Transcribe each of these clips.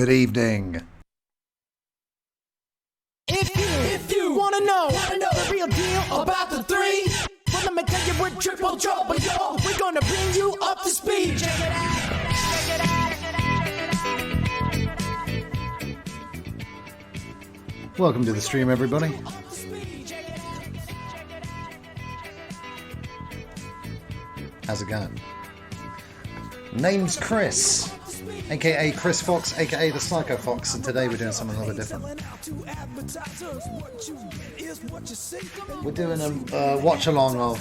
Good evening. If you wanna know the real deal about the three, well, let me tell you, we're triple trouble, y'all. We're gonna bring you up to speed. Check it out. Welcome to the stream, everybody. How's it going? Name's Chris, aka Chris Fox, aka the Psycho Fox, and today we're doing something a little bit different. We're doing a watch-along of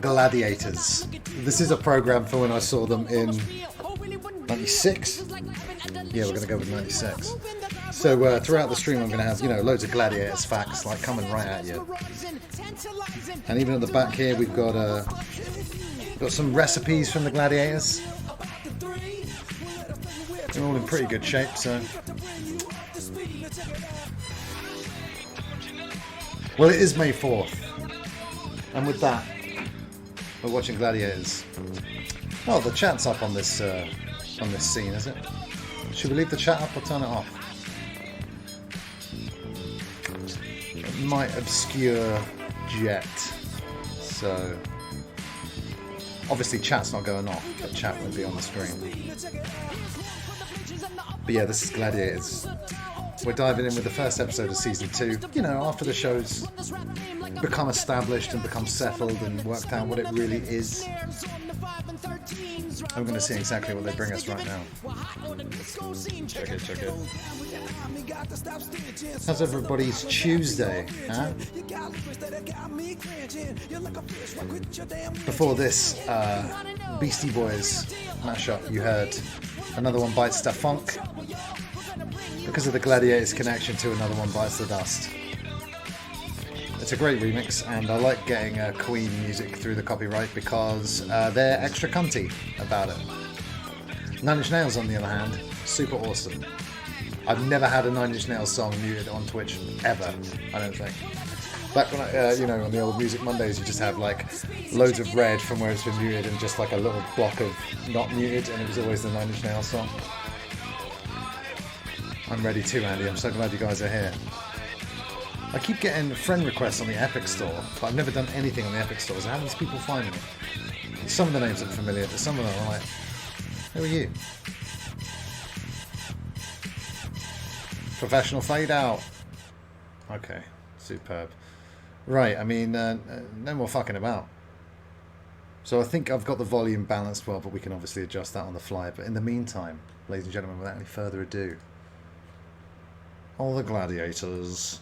Gladiators. This is a program for when I saw them in 96. Yeah, we're going to go with 96. So throughout the stream I'm going to have, loads of Gladiators facts like coming right at you. And even at the back here we've got some recipes from the Gladiators. They're all in pretty good shape, so... Well, it is May 4th. And with that, we're watching Gladiators. Well, the chat's up on this scene, is it? Should we leave the chat up or turn it off? It might obscure Jet, so... Obviously chat's not going off, but chat will be on the screen. But yeah, this is Gladiators. We're diving in with the first episode of Season 2. After the show's become established and become settled and worked out what it really is. I'm going to see exactly what they bring us right now. Check it. How's everybody's Tuesday, huh? Before this Beastie Boys mashup, you heard Another One Bites the Funk, because of the Gladiators connection to Another One Bites the Dust. It's a great remix, and I like getting Queen music through the copyright because they're extra cunty about it. Nine Inch Nails, on the other hand, super awesome. I've never had a Nine Inch Nails song muted on Twitch ever, I don't think. Back when I, on the old Music Mondays, you just have like loads of red from where it's been muted and just like a little block of not muted, and it was always the Nine Inch Nails song. I'm ready too, Andy. I'm so glad you guys are here. I keep getting friend requests on the Epic Store, but I've never done anything on the Epic Store, so how are these people finding it? Some of the names look familiar, but some of them are like, who are you? Professional fade out. Okay, superb. Right, no more fucking about. So I think I've got the volume balanced well, but we can obviously adjust that on the fly. But in the meantime, ladies and gentlemen, without any further ado, all the Gladiators.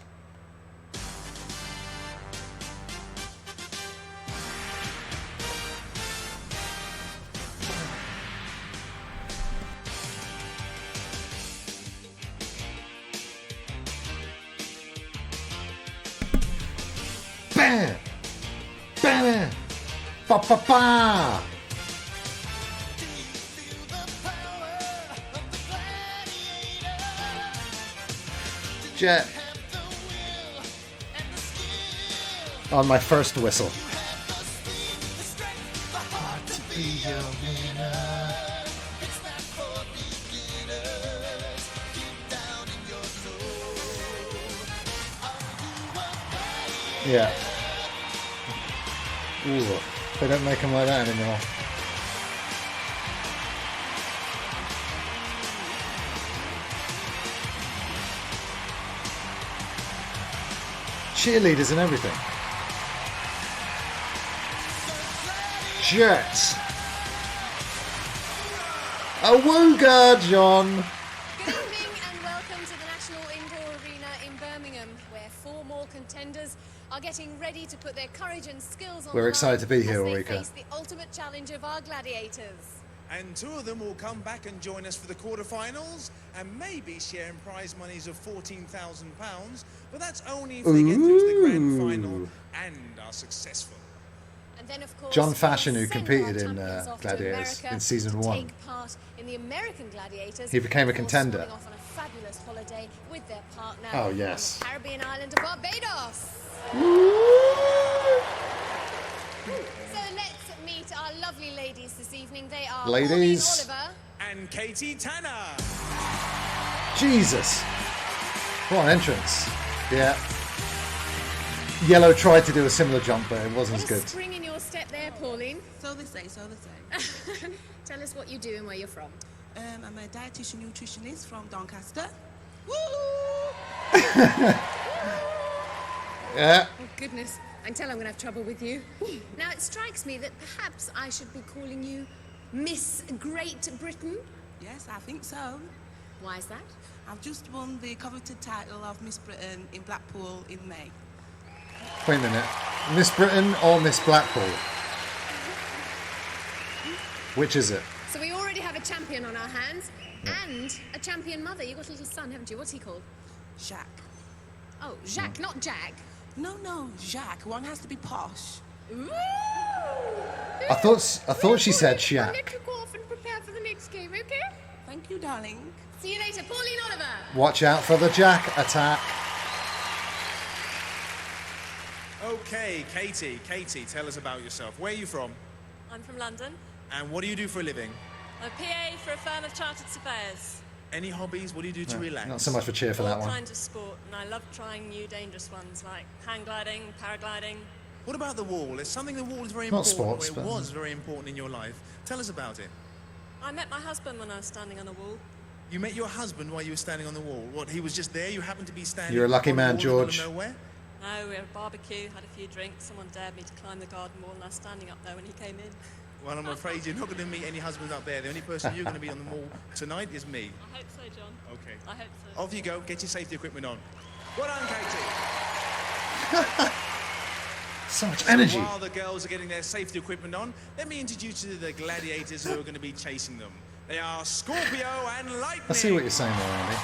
Bam! Bam! Ba ba ba! Jet. On my first whistle. Yeah. Ooh, they don't make them like that anymore. Cheerleaders and everything. Jets. Awooga, John. Good evening and welcome to the National Indoor Arena in Birmingham, where 4 more contenders are getting ready to put their courage and skills on We're excited to be here, as they Ulrika. face the ultimate challenge of our gladiators. And 2 of them will come back and join us for the quarterfinals and maybe sharing prize monies of £14,000. But that's only if they get through to the grand final and are successful. And then, of course, John Fashion, who we'll send competed our in champions off to Gladiators America in season to 1. take part in the American Gladiators. He became a before contender. starting off on a fabulous holiday with their partner Oh, yes. on the Caribbean island of Barbados. So let's meet our lovely ladies this evening. They are Ladies. Pauline Oliver. And Katie Tanner. Jesus. What an entrance. Yeah. Yellow tried to do a similar jump, but it wasn't as What a good. spring in your step there, Pauline. So they say, so they say. Tell us what you do and where you're from. I'm a dietitian nutritionist from Doncaster. Yeah. Oh, goodness. I can tell I'm going to have trouble with you. Now, it strikes me that perhaps I should be calling you Miss Great Britain. Yes, I think so. Why is that? I've just won the coveted title of Miss Britain in Blackpool in May. Wait a minute. Miss Britain or Miss Blackpool? Which is it? So we already have a champion on our hands and a champion mother. You've got a little son, haven't you? What's he called? Jacques. Oh, Jacques, not Jack. No, Jacques. One has to be posh. Ooh. I thought she said I'll Shaq. let you go off and prepare for the next game, okay? Thank you, darling. See you later. Pauline Oliver. Watch out for the Jack attack. Okay, Katie, tell us about yourself. Where are you from? I'm from London. And what do you do for a living? I'm a PA for a firm of chartered surveyors. Any hobbies? What do you do to relax? Not so much for cheer for that All one. kinds of sport, and I love trying new dangerous ones like hang gliding, paragliding. What about the wall? There's something the wall is very Not important. sports, or it but- was very important in your life. Tell us about it. I met my husband when I was standing on a wall. You met your husband while you were standing on the wall. What? He was just there. You happened to be standing. You're a lucky on the man, wall in the middle of George. nowhere? No, we had a barbecue, had a few drinks. Someone dared me to climb the garden wall, and I was standing up there when he came in. Well, I'm afraid you're not going to meet any husbands up there. The only person you're going to be on the wall tonight is me. I hope so, John. Okay. I hope so. Off you go. Get your safety equipment on. Well done, Katie. So much energy. While the girls are getting their safety equipment on, let me introduce you to the gladiators who are going to be chasing them. They are Scorpio and Lightning. I see what you're saying there, Andy.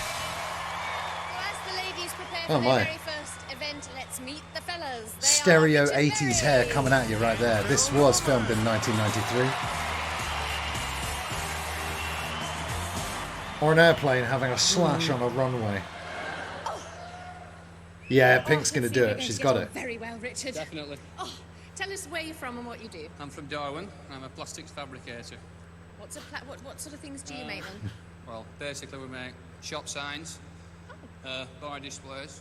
So as the ladies prepare Oh, for my. their very first event, let's meet the fellas. They Stereo are Richard 80s hair Berry. coming at you right there. This was filmed in 1993. Or an airplane having a slash on a runway. Yeah, Pink's Oh, going to let's do see if it. we're going She's to got get it. on very well, Richard. Definitely. Oh, tell us where you're from and what you do. I'm from Darwin. I'm a plastics fabricator. What sort of things do you make then? Well, basically we make shop signs, bar displays,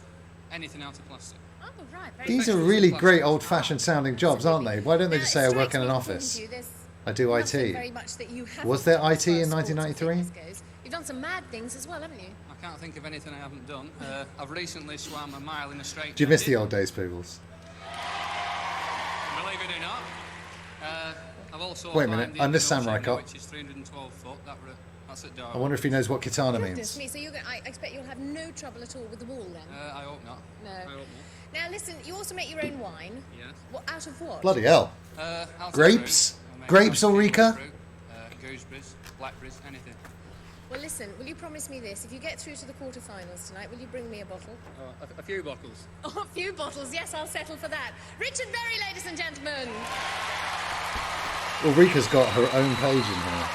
anything out of plastic. Oh, right. Very These are good. really great old-fashioned sounding jobs, aren't they? Why don't they Now, just it say I strikes work in me an talking office? to you, there's I do nothing IT. very much that you haven't Was there done as IT far in as sports and 1993? fitness goes. You've done some mad things as well, haven't you? I can't think of anything I haven't done. I've recently swam a mile in a straight Do you miss jacket. the old days, Peebles? Believe it or not. I've also Wait a minute, climbed the I'm this Indian samurai Ocean, cop. which is 312 foot. That's at Darwin. I wonder if he knows what katana Goodness means. me, so I expect you'll have no trouble at all with the wall then? I hope not. No. I hope Now listen, you also make your own wine. not. Yes. What, out of what? Bloody hell. Out of Grapes? fruit. I make Grapes, raspberry Ulrika? fruit, gooseberries, blackberries, anything. Well listen, will you promise me this? If you get through to the quarterfinals tonight, will you bring me a bottle? A few bottles. Oh, a few bottles, yes, I'll settle for that. Richard Berry, ladies and gentlemen. Ulrika's got her own page in here.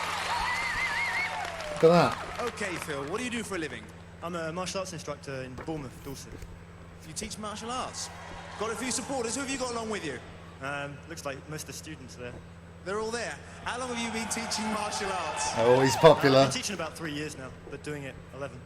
Look at that. Okay, Phil, what do you do for a living? I'm a martial arts instructor in Bournemouth, Dorset. You teach martial arts. Got a few supporters. Who have you got along with you? Looks like most of the students there. They're all there. How long have you been teaching martial arts? Oh, he's I've popular. been teaching about 3 years now, but doing it 11.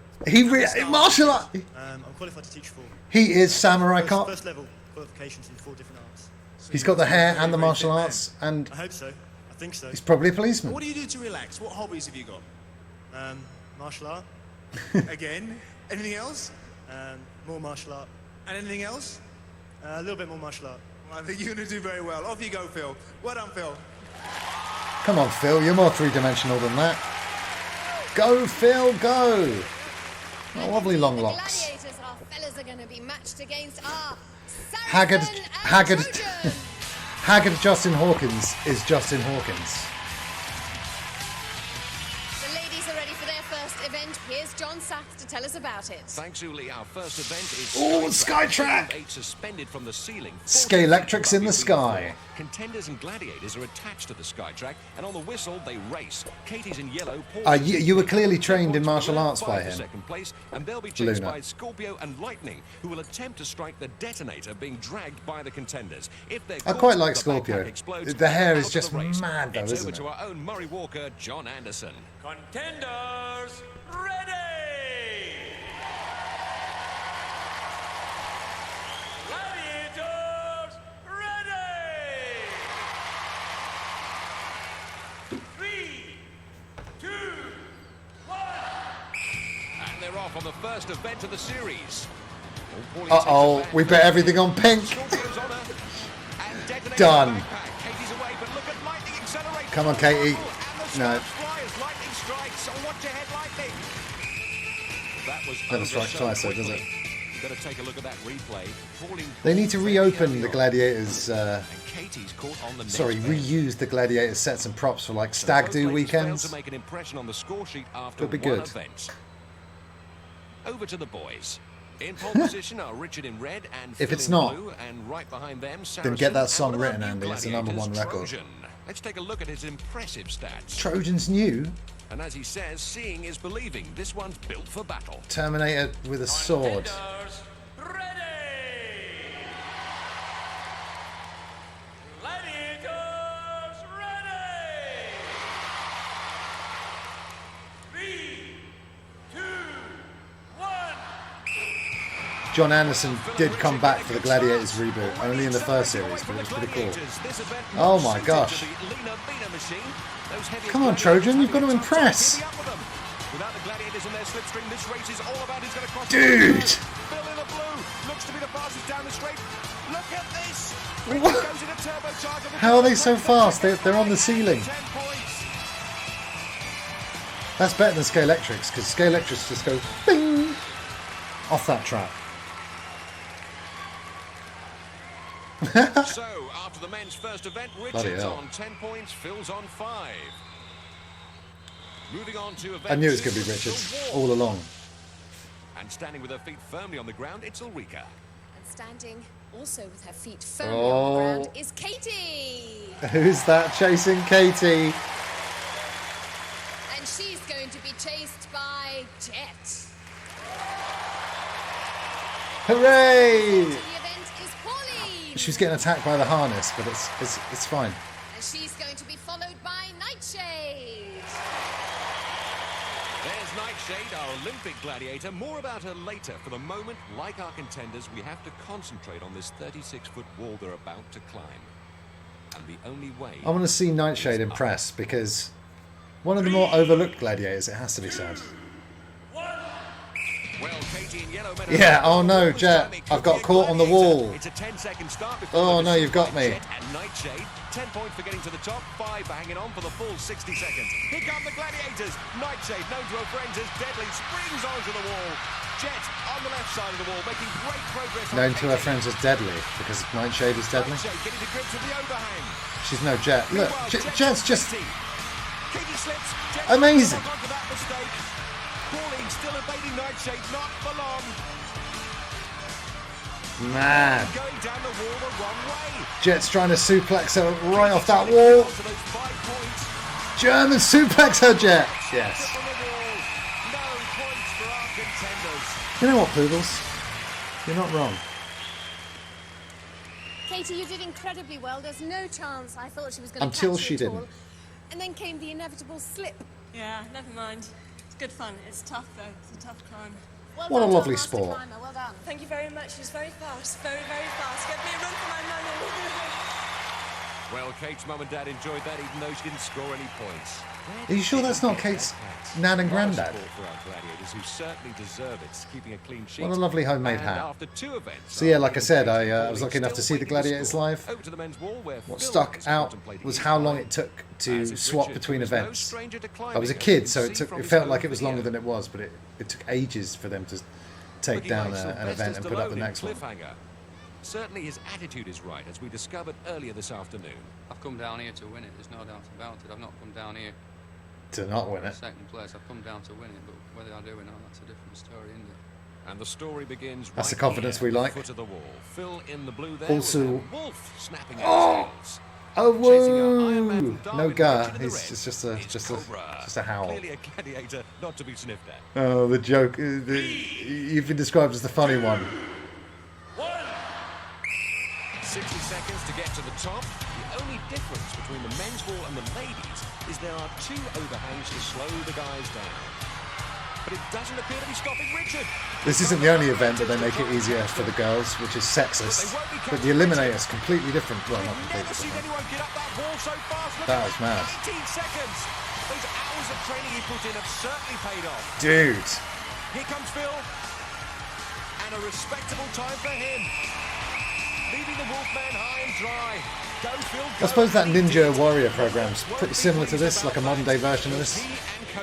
Martial art. I'm qualified to teach 4. He is samurai cop. First level qualifications in 4 different arts. He's got the hair and the Very, very martial fit man. arts, and I hope so. I think so. he's probably a policeman. What do you do to relax? What hobbies have you got? Martial art, Again? Anything else? more martial art, And anything else? a little bit more martial art. Well, I think you're going to do very well. Off you go, Phil. Well done, Phil. Come on, Phil, you're more three-dimensional than that. Go, Phil, go! Oh, lovely long The locks. gladiators, our fellas, are going to be matched against our Haggard, Saracen and Haggard, Trojan. Haggard Justin Hawkins is Justin Hawkins. The ladies are ready for their first event. Here's John Sath to tell us about it. Thanks, Uli. Our first event is Oh, Skytrack! 8 suspended from the ceiling. Scalextrics in the sky. Contenders and gladiators are attached to the Skytrack, and on the whistle they race. Katie's in yellow. You were clearly trained in martial arts by him. Second place, and they'll be chased Luna. by Scorpio and Lightning, who will attempt to strike the detonator being dragged by the contenders. If they're I caught, quite like the Scorpio. backpack explodes, The hair and is out of just the race. mad though, It's isn't over it? to our own Murray Walker, John Anderson. Contenders, ready! Gladiators, ready! 3, 2, 1. And they're off on the first event of the series. Uh-oh, we bet everything on pink. Done. Come on, Katie. No. Never strikes twice, though, does it? Better take a look at that replay. They need to reopen the Gladiators. Sorry, reuse reuse the Gladiators sets and props for like stag do weekends. To make an impression on the score sheet after Could be one good. event. Over to the boys. In pole position are Richard in red and If Phil it's in not, blue, and right behind them, then get that Saracen song and one of written, our Andy. new It's the number one gladiators, record. Trojan. Let's take a look at his impressive stats. Trojan's new. And as he says, seeing is believing. This one's built for battle. Terminator with a sword. Contenders, ready! Gladiators, ready! 3, 2, 1. John Anderson did come back for the Gladiators reboot, only in the first series, but it was pretty cool. Oh my gosh. Come on, Trojan, you've got to impress. Without the gladiators in their slipstream, this race is all about who's going to cross the Dude! line. Phil in the blue looks to be the fastest down the straight. Look at this! What? Goes in a turbocharger. How are they so fast? They're on the ceiling. 10 points. That's better than Scalextrics, because Scalextrics just go bing off that track. So, after the men's first event, Bloody Richard's hell. on 10 points, Phil's on 5. Moving on to event I knew it was going to two, be Richards the wall. all along. And standing with her feet firmly on the ground, it's Ulrika. And standing also with her feet firmly on Oh. the ground is Katie. Who's that chasing Katie? And she's going to be chased by Jet. Hooray! The event is Pauline. She was getting attacked by the harness, but it's fine. And she's going to be followed by Nightshade. There's Nightshade, our Olympic gladiator. More about her later. For the moment, like our contenders, we have to concentrate on this 36-foot wall they're about to climb. And the only way... I want to see Nightshade impress, because one of the more overlooked gladiators, it has to be said. Well, Katie in yellow made a Yeah, oh no, Jet, I've got caught on the wall. It's a 10-second start before Oh the no, you've got Jet me. and Nightshade. 10 points for getting to the top, 5 for hanging on for the full 60 seconds. Here come the gladiators. Nightshade, known to her friends as Deadly, springs onto the wall. Jet on the left side of the wall, making great progress. Known on to her Katie. friends as Deadly, because Nightshade is deadly. Nightshade getting to grips with the overhang. She's no Jet. Look, Meanwhile, Jet's just Katie slips. Jet amazing. doesn't hold on to that mistake. Pauline still evading Nightshade, not for long. mad. Going down the wall the wrong way. Jet's trying to suplex her right off that wall. To those 5 points. German suplex her, Jet. Yes. On the wall. No points for our contenders. You know what, Poodles? You're not wrong. Katie, you did incredibly well. There's no chance I thought she was going to Until catch she you at all. didn't. And then came the inevitable slip. Yeah, never mind. It's good fun. It's tough, though. It's a tough climb. Well What a done, lovely Master sport. Climber. Well done. Thank you very much. She's very fast. Very, very fast. Get me a run for my money. Well, Kate's mum and dad enjoyed that even though she didn't score any points. Are you sure that's not Kate's nan and granddad? Sport for our gladiators who certainly deserve it, keeping a clean sheet. What a lovely homemade And hat. after 2 events, So yeah, like I said, I was lucky enough to see the Gladiators live. Over to the men's wall where What Phil stuck is out contemplating was his how long climb. it took As to is swap Richard, between who is no events. stranger to I was a climbing, kid, as so you it can took. see from It his felt own like it was longer video. than it was, but it took ages for them to take Looking down like an event Sylvester and put up the Stallone in next one. Cliffhanger. Certainly his attitude is right, as we discovered earlier this afternoon. I've come down here to win it, there's no doubt about it. I've not come down here to not win it. Second place. I've come down to win it, but whether I do or not, that's a different story, isn't it? And the story begins That's right the confidence here we at like. the foot of the wall. Phil in the blue there. Also- with a wolf snapping at Oh! his heels. Oh, Chasing a whoa! Iron Man from No Darwin, gar. Richard in the It's red. just It's Cobra. a howl. Clearly a gladiator not to be sniffed at. Oh, the joke. You've been described as the funny one. 60 seconds to get to the top. The only difference between the men's wall and the ladies is there are 2 overhangs to slow the guys down. But it doesn't appear to be stopping Richard. This isn't the only event that they make it easier for the girls, which is sexist. But the Eliminator is completely different. Well, not We've never completely seen different. anyone get up that wall so fast. Look That at was mad. 18 seconds. Those hours of training he put in have certainly paid off. Dude. Here comes Phil. And a respectable time for him. Leaving the Wolfman high and dry. Go, Phil, go. I suppose that Ninja Warrior program's pretty similar to this, like a modern day version of this.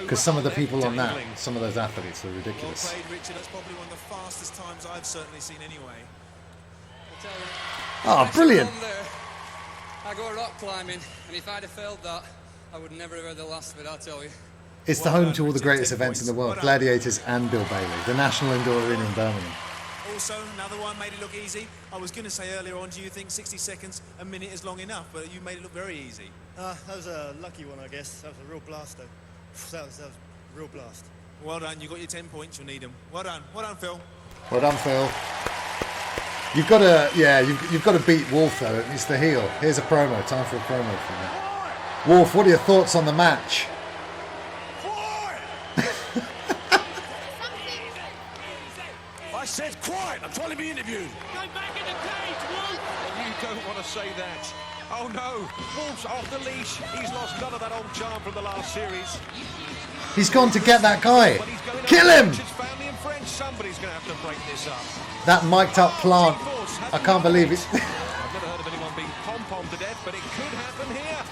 Because some of the people on that, some of those athletes are Well ridiculous. played, Richard. That's probably one of the fastest times I've certainly seen anyway. Oh, brilliant! I go rock climbing, and if I'd have failed that, I would never have heard the last of it, I'll tell you. It's the home to all the greatest events in the world, Gladiators and Bill Bailey, the National Indoor Arena in Birmingham. Also, another one made it look easy. I was going to say earlier on, do you think 60 seconds, a minute is long enough? But you made it look very easy. That was a lucky one, I guess. That was a real blast, though. That was a real blast. Well done. You got your 10 points. You'll need them. Well done. Well done, Phil. Well done, Phil. You've got to, you've got to beat Wolf though. It's the heel. Here's a promo. Time for a promo from it. Wolf, what are your thoughts on the match? I said quiet. I'm trying to be interviewed. Go back in the cage, Wolf! You don't want to say that. Oh no, Wolf's off the leash. He's lost none of that old charm from the last series. He's gone to get that guy. But he's going Kill after him! Richard's family and friends. Somebody's going to have to break this up. That mic'd up plant. I can't believe it. I've never heard of anyone being pom-pommed to death, but it could happen here.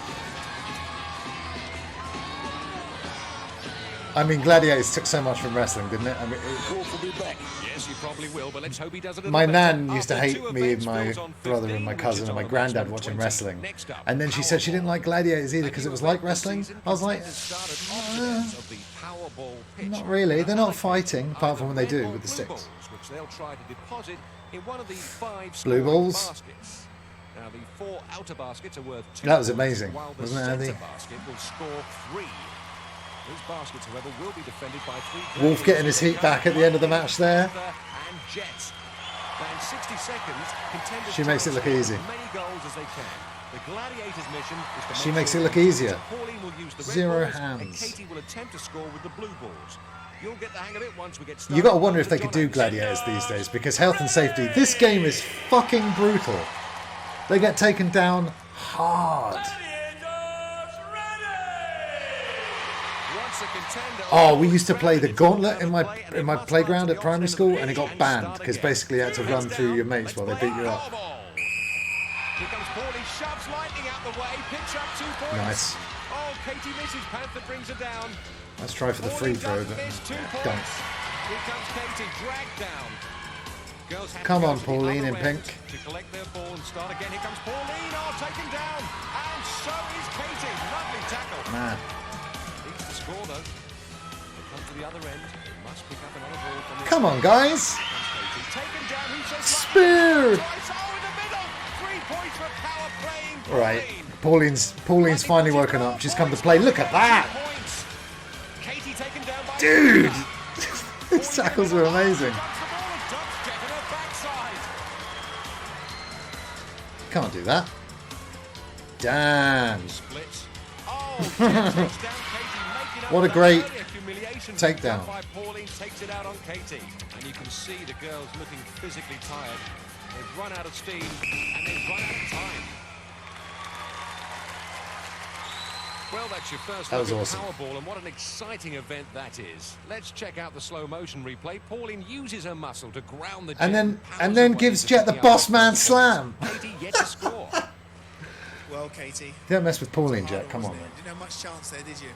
I mean, Gladiators took so much from wrestling, didn't it? I mean, Wolf will be back. Yes, you probably will, but let's hope he does it. my nan used to hate me and my brother and my cousin and my granddad watching wrestling. And then she said she didn't like Gladiators either because it was like wrestling. I was like, not really. They're not fighting, apart from when they do with the sticks. Which they'll try to deposit in one of the 5 Blue balls. baskets. Now the 4 outer baskets are worth 2. That was amazing, while the wasn't it, Andy? centre basket will score 3. Those baskets, however, will be defended by 3. Wolf getting his heat back at the end of the match there. And Jets. Now in 60 seconds, contenders She makes it look try to easy. score as many goals as they can. The Gladiators' mission is to She make makes sure it look that easier. Pauline will use the red 0 balls, hands. and Katie will attempt to score with the blue balls. You'll get the hang of it once we get started. You got to wonder if they could do Gladiators these days because health and safety. This game is fucking brutal. They get taken down hard. Oh, we used to play the gauntlet in my playground at primary school, and it got banned because basically you had to run through your mates while they beat you up. Here comes Paulie, shoves lightning out the way, picks up 2 points. Nice. Oh, Katie misses, Panther brings her down. Let's try for the free throw, but don't. Here comes Katie, dragged down. Girls have Come to go on, to the Pauline other in end pink. to collect their ball and start again. Here comes Pauline, taken down. And so is Katie. Lovely tackle. Man. Needs to score though. They come to the other end. They must pick up another ball from this. Come on, guys. Taken down. Who says Spear. in the middle. 3 points for power playing. All right. Pauline's finally woken up. She's come to play. Look at that. Katie taken down by Dude. These tackles are amazing. Can't do that. Damn. What a great takedown. Pauline takes it out on Katie, and you can see the girls looking physically tired. They've run out of steam and they've run out of time. Well, that's your first That was look at awesome. Powerball, and what an exciting event that is. Let's check out the slow motion replay. Pauline uses her muscle to ground the And then gives Jet the boss man slam. Katie yet to score. Well, Katie. Don't mess with Pauline, Jet. Come on, man. You didn't have much chance there, did you?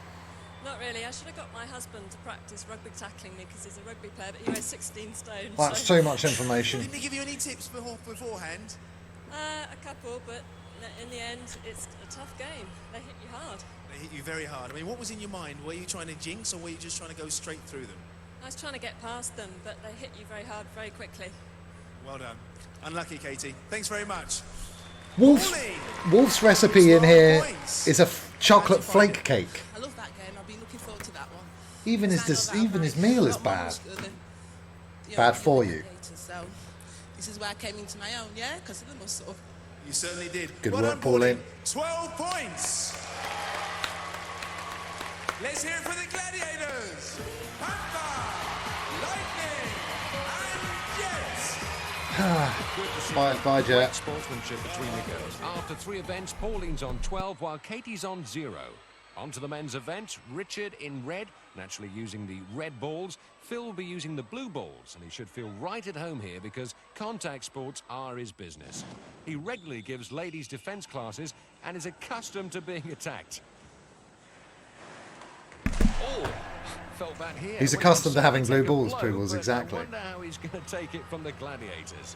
Not really. I should have got my husband to practice rugby tackling me because he's a rugby player, but he weighs 16 stone. That's so too much information. Didn't he give you any tips beforehand? A couple, but in the end, it's a tough game. They hit you hard. They hit you very hard. I mean, what was in your mind? Were you trying to jinx, or were you just trying to go straight through them? I was trying to get past them, but they hit you very hard, very quickly. Well done. Unlucky, Katie. Thanks very much. Wolf's recipe in here is a chocolate flake cake. I love that game. I've been looking forward to that one. Even his meal is bad. Bad for you. So this is where I came into my own, yeah? Because of the muscle. You certainly did. Good well work, done, Pauline. 12 points. Let's hear it for the Gladiators. Panther, Lightning, and Jets. Bye, Jet. Sportsmanship between the girls. After 3 events, Pauline's on 12 while Katie's on 0. On to the men's event. Richard in red, naturally using the red balls. Phil will be using the blue balls, and he should feel right at home here because contact sports are his business. He regularly gives ladies' defense classes and is accustomed to being attacked. Oh, felt that here. He's accustomed to having blue balls, Poodles, exactly. I wonder how he's going to take it from the Gladiators.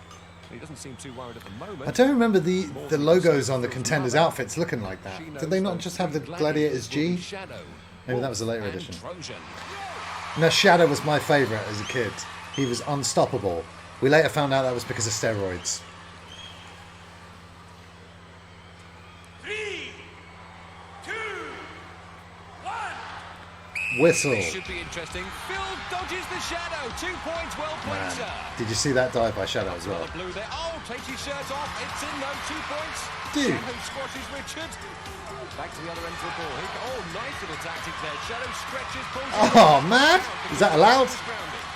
He doesn't seem too worried at the moment. I don't remember the logos on the contenders' outfits looking like that. Did they not just have the Gladiators G? Maybe that was a later edition. No, Shadow was my favourite as a kid. He was unstoppable. We later found out that was because of steroids. 3, 2, 1. Whistle. This should be interesting. Phil dodges the Shadow. 2 points, well played, sir. Did you see that dive by Shadow as well? Blue there. Oh, takes his shirt off. It's in though. 2 points. Dude. Shadow squashes Richard. Back to the other end of the ball. Oh, nice little tactic there. Shadow stretches, pulls. Oh, man. Is that allowed?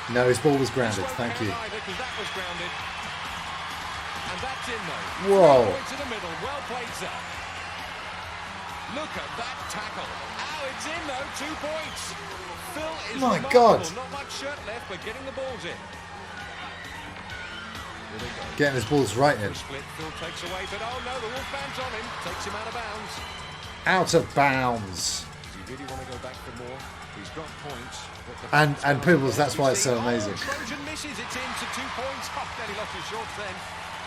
No, his ball was grounded. Thank you. That was grounded. And that's in though. Whoa. To the middle. Well played, sir. Look at that tackle. Oh, it's in though. 2 points. Phil is My remarkable. God. Not much shirt left, but getting the balls in. Getting his balls right in. Split. Phil takes away, but oh no, the Wolf band's on him. Takes him out of bounds. Out of bounds. Does he really want to go back for more? He's got points. And Poodles, that's why it's so amazing. Trojan misses. It's in to 2 points. Oh, then he lost his shorts then.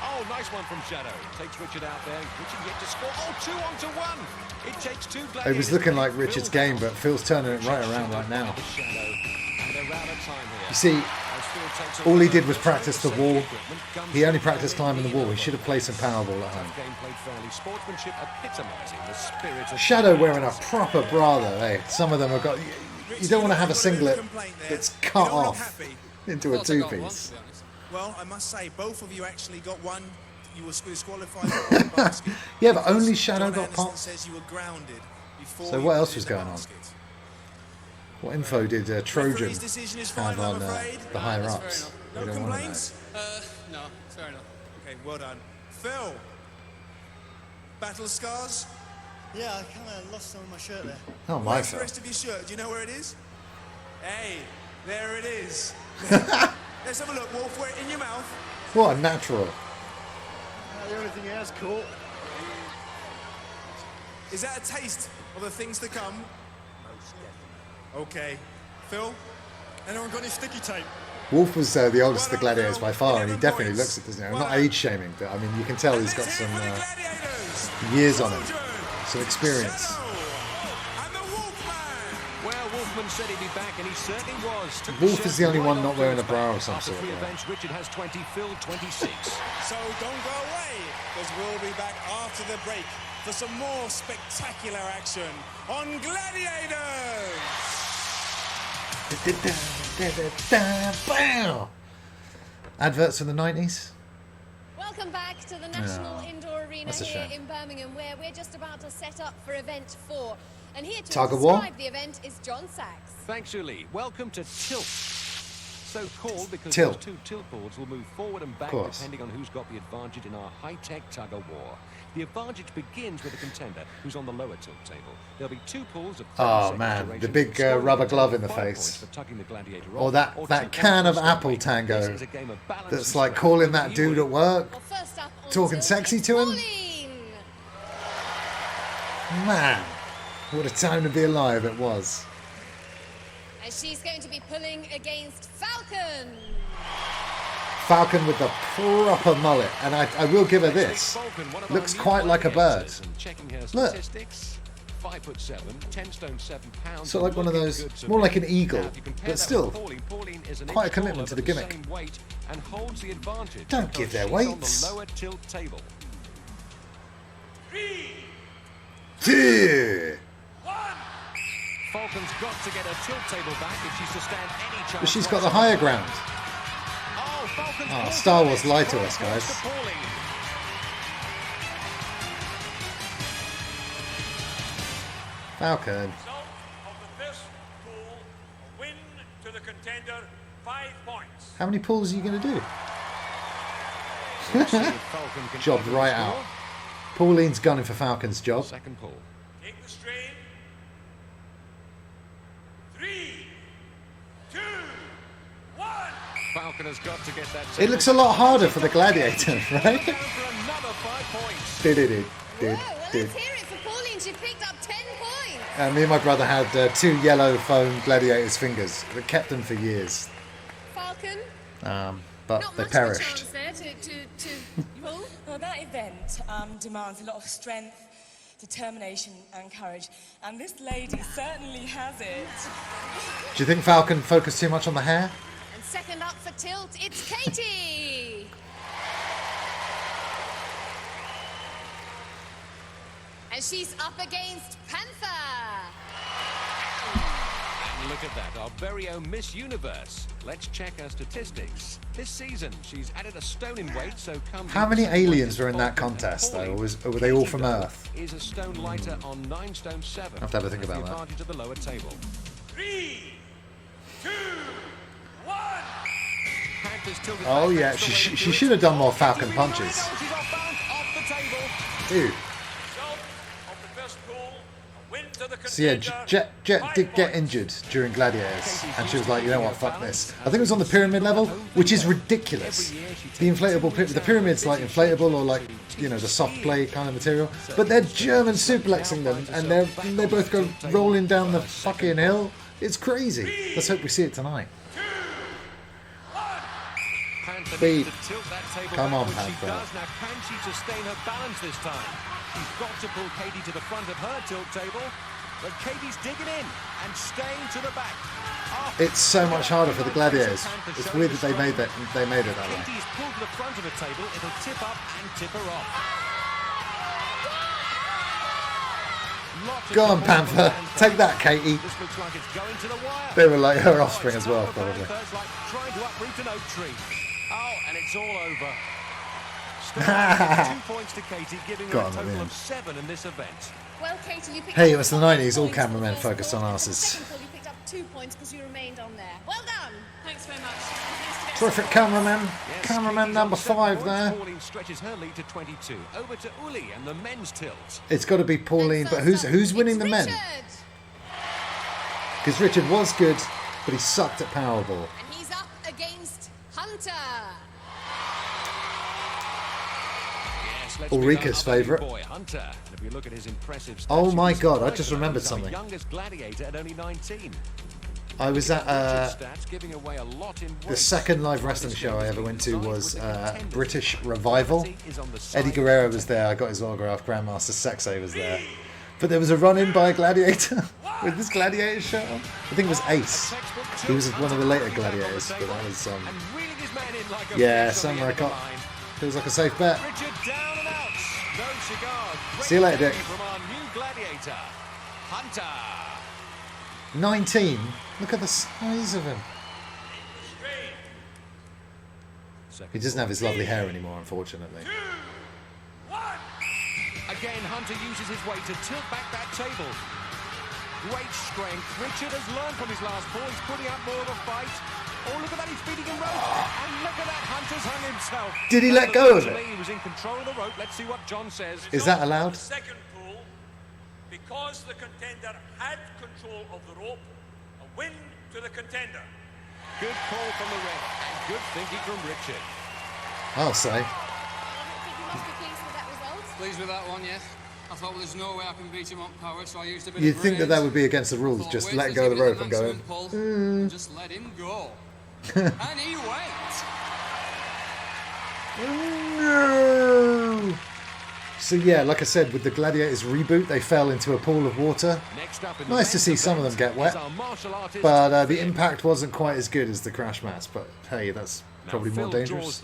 Oh, nice one from Shadow. Takes Richard out there. Richard yet to score. Oh, 2 on to 1. It takes 2 Gladiators. It was looking like Richard's game, but Phil's turning it right around right now. You see, all he did was practice the wall. He only practiced climbing the wall. He should have played some Powerball at home. Shadow wearing a proper bra though, eh? Some of them have got... You don't want to have a singlet that's cut off into a two-piece. Well, I must say, both of you actually got one. You were disqualified for one basket. Yeah, but only Shadow got popped. Says you were grounded before So what else was going on? What info did Trojan have on the higher-ups? No complaints? No, fair enough. Okay, well done. Phil, battle scars? Yeah, I kind of lost some of my shirt there. Oh, my Where's the God. rest of your shirt? Do you know where it is? Hey, there it is. Let's have a look, Wolf. Wear it in your mouth. What a natural. The only thing he has caught. Is that a taste of the things to come? Okay. Phil? Anyone got any sticky tape? Wolf was the oldest of the Gladiators by far, and he definitely looks at this now. Not age-shaming, but I mean, you can tell he's got some years on him, some experience. Well, Wolfman said he'd be back, and he certainly was. Wolf is the only one not wearing a bra of some sort. After 3 events, Richard has 20, Phil 26. So don't go away, because we'll be back after the break for some more spectacular action on Gladiators! Adverts from the 90s? Welcome back to the National Indoor Arena that's a here shame. in Birmingham, where we're just about to set up for event 4. And here to Tug of war? describe the event is John Sachs. Thanks, Uli. Welcome to Tilt. So called because Tilt. those 2 tilt boards will move forward and back depending on who's got the advantage in our high-tech tug-of-war. The advantage begins with the contender who's on the lower tilt table. There'll be 2 pools of 30 Oh seconds man, duration, the big scoring rubber points glove in the for face. tugging the gladiator Or off, that 2 can of points apple for stopping. tango This is a game of balance that's and like strength. calling that dude at work, Well, first up on talking tilt sexy is to him. Pauline. Man, what a time to be alive it was. And she's going to be pulling against Falcon. Falcon with the proper mullet, and I will give her this. Looks quite like a bird. Look. 5'7", 10 stone 7 pounds. So like one of those, more like an eagle, but still quite a commitment to the gimmick. And holds the advantage. Don't give their weights. On the lower tilt table. 2. Falcon's got to get her tilt table back if she's to stand any chance. But she's got the higher ground. Oh, Star Wars lied to us, guys. Falcon. Result of the first pool, a win to the contender, 5 points. How many pulls are you going to do? Job right out. Pauline's gunning for Falcon's job. Second pull. Take the strain. 3, 2, 1. Falcon has got to get that. It looks a lot harder for the Gladiator, right? Another 5 points. Did. Whoa, well, let's hear it for Pauline. She picked up 10 points. Me and my brother had 2 yellow foam Gladiator's fingers that kept them for years. Falcon. But Not they much perished. of a chance there to pull. Well, that event demands a lot of strength, determination and courage, and this lady certainly has it. Do you think Falcon focused too much on the hair? And second up for tilt, it's Katie. And she's up against Panther. And look at that, our very own Miss Universe. Let's check her statistics. This season, she's added a stone in weight, so come. How many aliens were in that contest, though? Or were they all from Earth? Is a stone lighter on 9 stone 7. I'll have to have a think about the that. advantage of the lower table. 3, 2, 1. Panthers tilted Oh back, yeah, that's the way she to do it. should have done more Falcon Katie punches. She's off balance, off the table. Dude. Result of the first pool, a win to the So yeah, contender. Jet 5 did get points. injured during Gladiators, and she was like, you know what, fuck this. I think it was on the pyramid level, which is ridiculous. The the pyramid's like inflatable or like, you know, the soft play kind of material, but they're German suplexing them, and they both go rolling down the fucking hill. It's crazy. Let's hope we see it tonight. Panther Beep. needs to tilt that table Come back, on, which she Panther. does. Now, can she sustain her balance this time? She's got to pull Katie to the front of her tilt table, but Katie's digging in and staying to the back. Oh, It's so much harder for the Gladiators. Panther It's showing weird that the they made it that way. Katie's pulled to the front of the table. It'll tip up and tip her off. Lots of Go on, support Panther. from the Take that, Katie. This looks like it's going to the wire. They were like her offspring It's as well, tough for probably. Panthers, like trying to uproot an oak tree. Oh, and it's all over. Still 2 points to Katie, giving her Got a him, total man. of 7 in this event. Well, Katie, you picked Hey, up it was the 5 90s, all points for the cameramen first focused pool. on For the asses. second pool, you picked up 2 points because you remained on there. Well done. Thanks very much. Nice to get Terrific some cameraman. Yes, Cameraman Katie's number on 7 5 points. there. Pauline stretches her lead to 22. Over to Uli and the men's tilt. It's got to be Pauline, but who's winning the men? Richard. Because Richard was good, but he sucked at Powerball. And he's up against Hunter. Yes, let's Ulrika's meet our favourite. boy, Hunter. And if you look at his impressive stats, Oh you'd my be God, I surprised just to know remembered he's our something. youngest gladiator at only 19. I was at Stats giving away a lot in the weight. second live wrestling show I ever went to was British Revival. Is on the Eddie side. Guerrero was there. I got his autograph. Grandmaster Sexay was there. But there was a run-in by a gladiator with this gladiator shirt on. I think it was Ace. He was one of the later gladiators, but that was And reeling his man in like a yeah, fish on the Samurai end of the Cop. line. Feels like a safe bet. Richard down and out. No cigar. Great See you later, play Dick. From our new gladiator, Hunter. 19. Look at the size of him. He doesn't have his lovely hair anymore, unfortunately. Again, Hunter uses his weight to tilt back that table. Great strength. Richard has learned from his last fall. He's putting up more of a fight. Oh, look at that. He's feeding him rope. And look at that. Hunter's hung himself. Did he let go of it? He was in control of the rope. Let's see what John says. Is that allowed? Second pool, because the contender had control of the rope, a win to the contender. Good call from the ref. And good thinking from Richard. I'll say. You must be pleased with that result. Pleased with that one, yes. I thought, well, there's no way I can beat him on power, so I used a bit You'd of think that brains. would be against the rules, Thought, just wait let till go of he the gives rope and the go, maximum pull, and just let him go. And he went. no! So yeah, like I said, with the Gladiators reboot, they fell into a pool of water. Nice to see some of them get wet, but the impact wasn't quite as good as the crash mats. But hey, that's probably more dangerous.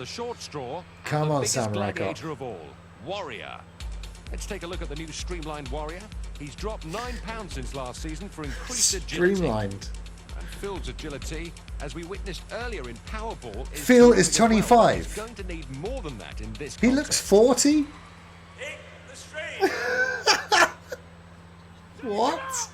Come on, Samurai Cop. Warrior. Let's take a look at the new streamlined Warrior. He's dropped 9 pounds since last season for increased agility. Streamlined. And Phil's agility, as we witnessed earlier in Powerball, Phil is 25. He's going to need more than that in this He looks 40. What?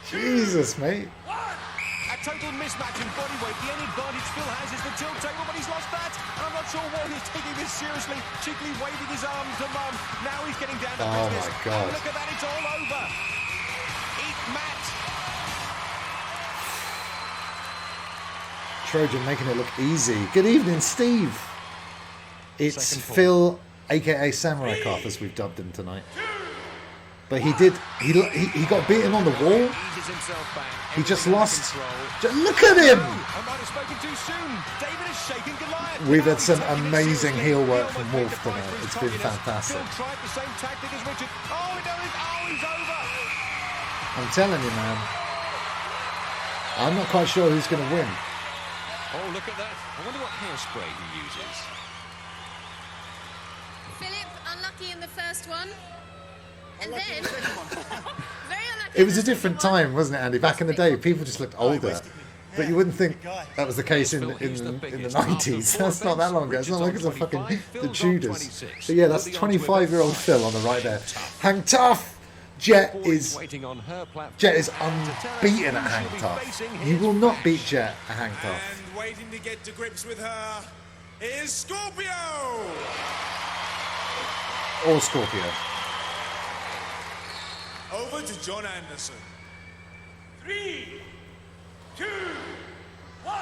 Jesus, mate. A total mismatch in body weight. The only advantage Phil has is the tilt table, but he's lost that. And I'm not sure Warrior's taking this seriously. Cheekily waving his arms to Mum. Now he's getting down to business. My God. And look at that, it's all over. Eat Matt. Trojan making it look easy. Good evening, Steve. It's Phil, aka Samurai Cop, as we've dubbed him tonight. But he got beaten on the wall. He just lost. Look at him! We've had some amazing heel work from Wolf tonight. It's been fantastic. I'm telling you, man. I'm not quite sure who's going to win. Oh, look at that. I wonder what hairspray he uses. Philip, unlucky in the first one. And then, very unlucky. It was a different time, wasn't it, Andy? Back in the day, people just looked older. But you wouldn't think that was the case in the 90s. That's not that long ago. It's not like it's the Tudors. But yeah, that's 25-year-old Phil on the right there. Hang tough! Jet is unbeaten at hang tough. You will not beat Jet at hang tough. And waiting to get to grips with her is Scorpio! Or Scorpio. Over to John Anderson. 3, 2, 1.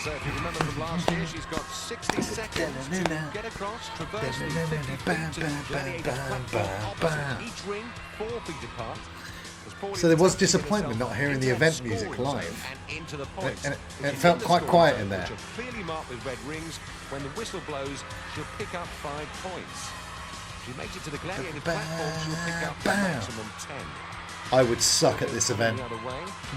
So if you remember from last year, she's got 60 seconds to get across, traverse the 50 feet to Gladiators platform, each ring 4 feet apart. So there was disappointment not hearing the event music live. And it felt quite quiet in there. Clearly marked with red rings. When the whistle blows, she'll pick up 5 points. If she makes it to the Gladiators platform, she'll pick up a maximum 10. I would suck at this event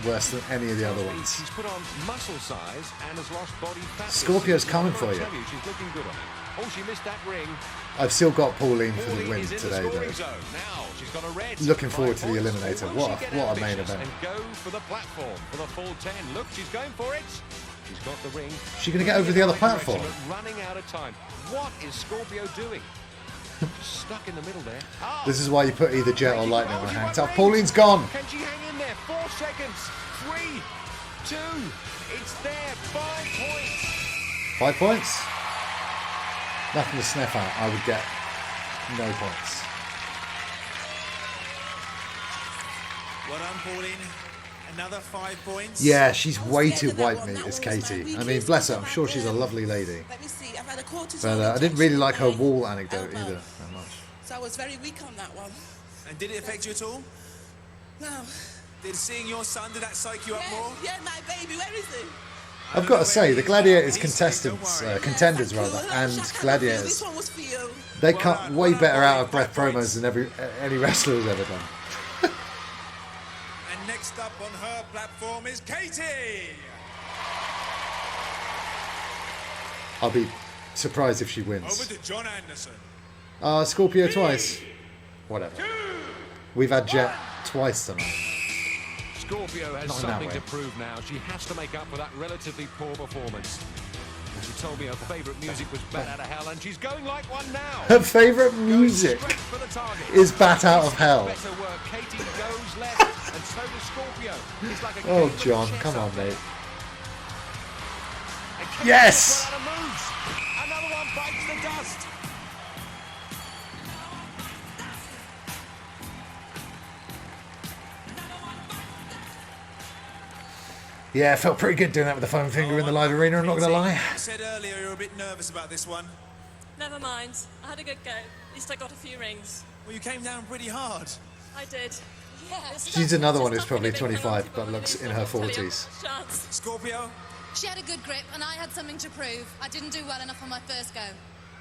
worse than any of the other ones. She's put on muscle size and has lost body fat. Scorpio's coming for you. She's looking good on it. Oh, she missed that ring. I've still got Pauline for the win today, though. Looking forward to the Eliminator. What a main event. And go for the platform for the full 10. Look, she's going for it. She's got the ring. She's going to get over the other platform. Running out of time. What is Scorpio doing? Stuck in the middle there. This is why you put either Jet or Lightning on hang tough. Pauline's gone. Can she hang in there? 4 seconds. 3, 2. It's there. 5 points. 5 points? Nothing to sniff at. I would get no points. Well done, Pauline. Another 5 points. Yeah, she's way too white meat, is Katie. I mean, bless her. I'm sure she's a lovely lady. But I didn't really like her wall anecdote either that much. So I was very weak on that one. And did it affect you at all? No. Did seeing your son, did that psych you up more? Yeah, my baby, where is he? I've got to say, the Gladiators contenders and Gladiators, they cut way better out of breath promos than any wrestler has ever done. And next up on her platform is Katie. I'll be surprised if she wins. Over to John Anderson. Scorpio twice. Whatever. We've had Jet twice tonight. Scorpio has something to prove now. She has to make up for that relatively poor performance. And she told me her favourite music was Bat Out of Hell, and she's going like one now. Her favourite music is Bat Out of Hell. Better work. Katie goes left, and so does Scorpio. It's like a oh, John, come on, mate. Yes! Another one bites the dust. Yeah, it felt pretty good doing that with the foam finger in the live arena, I'm not going to lie. You said earlier you were a bit nervous about this one. Never mind. I had a good go. At least I got a few rings. Well, you came down pretty hard. I did. She's another one who's probably 25 but looks in her 40s. Scorpio? She had a good grip and I had something to prove. I didn't do well enough on my first go.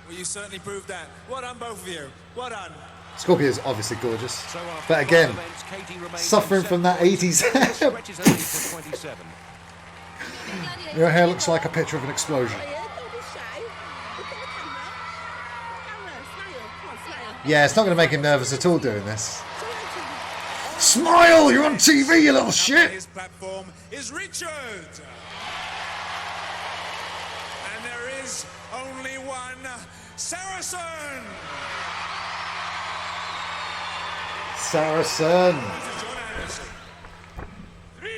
Well, you certainly proved that. Well done, both of you. Well done. Scorpio is obviously gorgeous, but again, suffering from that 80s hair. Your hair looks like a picture of an explosion. Yeah, it's not going to make him nervous at all doing this. Smile! You're on TV, you little shit! His platform is Richard. And there is only one Saracen. Saracen. 3,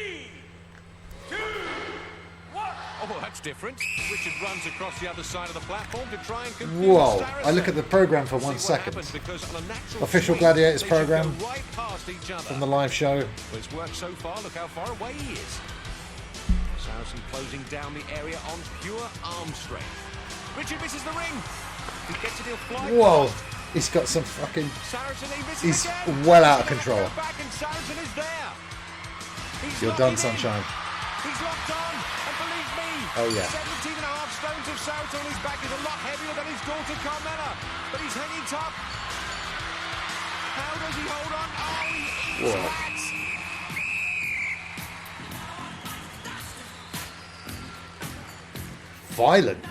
2, 1. Oh, that's different. Richard runs across the other side of the platform to try and confuse Whoa, Saracen. I look at the program for 1 second. Official Gladiators program from the live show. But it's worked so far, look how far away he is. Saracen closing down the area on pure arm strength. Richard misses the ring. He gets it, he'll fly. Whoa, he's got some fucking... Saracen, he misses He's again. well out of control. Back and Saracen is there. He's You're locking done, in. sunshine. He's locked on, and believe me, Oh, yeah. 17 and a half stones of Saracen on his back is a lot heavier than his daughter Carmela, but he's hanging tough. How does he hold on? Oh, he eats Whoa. that. Violent.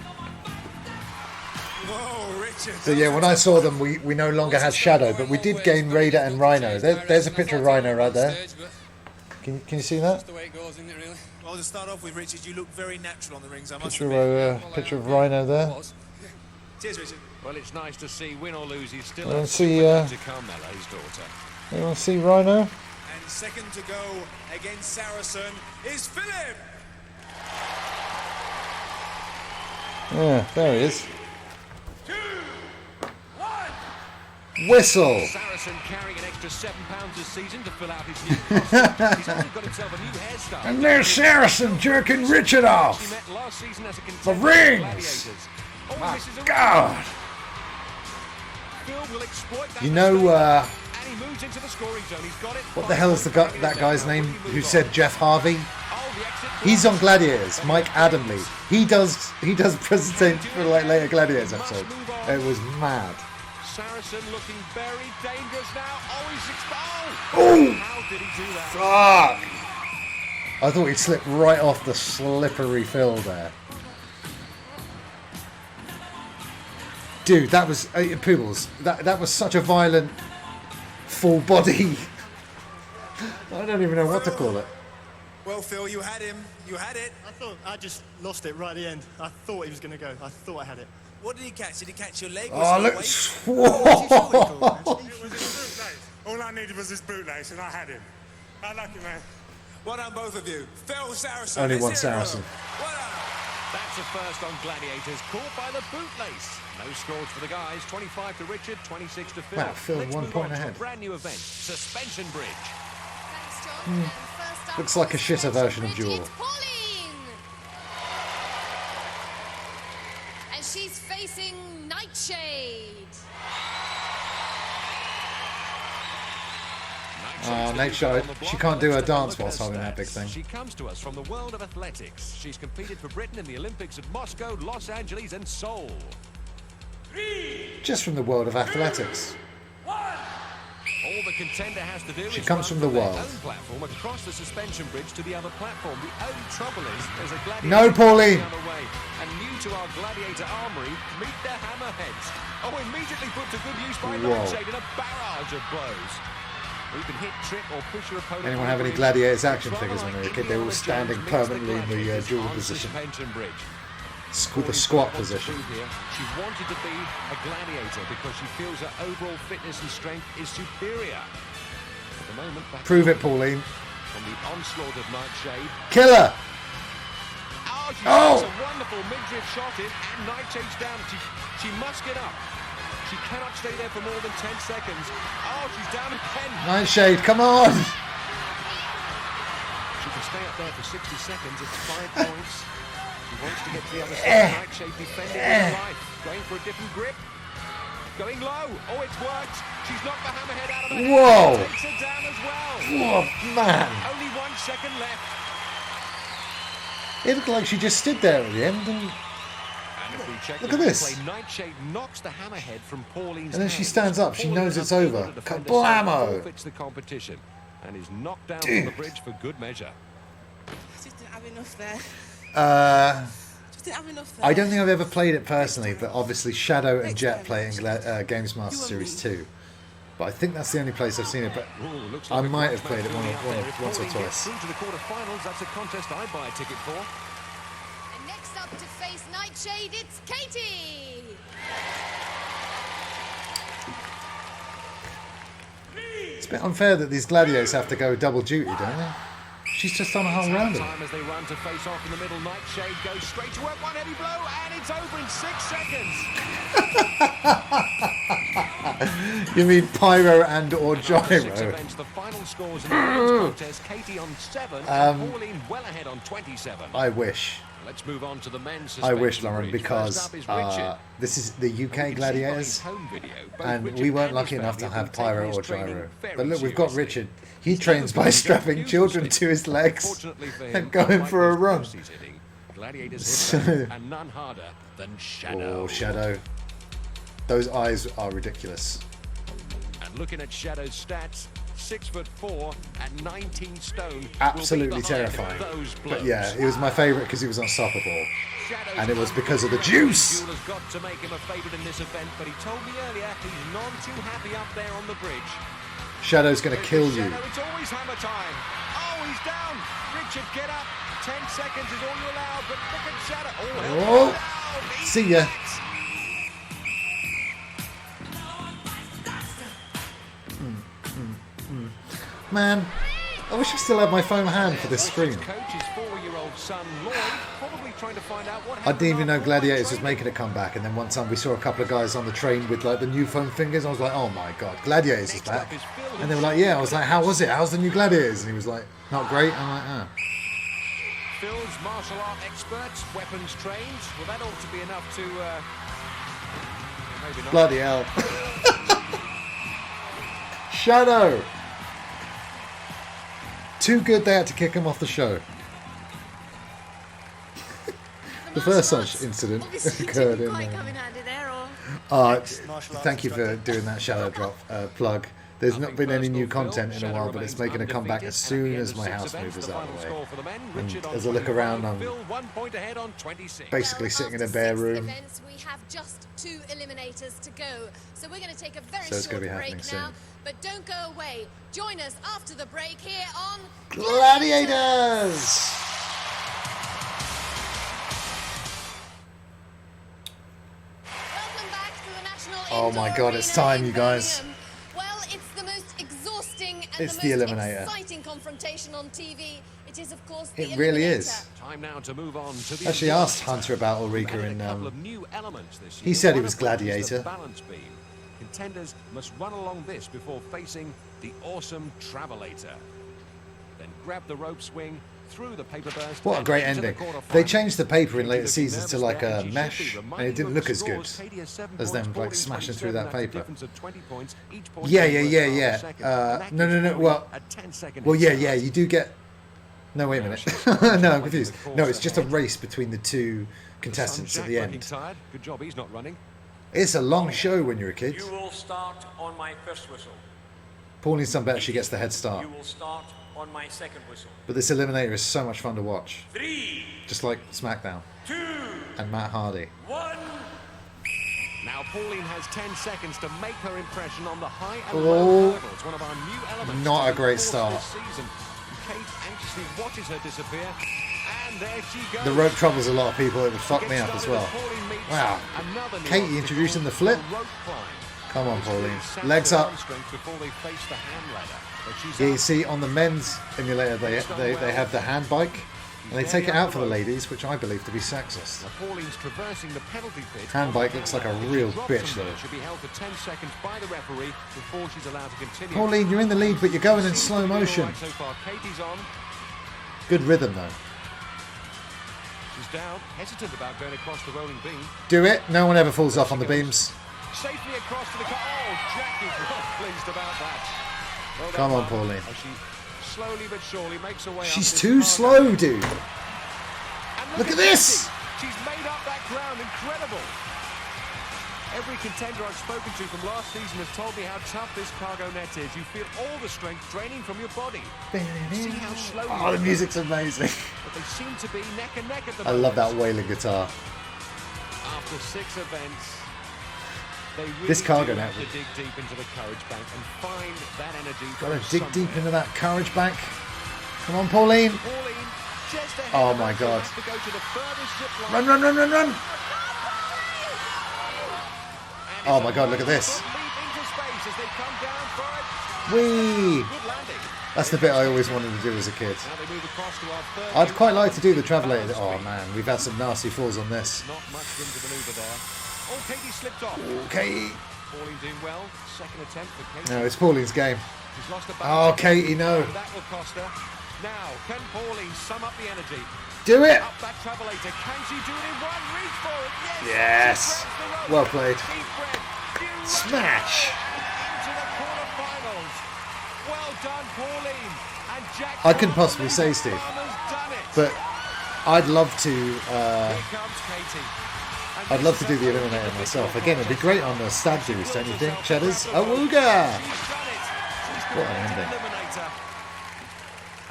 Whoa, Richard. So yeah, when I saw them, we no longer had Shadow, but we did gain Raider and Rhino. There's a picture of Rhino right there. Can you see that? the way it goes, isn't it, really? Well, to start off with, Richard, you look very natural on the rings, I must Picture admit. picture of Rhino there. Cheers, Richard. Well, it's nice to see, win or lose, he's still Well, a see, super to Carmela, his daughter. You want to see Rhino? And second to go against Saracen is Philip. Yeah, there he is. 2, 1. Whistle. Saracen carrying an extra £7 this season to fill out his new costume. He's also got himself a new hairstyle. And there's Saracen jerking Richard He off. met last season as a The contender for rings. Gladiators. Oh, My misses a ring. God. Phil will exploit that You know, mistake, and he moves into the scoring zone. He's got it. what the hell is that guy's name who said Jeff Harvey? Oh, the exit He's on Gladiators, Mike Adamley. He does present for like later Gladiators episodes. It was mad. Saracen looking very dangerous now. Oh, he's exposed. Oh! How did he do that? Fuck! I thought he'd slip right off the slippery fill there. Dude, that was Poobles. That was such a violent full body. I don't even know what to call it. Well, Phil, you had him. You had it. I thought I just lost it right at the end. I thought he was going to go. I thought I had it. What did he catch? Did he catch your leg? Oh, look! Whoa. All I needed was his bootlace, and I had him. I like it, man. Well done, both of you. Phil, Saracen. Only let's one hear it, Saracen. Phil. Well done. That's a first on Gladiators, caught by the bootlace. No scores for the guys. 25 to Richard, 26 to Phil. Wow, Phil, Let's 1 move point on to ahead. a brand new event, Suspension Bridge. Thanks, John. And first up Looks like a shitter version of Jewel. It's Pauline. And she's facing Nightshade. Oh, Nightshade. She can't do her dance whilst holding that big thing. She comes to us from the world of athletics. She's competed for Britain in the Olympics of Moscow, Los Angeles, and Seoul. 3, Just from the world of athletics. 1. All the contender has to do She is comes run from the their world. own platform across the suspension bridge to the other platform. The only trouble is there's a gladiator No, Pauline. the other way. And new to our gladiator armory, meet the hammerheads. Oh, immediately put to good use by Whoa. Nightshade in a barrage of blows. You can hit, trip, or push your opponent. Anyone have any Gladiators action figures when they were a kid? They were all standing permanently in the dual position. Suspension bridge. The squat Wants to position. prove here, she wanted to be a gladiator because she feels her overall fitness and strength is superior. At the moment, back Prove it, Pauline. from the onslaught of Nightshade. Killer! Oh, she Oh! gets a wonderful midriff shot in, and Nightshade's down. She must get up. She cannot stay there for more than 10 seconds. Oh, she's down again. Nightshade, come on! She can stay up there for 60 seconds. It's 5 points. She wants to get to the other side. Nightshade defending with life. Going for a different grip. Going low. Oh, it's worked. She's knocked the hammerhead out of her Whoa. head. Takes her down as well. Oh, man. Only 1 second left. It looked like she just stood there at the end and Look at this. Nightshade knocks the hammerhead from Pauline's And then she hands. stands up. She Pauline knows it's unable over. to defend Kablamo! herself, forfeits the competition and is knocked down from the bridge for good measure. I just didn't have enough there. Just didn't have enough there. I don't think I've ever played it personally, but obviously Shadow and Jet play in Games Master Series 2. But I think that's the only place I've seen it. But I might have played it once or twice. Through to the quarterfinals, that's a contest I'd buy a ticket for. And next up to face Nightshade, it's Katie. It's a bit unfair that these gladiators have to go double duty, don't they? She's just on a whole round of it. Time as they run to face off in the middle, Nightshade goes straight to work, one heavy blow, and it's over in 6 seconds. You mean Pyro and or Gyro? The final scores in the contest, Katie on 7, and Pauline well ahead on 27. I wish. Let's move on to the men's I wish, suspension Lauren, bridge. because this is the UK Gladiators, and we weren't lucky enough to have Pyro or Gyro. But look, we've got Richard. He trains by strapping children to his legs and going for a run. And none harder than Shadow. Oh, Shadow. Those eyes are ridiculous. And looking at Shadow's stats, 6'4" at 19 stone. Absolutely terrifying. But yeah, he was my favourite because he was unstoppable. And it was because of the juice. Has got to make him a favourite in this event, but he told me earlier he's none too happy up there on the bridge. Shadow's going to kill you. Shadow, it's always hammer time. Oh, he's down. Richard, get up. 10 seconds is all you allowed, but look at Shadow. Oh, see ya. Man, I wish I still had my foam hand for this screen. Coach's 4-year-old son, Lloyd, probably trying to find out what I didn't even know Gladiators was making a comeback, and then one time we saw a couple of guys on the train with like the new foam fingers. I was like, oh my god, Gladiators is back. And they were like, yeah. I was like, how was it? How's the new Gladiators? And he was like, not great. I'm like, ah. Phil's martial art experts, weapons trained. Well, that ought to be enough to... maybe not. Bloody hell. Shadow! Too good they had to kick him off the show. The first such incident occurred in... thank you for doing that Shadow drop plug. There's not been any new content in a while, but it's making a comeback as soon as my house move is out of the way. And as I look around, I'm basically sitting in a bare room. We have just 2 eliminators to go, so we're going to take a very So it's short gonna be break happening soon. now. But don't go away. Join us after the break here on Gladiators! Welcome back to the National Oh my Indoor god, it's Arena time, in you guys. Birmingham. Well, it's the most exhausting and It's the the most Eliminator. exciting confrontation on TV. It is, of course, the It really Eliminator. is. Time now to move on to the Actually asked Hunter about Ulrika in... he said he was Gladiator. Balance beam. Contenders must run along this before facing the awesome Travelator. Then grab the rope swing through the paper burst. What a and great into the ending. quarterfinals. They changed the paper in later Looking seasons to nervous like there, a and she mesh, should be. and it didn't look as good Scores, Katie has 7 as them points, like Pauline smashing 27, through that that's a paper. difference of 20 points. Each point Yeah, is yeah, worth yeah, half a yeah. second. No, well, A 10-second well, yeah, head yeah, start. you do get... No, wait a minute. No, I'm confused. No, it's just a race between the two contestants at the end. Tired. Good job he's not running. It's a long show when you're a kid. You will start on my first whistle. Pauline's done better, she gets the head start. You will start on my second whistle. But this Eliminator is so much fun to watch. 3, Just like SmackDown 2, and Matt Hardy. 1. Now Pauline has 10 seconds to make her impression on the high and Oh, low hurdles. One of our new elements. not a to great enforce start. this season. Kate anxiously watches her disappear, and there she goes. The rope troubles a lot of people, it would fuck me up as well. Wow. Another new Katie introducing the flip. rope climb. Come on, Pauline. Legs up. Before they face the hand ladder. But she's Yeah, you up. see on the men's emulator they have the hand bike, and they take it out for the ladies, which I believe to be sexist. Now Pauline's traversing the penalty pit. Hand bike looks like a real bitch though. Should be held for 10 seconds by the referee before she's allowed to continue. Pauline, you're in the lead, but you're going in slow motion. So far, Katie's on. Good rhythm though. She's down, hesitant about going across the rolling beam. Do it. No one ever falls off on the beams. Safely across to the car. Oh, Jack is not pleased about that. Well done, Come on, Mum. Pauline. As she slowly but surely makes her way She's up this too cargo. slow, dude. And Look at this. She's made up that ground. Incredible. Every contender I've spoken to from last season has told me how tough this cargo net is. You feel all the strength draining from your body. See how slow. Oh, the music's amazing. But they seem to be neck and neck at the I moment. love that wailing guitar. After 6 events, they really This cargo do net. have to dig deep into the courage bank and find that energy. Gotta from dig somewhere. deep into that courage bank. Come on, Pauline. Pauline, just ahead Oh of my her, God. has to go to the furthest zip line. Run, run, run, run, run. Oh my God, look at this. Whee! That's the bit I always wanted to do as a kid. I'd quite like to do the travelator. Oh man, we've had some nasty falls on this. Not much room to manoeuvre there. Oh, Katie slipped off. Katie. Pauline doing well. Second attempt for Katie. No, it's Pauline's game. She's lost a Oh, Katie, no. That will cost her. Now, can Pauline sum up the energy? Do it. Up that travelator. Can she do it in one reach for it? Yes. Well played. Deep breath. Smash. Into the quarterfinals. Well done, Pauline. And Jack I couldn't possibly say, Steve, Farmer's done it. but I'd love to. Here comes Katie. I'd love to do the eliminator myself. Again, it'd be great on the stag do's, don't you think? Cheddars? Awooga! What an ending. Eliminator.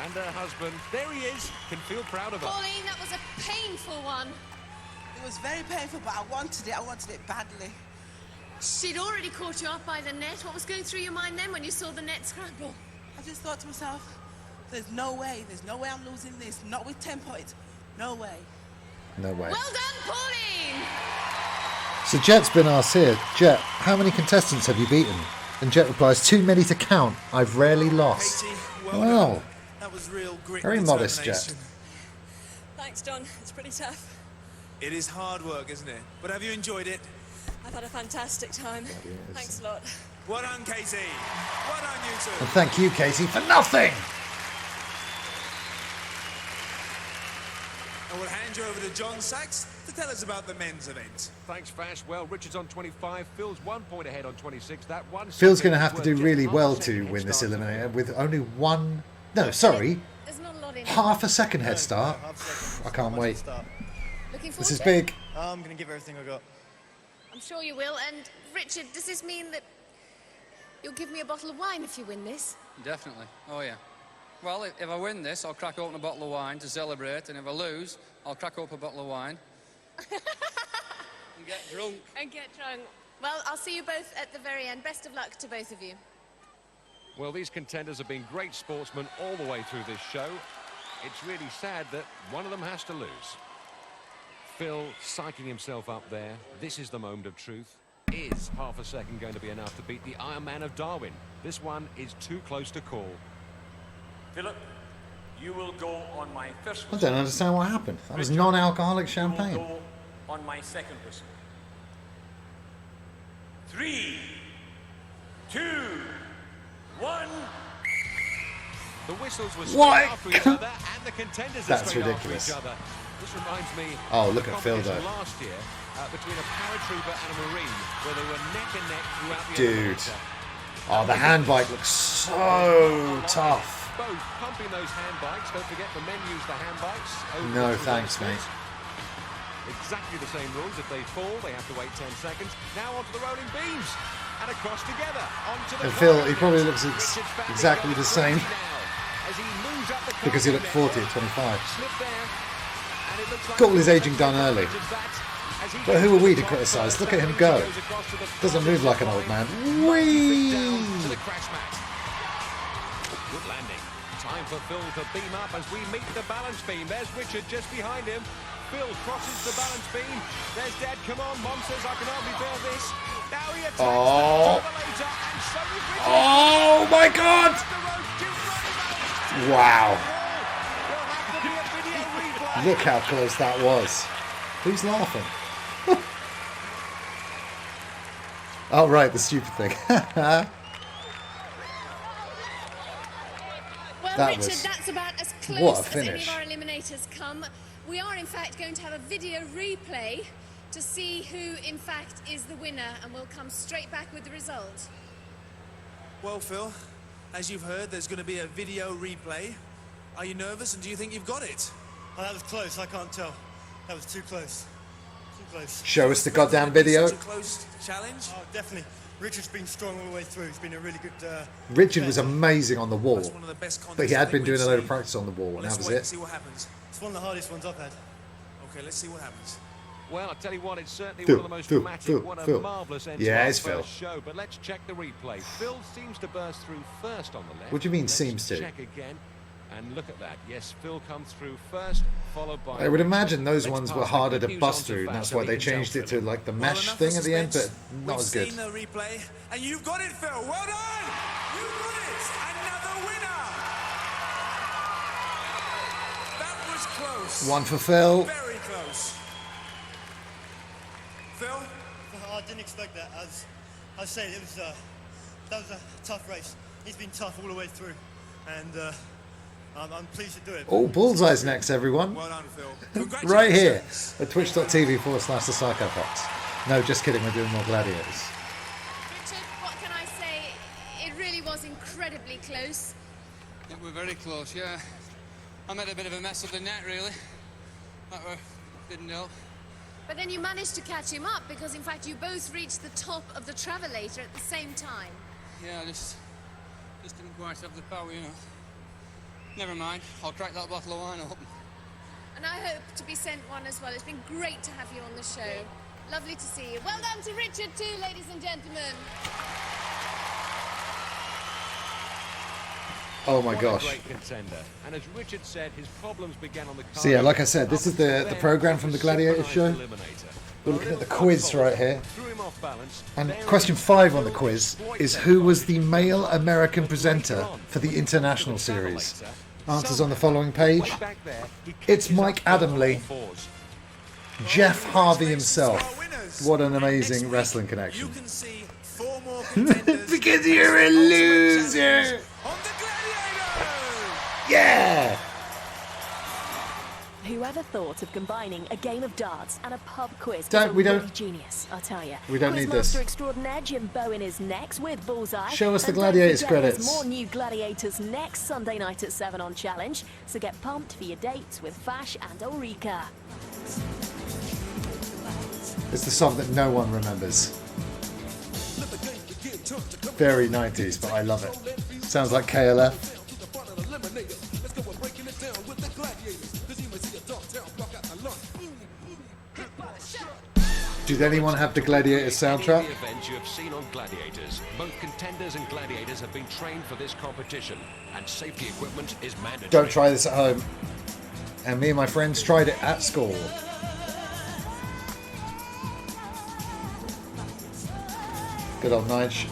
And her husband, there he is, can feel proud of her. Pauline, that was a painful one. It was very painful, but I wanted it badly. She'd already caught you off by the net. What was going through your mind then when you saw the net scramble? I just thought to myself, there's no way I'm losing this. Not with 10 points. No way. No way. Well done, Pauline! So Jet's been asked here, Jet, how many contestants have you beaten? And Jet replies, too many to count. I've rarely lost. Katie, Wow. done. That was real grit. Very and modest, Jet. determination. Thanks, John. It's pretty tough. It is hard work, isn't it? But have you enjoyed it? I've had a fantastic time. Thanks a lot. Well done, Katie. Well done, you two. And thank you, Katie, for nothing. And we'll hand you over to John Sachs to tell us about the men's event. Thanks, Fash. Well, Richard's on 25, Phil's 1 point ahead on 26. That one. Phil's going to have to do really well to win this eliminator with only one... No, sorry. There's not a lot in it. Half a second head start. I can't wait. Looking forward This is to big. I'm going to give everything I got. I'm sure you will. And Richard, does this mean that you'll give me a bottle of wine if you win this? Definitely. Oh, yeah. Well, if I win this, I'll crack open a bottle of wine to celebrate, and if I lose, I'll crack open a bottle of wine and get drunk. And get drunk. Well, I'll see you both at the very end. Best of luck to both of you. Well, these contenders have been great sportsmen all the way through this show. It's really sad that one of them has to lose. Phil psyching himself up there. This is the moment of truth. Is half a second going to be enough to beat the Iron Man of Darwin? This one is too close to call. Philip, you will go on my first I whistle. don't understand what happened. That was Richard, non-alcoholic you will champagne. go on my second whistle. 3, 2, 1. The whistles were What? straight after each other, and the contenders are That's straight ridiculous. after each other. This reminds me Oh, of look a at Phil, competition though. last year between a paratrooper and a marine, where they were neck and neck throughout the Dude. eliminator. Oh, the hand bike looks so tough. Both pumping those hand bikes. Don't forget the men use the hand bikes. No, thanks, mate. Exactly the same rules. If they fall, they have to wait 10 seconds. Now onto the rolling beams. And across together. Onto the And Phil, he corner. probably looks Richard's back exactly to the go same now as he moves up the because he cargo looked net. 40 at 25. Slip there, and it looks like Got all his aging done early. Richard's back as he But who are we to goes criticise? first. Look at him go. Goes across to the Doesn't move like an old man. down Whee! to the crash mat. Good landing. Time for Phil to beam up as we meet the balance beam. There's Richard just behind him. Phil crosses the balance beam. There's Dad. Come on, Mom says I can hardly bear this. Now he attacks Oh. the travelator, and so does Richard. Oh my God! Wow. There'll have to be a video replay. Look how close that was. Who's laughing? Oh, right, the stupid thing. Well, That Richard, was- that's about as what a close as any finish. of our eliminators come. We are, in fact, going to have a video replay to see who, in fact, is the winner, and we'll come straight back with the result. Well, Phil, as you've heard, there's going to be a video replay. Are you nervous, and do you think you've got it? Oh, that was close, I can't tell. That was too close. Too close. Show us the goddamn video. Too close challenge? Oh, definitely. Richard's been strong all the way through. He's been a really good... Richard was amazing on the wall, That's one of the best but he had been doing a load of seen. practice on the wall, and that Let's was wait and it. see what happens. It's one of the hardest ones I've had. Okay, let's see what happens. Well, I tell you what, it's certainly Phil, one of the most Phil, dramatic, Phil, what a Phil. marvellous end Yeah, to it's our Phil. first show. But let's check the replay. Phil seems to burst through first on the left. What do you mean Let's seems to? check again, and look at that. Yes, Phil comes through first, followed by... I would imagine those Let's ones pass were the harder to news bust on to through, and Fat that's so why he they can tell changed it Phil. to like the Well, mesh enough thing of at the end, but suspense. not as good. We've seen the replay, and you've got it, Phil. Well done! You got it! Another winner! That was close. One for Phil. Very close. Phil? I didn't expect that. As I said, it was that was a tough race. He's been tough all the way through, and I'm pleased to do it. Oh, Bullseye's next, everyone. Well done, Phil. Right here Congratulations. at twitch.tv/the Psychofox. No, just kidding, we're doing more Gladiators. Richard, what can I say? It really was incredibly close. It were very close, yeah. I made a bit of a mess of the net, really. Didn't help. But then you managed to catch him up because, in fact, you both reached the top of the travelator at the same time. Yeah, I just didn't quite have the power, you know. Never mind, I'll crack that bottle of wine open. And I hope to be sent one as well. It's been great to have you on the show. Lovely to see you. Well done to Richard too, ladies and gentlemen. Oh my What gosh. a great contender. And as Richard said, his problems began on the card. So yeah, like I said, this is the program from the Gladiators show. We're looking at the quiz right here. And question 5 on the quiz is who was the male American presenter for the international series? Answers on the following page. It's Mike Adamley. Jeff Harvey himself. What an amazing wrestling connection. You can see 4 more contenders. Because you're a loser. On the Gladiators! Yeah. Whoever thought of combining a game of darts and a pub quiz Don't- was we a don't- bloody genius, I tell you. We don't need this. Quizmaster extraordinaire Jim Bowen is next with Bullseye. Show us the And don't Gladiators forget there's credits. more new Gladiators next Sunday night at 7 on Challenge, so get pumped for your dates with Fash and Ulrika. It's the song that no one remembers. Very 90s, but I love it. Sounds like KLF. Did anyone have the Gladiator soundtrack? The event you have seen on Gladiators. Both contenders and gladiators have been trained for this competition, and safety equipment is mandatory. Don't try this at home. And me and my friends tried it at school. Good old Nige.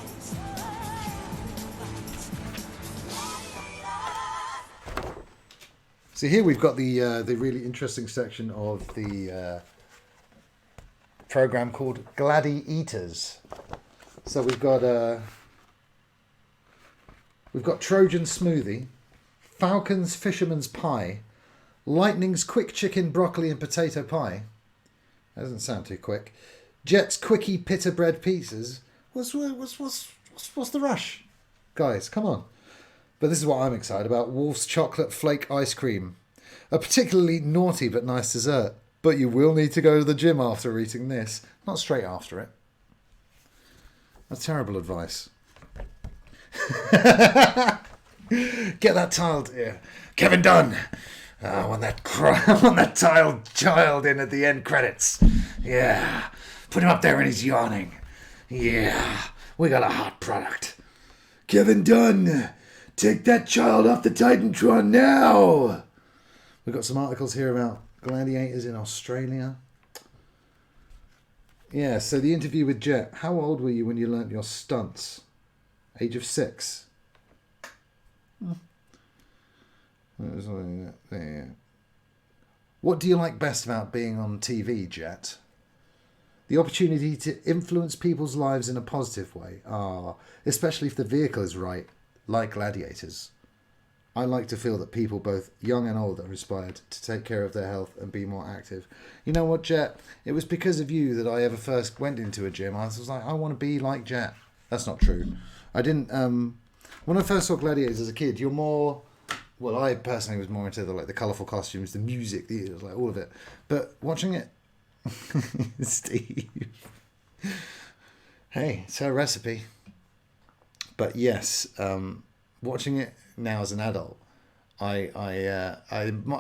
So here we've got the really interesting section of the program called Gladiators. So we've got Trojan Smoothie, Falcon's Fisherman's Pie, Lightning's Quick Chicken Broccoli and Potato Pie. That doesn't sound too quick. Jet's Quickie Pita Bread Pizzas. What's the rush? Guys, come on. But this is what I'm excited about. Wolf's Chocolate Flake Ice Cream. A particularly naughty but nice dessert. But you will need to go to the gym after eating this. Not straight after it. That's terrible advice. Get that tiled here. Kevin Dunn. I want that tiled child in at the end credits. Yeah. Put him up there when he's yawning. Yeah. We got a hot product. Kevin Dunn. Take that child off the Titantron now. We've got some articles here about gladiators in Australia. Yeah, so the interview with Jet. How old were you when you learnt your stunts? Age of 6. What do you like best about being on TV, Jet? The opportunity to influence people's lives in a positive way. Especially if the vehicle is right, like Gladiators. I like to feel that people, both young and old, are inspired to take care of their health and be more active. You know what, Jet? It was because of you that I ever first went into a gym. I was like, I want to be like Jet. That's not true. I didn't... when I first saw Gladiators as a kid, you're more well, I personally was more into the colourful costumes, the music, like all of it. But watching it, Steve, hey, it's her recipe. But yes, watching it now as an adult, I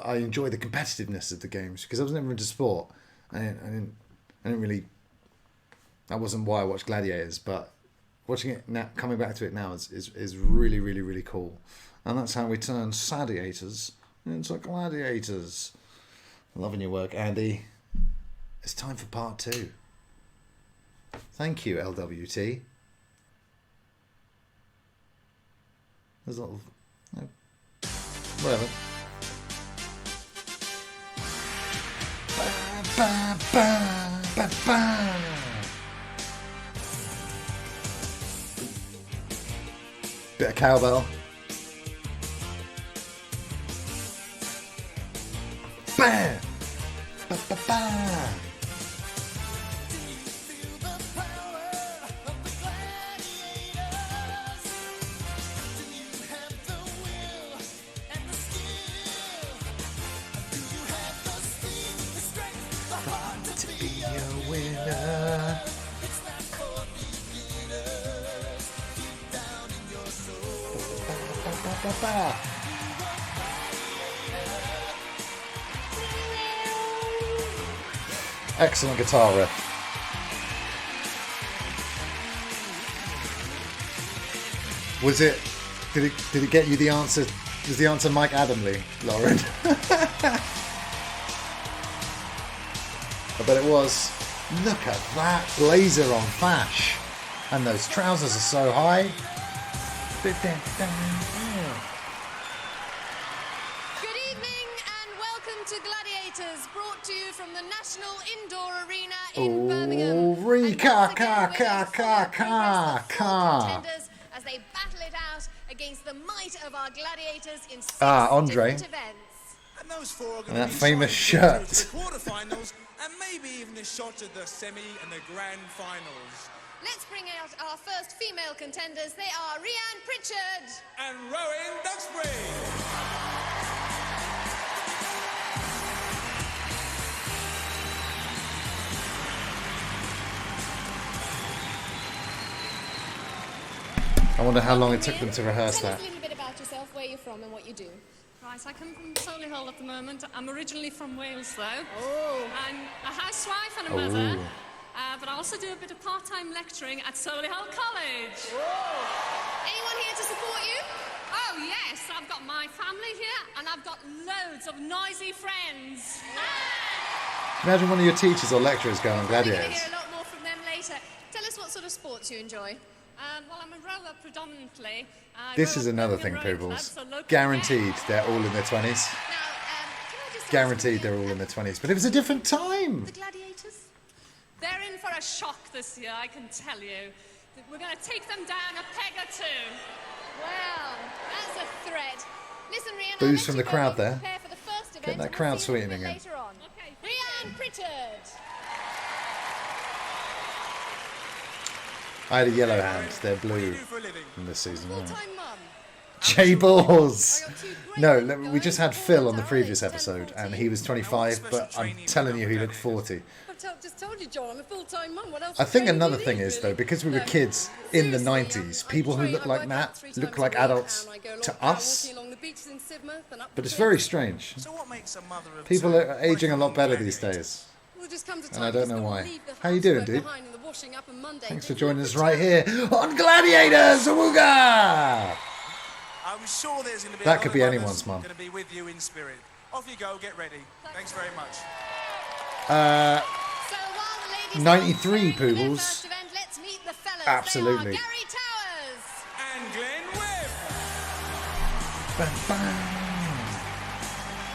enjoy the competitiveness of the games because I was never into sport. I didn't really. That wasn't why I watched Gladiators, but watching it now, coming back to it now, is really, really, really cool. And that's how we turn Sadiators into Gladiators. Loving your work, Andy. It's time for part 2. Thank you, LWT. There's a lot of... whatever. Ba, ba, ba, ba, ba. Bit of cowbell. Bam! Ba, ba, ba. To be a winner. Ba, ba, ba. Excellent guitar riff. Was it? Did it get you the answer? Was the answer Mike Adamley, Lauren? I bet it was. Look at that blazer on Fash, and those trousers are so high. Good evening and welcome to Gladiators, brought to you from the National Indoor Arena in Birmingham. Oh, contenders as they battle it out against the might of our gladiators in 6 Andre. different events. And those 4 are going And that to be famous signed shirt. to the quarterfinals and maybe even a shot at the semi and the grand finals. Let's bring out our first female contenders. They are Rhiann Pritchard and Rowan Duxbury. I wonder how long it took them to rehearse Tell that. us a little bit about yourself, where you're from and what you do. Right, I come from Solihull at the moment. I'm originally from Wales, though. Oh. I'm a housewife and a mother. But I also do a bit of part-time lecturing at Solihull College. Anyone here to support you? Oh, yes, I've got my family here, and I've got loads of noisy friends. Imagine one of your teachers or lecturers going on We're going to Gladiators. hear a lot more from them later. Tell us what sort of sports you enjoy. Well, I'm a rower predominantly. This is another thing, Poodles. Guaranteed they're all in their 20s. Now, can I just Guaranteed they're all in their 20s. But it was a different time. the gladiators? They're in for a shock this year, I can tell you. We're going to take them down a peg or two. Well, that's a threat. Listen, Rhiann, Boos I'll let from you the go crowd and there. prepare for the first event, Get that and we'll crowd see you a sweetening bit in. later on. Okay. Rhiann Pritchard. I had a yellow hand. They're blue in this season. Full-time mum. J-Balls! No, we just had Phil on the previous episode, and he was 25, but I'm telling you, he looked 40. I've just told you, John, I'm a full-time mum. What else? I think another thing is, though, because we were kids in the 90s, people who look like that look like adults to us. But it's very strange. So what makes a mother of People are aging a lot better these days. And I don't know why. How you doing, dude? Thanks for joining us right here on Gladiators! Awooga! I'm sure there's going to be That could be anyone's mum. going to be with you in spirit. Off you go, get ready. Thanks very much. So while the ladies 93 are preparing for their Poodles. first event, let's meet the fellas. Absolutely. They are Gary Towers. And Glenn Webb.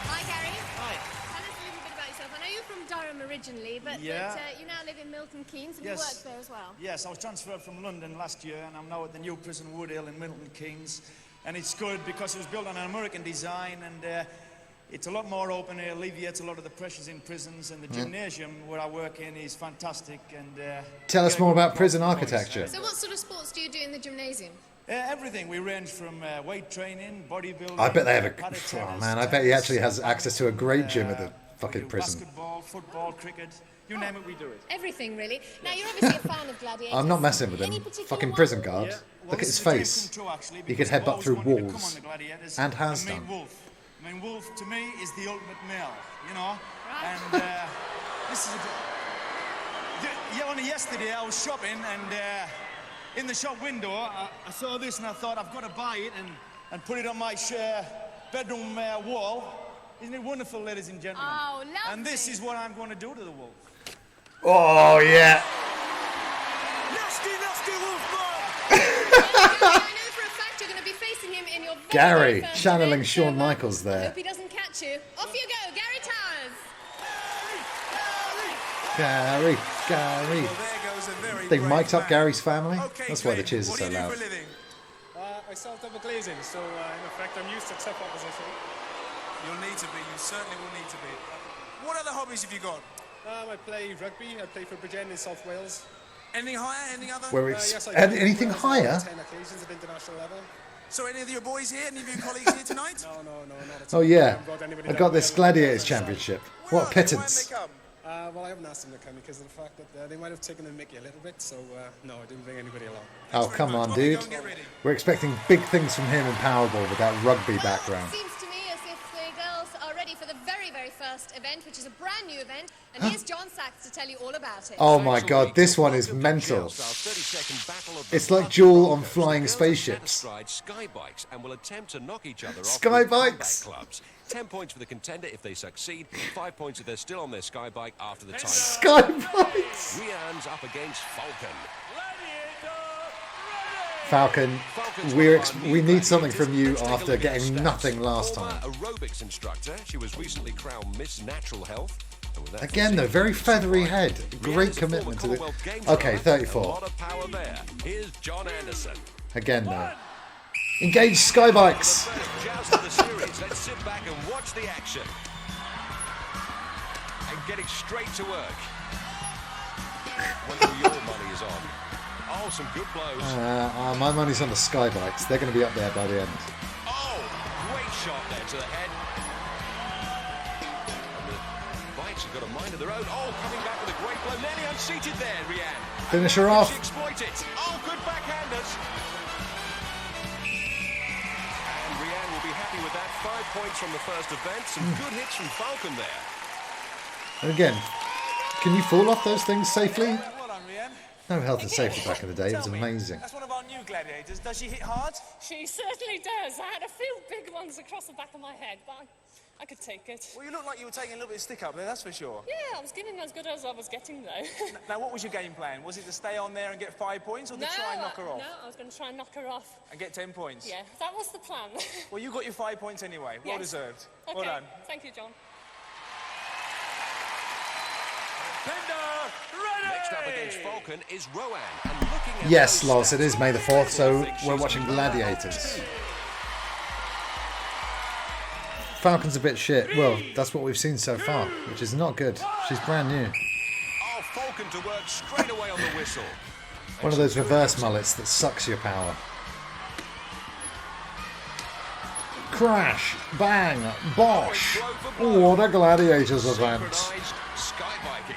Hi, Gary. Hi. Tell us a little bit about yourself. I know you're from Durham originally, but you now live in Milton Keynes and you work there as well. Yes, I was transferred from London last year and I'm now at the new prison Woodhill in Milton Keynes. And it's good because it was built on an American design and it's a lot more open. It alleviates a lot of the pressures in prisons, and the gymnasium where I work in is fantastic. And Tell us more about prison architecture. So what sort of sports do you do in the gymnasium? Everything. We range from weight training, bodybuilding. I bet they have a... padel Oh, tennis, man, I bet he actually has tennis, access to a great gym at the we fucking do prison. Basketball, football, cricket. You name it, we do it. Everything, really. Now, you're obviously a fan of Gladiators. I'm not messing with Any him. particular Fucking one? prison guard. Yeah, well, Look at this his is a dream face. come true, actually, He could because I've headbutt always through wanted to come on walls. the Gladiators And has meet done. Wolf. I mean, Wolf to me is the ultimate male, you know. Right. And this is only yesterday I was shopping, and in the shop window I saw this, and I thought I've got to buy it and put it on my bedroom wall. Isn't it wonderful, ladies and gentlemen? Oh, lovely. And this is what I'm going to do to the wolf. Oh, yeah. Nasty, nasty wolf, I know for a fact you're going to be facing him in your very, Gary, very first channeling event, Shawn so, Michaels I there. hope he doesn't catch you. Off you go, Gary Towers. Gary. Well, there goes a very They brave mic'd up man. Gary's family? Okay, That's why the Clint, cheers are what so do you do loud. for a living? I sell double glazing, so in effect I'm used to tough opposition. You'll need to be. You certainly will need to be. What other hobbies have you got? I play rugby. I play for Bridgend in South Wales. Anything higher? Anything other? Where it's Yes, I and do. anything Wales higher? on 10 occasions at international level. So any of your boys here? Any of your colleagues here tonight? No, not at Oh all. yeah, haven't brought anybody I down got this there. Gladiators Championship. What Why pittance! haven't they come? Well, I haven't asked them to come because of the fact that they might have taken the mickey a little bit, so no, I didn't bring anybody along. Oh come on, dude. We're expecting big things from him in Powerball with that rugby background. Seems to me as if the girls are ready for the very, very first event, which is a brand new event. And here's John Sachs to tell you all about it. Oh my god, this one is mental. It's like Duel on flying spaceships. Skybikes and will attempt to knock each other off with Skybikes? combat clubs. 10 points for the contender if they succeed, 5 points if they're still on their skybike after the time. Skybikes! Rian's up against Falcon. Falcon, we need something from you after getting nothing last time. Aerobics instructor. She was recently crowned Miss Natural Health. And with that Again though, very feathery head. Great commitment to the... Okay, 34. A lot of power there. Here's John Anderson. Again though. Engage skybikes! First joust of the series. Let's sit back and watch the action. And getting straight to work. Wonder your money is on. Oh, some good blows. My money's on the skybikes. They're going to be up there by the end. Oh, great shot there to the head. And the bikes have got a mind of their own. Oh, coming back with a great blow. Nearly unseated there, Rian. Finish her Can off. she exploit it? Oh, good backhanders. And Rian will be happy with that. 5 points from the first event. Some good hits from Falcon there. And again, can you fall off those things safely? Well done, Rian. No health and safety back in the day. It was Tell me, amazing. That's one of our new gladiators. Does she hit hard? She certainly does. I had a few big ones across the back of my head, but I could take it. Well, you look like you were taking a little bit of stick up there, that's for sure. Yeah, I was giving as good as I was getting, though. Now, what was your game plan? Was it to stay on there and get 5 points, or to try and knock her off? No, I was going to try and knock her off. And get 10 points? Yeah, that was the plan. Well, you got your 5 points anyway. Well Yes. deserved. Okay, Well done. thank you, John. Next up against Falcon is Rowan. And looking at Yes, those Loz, it stats, is May the 4th, so think we're she's watching a- Gladiators. Falcon's a bit shit. Well, that's what we've seen so far, which is not good. She's brand new. Oh, Falcon to work straight away on the whistle. One of those reverse mullets that sucks your power. Crash, bang, bosh. What a Gladiators event. Synchronized skybiking.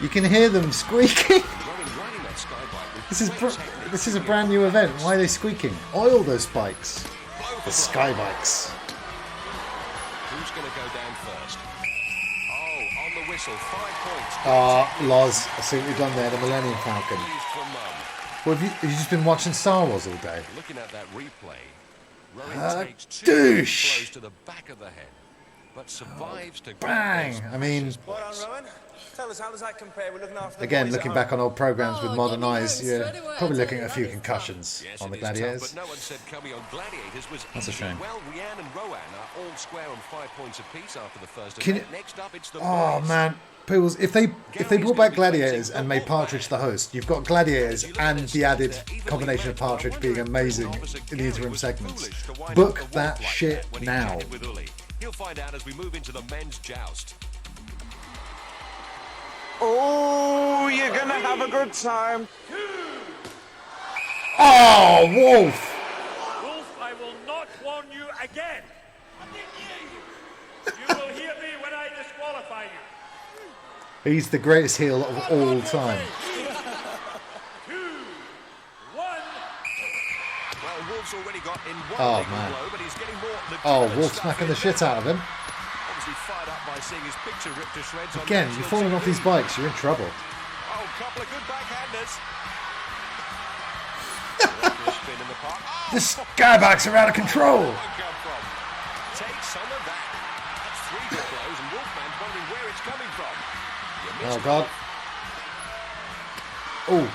You can hear them squeaking. Riding that skybike with This is great technique. this is a brand new event. Why are they squeaking? Oil those spikes. The skybikes. Who's going to go down first? Oh, on the whistle, 5 points. Ah, Loz, I see what you've done there, the Millennium Falcon. Used for Mum. Well, have you just been watching Star Wars all day? Looking at that replay, Rowan takes 2 douche. blows to the back of the head, but survives to Bang! I mean, Well done, Rowan. Tell us, how does that compare? We're looking after the again, boys at looking home. back on old programs with Oh, modern give me eyes, those you're straight away. probably looking at a That few is concussions Yes, on the it is tough, Gladiators. but no one said coming on Gladiators was That's a easy. shame. Well, Rian and Rowan are all square on 5 points apiece after the first Can event. Next up, it's the Oh boys. man, Poodles, if they brought back Gladiators and made Partridge the host, you've got Gladiators and the added combination of Partridge being amazing in the interim segments. Book that shit now. He'll find out as we move into the men's joust. Oh, you're gonna have a good time. Oh, Wolf! Wolf, I will not warn you again. You will hear me when I disqualify you. He's the greatest heel of all time. 2, 1. Well, Wolf's already got in one Oh, big man. blow, but he's getting more Oh, legitimate Wolf's stuff smacking in the shit there. out of him. Obviously fired up by seeing his picture ripped to shreds on Again, national you're falling off TV. these bikes, you're in trouble. Oh, couple of good backhanders. Spin in the park. Oh, The skybikes are out of control! where it come from? Take some of that. That's 3 good blows, and Wolfman's wondering where it's coming from. You missed Oh, it. God. Oh.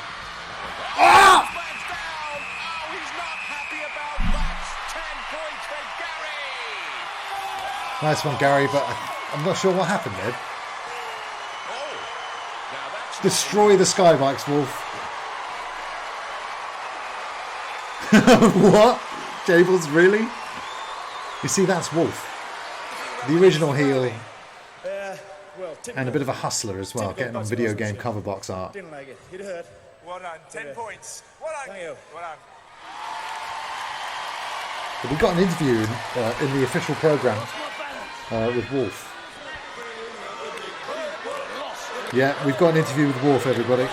Ah! Wolfman's down. Oh, he's not happy about that. 10 points for Gary. Nice one, Gary, but I'm not sure what happened there. Oh, now that's Destroy the skybikes, Wolf. What? Jables, really? You see, that's Wolf. The original heel, Well, and a bit of a hustler as well, getting on video game cover box art. Didn't like it. It hurt. Well done. 10 points. Well done. Thank you. Well done. But we got an interview in the official program with Wolf. Yeah, we've got an interview with Wolf, everybody.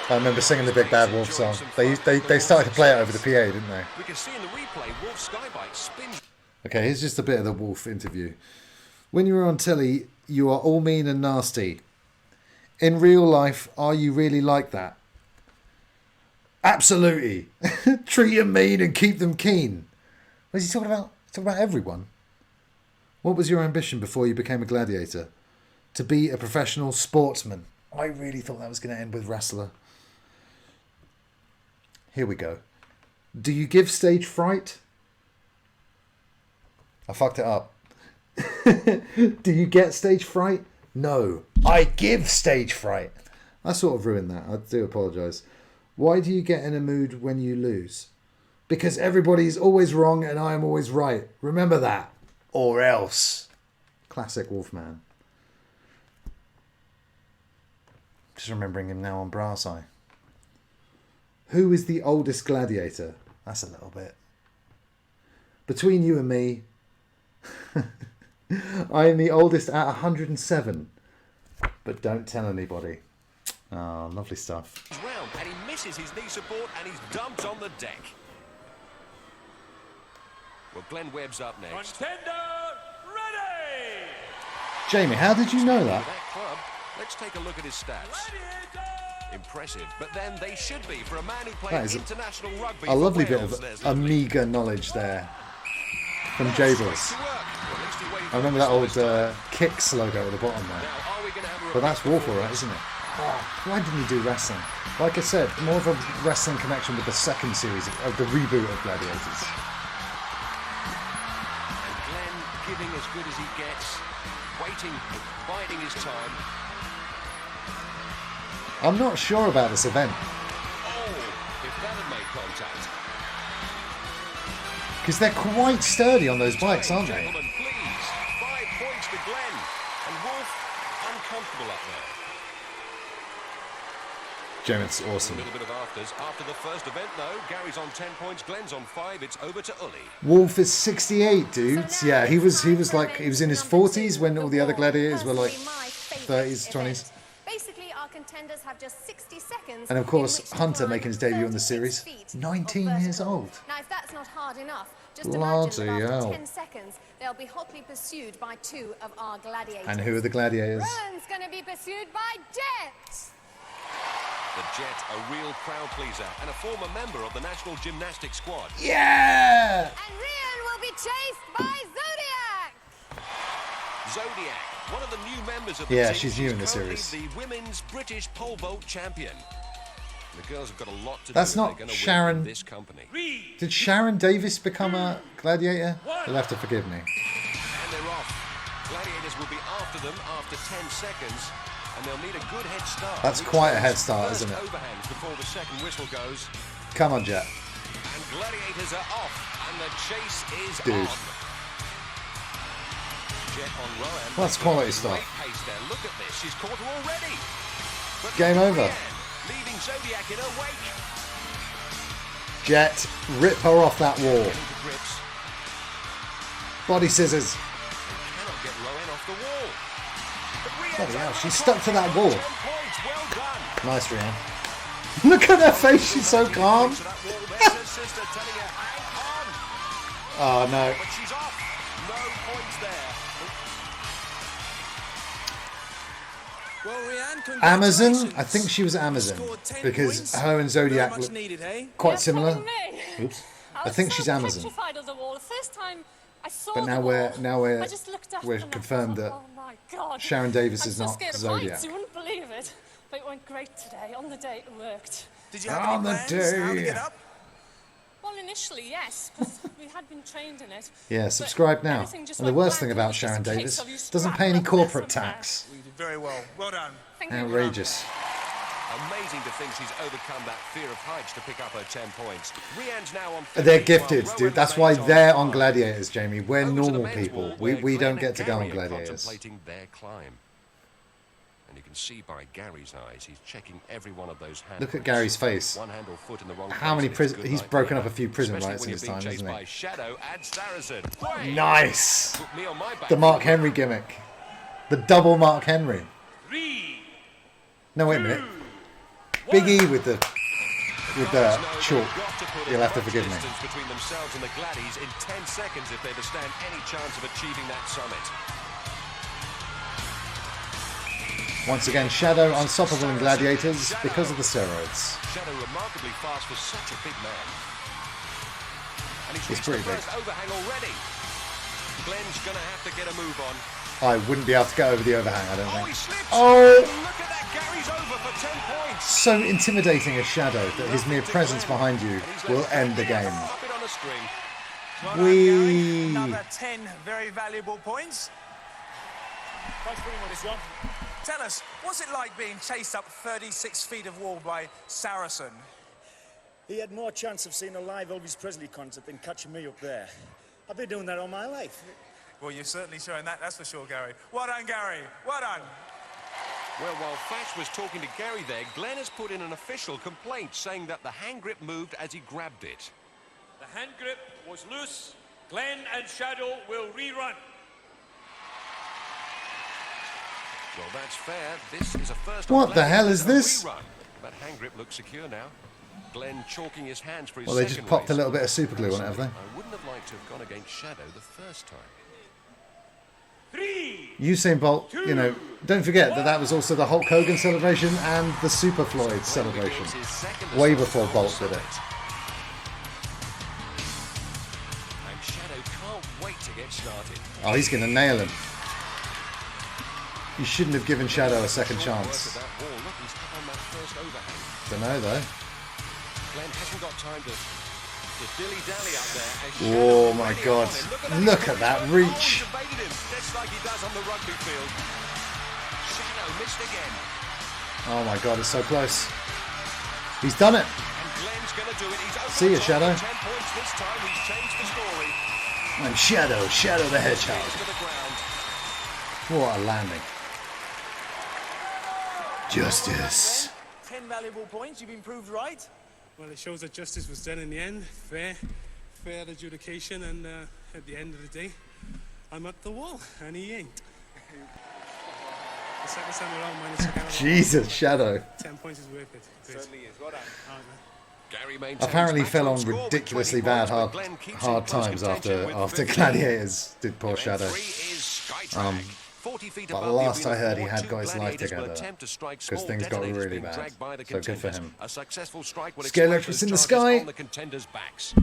I remember singing the Big Bad Wolf song. They started to play it over the PA, didn't they? We can see in the replay Wolf's skybike spins. Okay, here's just a bit of the Wolf interview. When you're on telly, you are all mean and nasty. In real life, are you really like that? Absolutely. Treat them mean and keep them keen. What is he talking about? He's talking about everyone. What was your ambition before you became a gladiator? To be a professional sportsman. I really thought that was going to end with wrestler. Here we go. Do you give stage fright? I fucked it up. Do you get stage fright? No, I give stage fright. I sort of ruined that. I do apologise. Why do you get in a mood when you lose? Because everybody's always wrong and I am always right. Remember that. Or else. Classic Wolfman. Just remembering him now on Brass Eye. Who is the oldest gladiator? That's a little bit. Between you and me, I am the oldest at 107. But don't tell anybody. Oh, lovely stuff. Round, and he misses his knee support and he's dumped on the deck. Well, Glenn Webb's up next. Contender ready. Jamie, how did you know that? That club, let's take a look at his stats. Impressive, but then they should be for a man who That played is international rugby. A for lovely bit Wales. of There's lovely. Amiga knowledge there from Jables. Well, at least he waited I for remember the that old whistle this time. Kicks logo at the bottom there. Now, are we going to have a But that's repeat? Wolf, alright, isn't it? Oh, why didn't you do wrestling? Like I said, more of a wrestling connection with the second series of the reboot of Gladiators. And Glenn giving as good as he gets, waiting, biding his time. I'm not sure about this event Oh, if that had made contact. because they're quite sturdy on those bikes, aren't they? Gentlemen, please. 5 points to Glenn. And Wolf, uncomfortable up there. James, A awesome. little bit of afters. After the first event, though, Gary's on 10 points, Glenn's on 5. It's over to Uli. Wolf is 68, dudes. Yeah, he was in his 40s when all the other gladiators were like 30s, 20s. Basically, our contenders have just 60 seconds. And of course, in which to Hunter climb making his debut in the 36 series, feet 19 of years vertical. old. Now, if that's not hard enough, just Bloody imagine that after hell. 10 seconds, they'll be hotly pursued by 2 of our gladiators. And who are the gladiators? Rowan's going to be pursued by Jet. The Jet, a real crowd pleaser and a former member of the national gymnastics squad. Yeah! And Ryan will be chased by Zodiac. Zodiac, one of the new members of the Yeah, team. she's new in the currently series. the women's British pole vault champion. The girls have got a lot to That's do if not they're going to Sharon. win this company. Did Sharon Davis become a gladiator? You'll have to forgive me. And they're off. Gladiators will be after them after 10 seconds, and they'll need a good head start. That's Reach quite a those head start, first isn't it? overhangs before the second whistle goes. Come on, Jet. And Gladiators are off, and the chase is Dude. on. Jet on Rowan. That's quality Great stuff. pace there. Look at this. She's caught her already. Game over. Leaving Zodiac in her wake. Jet, rip her off that wall. Body scissors. Cannot get Rowan off the wall. Bloody hell, she's stuck to that wall. Nice, Rianne. Look at her face, she's so calm. Oh no. But she's off. No points there. Well, Rianne, Amazon? congratulations. I think she was Amazon Scored 10 because points. her and Zodiac Very look much needed, eh? quite similar. Oops. I think she's Amazon. Petrified of the wall. The first time I saw But now the we're wall, I just looked up we're and I confirmed that thought, oh my God. Sharon Davis I'm is so not scared of Zodiac. heights, you wouldn't believe it. But it went great today. On the day, it worked. Did you have On any the plans how to day. get up? Well, initially, yes, because we had been trained in it. Yeah, But subscribe now. everything just And the went worst thing black, about it was just Sharon a case Davis of you doesn't scrap pay any up there corporate somehow. tax. You did very well. Well done. Thank you. Outrageous. Amazing to think she's overcome that fear of heights to pick up her 10 points. Rianne's now on They're 15, gifted, while dude. Rowan That's why remains they're par. on Gladiators, Jamie. We're Over to the normal men's people. wall, We where don't Glenn get to go on and Gary are Gladiators. contemplating their climb. And you can see by Gary's eyes, he's checking every one of those hands. Look at Gary's face. One hand or foot in the wrong How many place, and it's he's good broken night up a few prison Especially rights when in his you're being time, chased hasn't by he? Shadow and Saracen. Way! Nice. Put me on my back. The Mark Henry gimmick. The double Mark Henry. No, wait a minute. Big E with the chalk. You'll have to forgive me. Distance between themselves and the Gladdies in 10 seconds if they stand any chance of achieving that summit. Once again, Shadow unstoppable in Gladiators because of the steroids. Shadow remarkably fast for such a big man. And he's He's pretty reached the big. first overhang already. Glenn's gonna have to get a move on. I wouldn't be able to get over the overhang, I don't Oh, he think. slips. Oh! Look at that, Gary's over for 10 points. So intimidating as Shadow that his mere presence behind you will end the game. Up it on a string. Well done, Whee! Gary. Another 10 very valuable points. Thanks very much, John. Tell us, what's it like being chased up 36 feet of wall by Saracen? He had more chance of seeing a live Elvis Presley concert than catching me up there. I've been doing that all my life. Well, you're certainly showing that, that's for sure, Gary. Well done, Gary. Well done. Well, while Fash was talking to Gary there, Glenn has put in an official complaint saying that the hand grip moved as he grabbed it. The hand grip was loose. Glenn and Shadow will rerun. Well, that's fair. This is a first. What on the hell is and a this? rerun. That hand grip looks secure now. Glenn chalking his hands for his Well, they just second popped a race. little bit of super glue on it, have they? I wouldn't have liked to have gone against Shadow the first time. Usain Bolt, you know, don't forget that that was also the Hulk Hogan celebration and the Super Floyd celebration. Way before Bolt did it. And Shadow can't wait to get started. Oh, he's going to nail him. You shouldn't have given Shadow a second Work chance. at that wall. Look, he's up on that first overhang. Don't know, though. Glenn hasn't got time to dilly-dally up there. as Oh, Shadow my already God. on him. Look at that reach. Oh, he's evaded him, just like he does on the rugby field. Shadow missed again. Oh, my God, it's so close. He's done it. And Glenn's going to do it. He's over See ya, the top Shadow. with 10 points this time. He's changed the story. I'm Shadow, Shadow the Hedgehog. To the ground. What a landing. Justice. 10 valuable points, you've been proved right. Well, it shows that justice was done in the end. Fair adjudication, and at the end of the day, I'm at the wall, and he ain't. The second time around, minus a count. Jesus, Shadow. 10 points is worth it. Certainly is, well done. Gary maintains Apparently back fell on on score with ridiculously 20 bad points, but Glenn keeps in hard close times contention with after 15. Gladiators did poor Event Shadow. 3 is Skytrack. 40 feet But above last the I arena heard he floor, had two got his life gladiators will together attempt to strike because small things got detonators really being bad. dragged by the So good for contenders. him. A successful strike will Scale explode Electrics those in the charges sky. on the contenders' backs.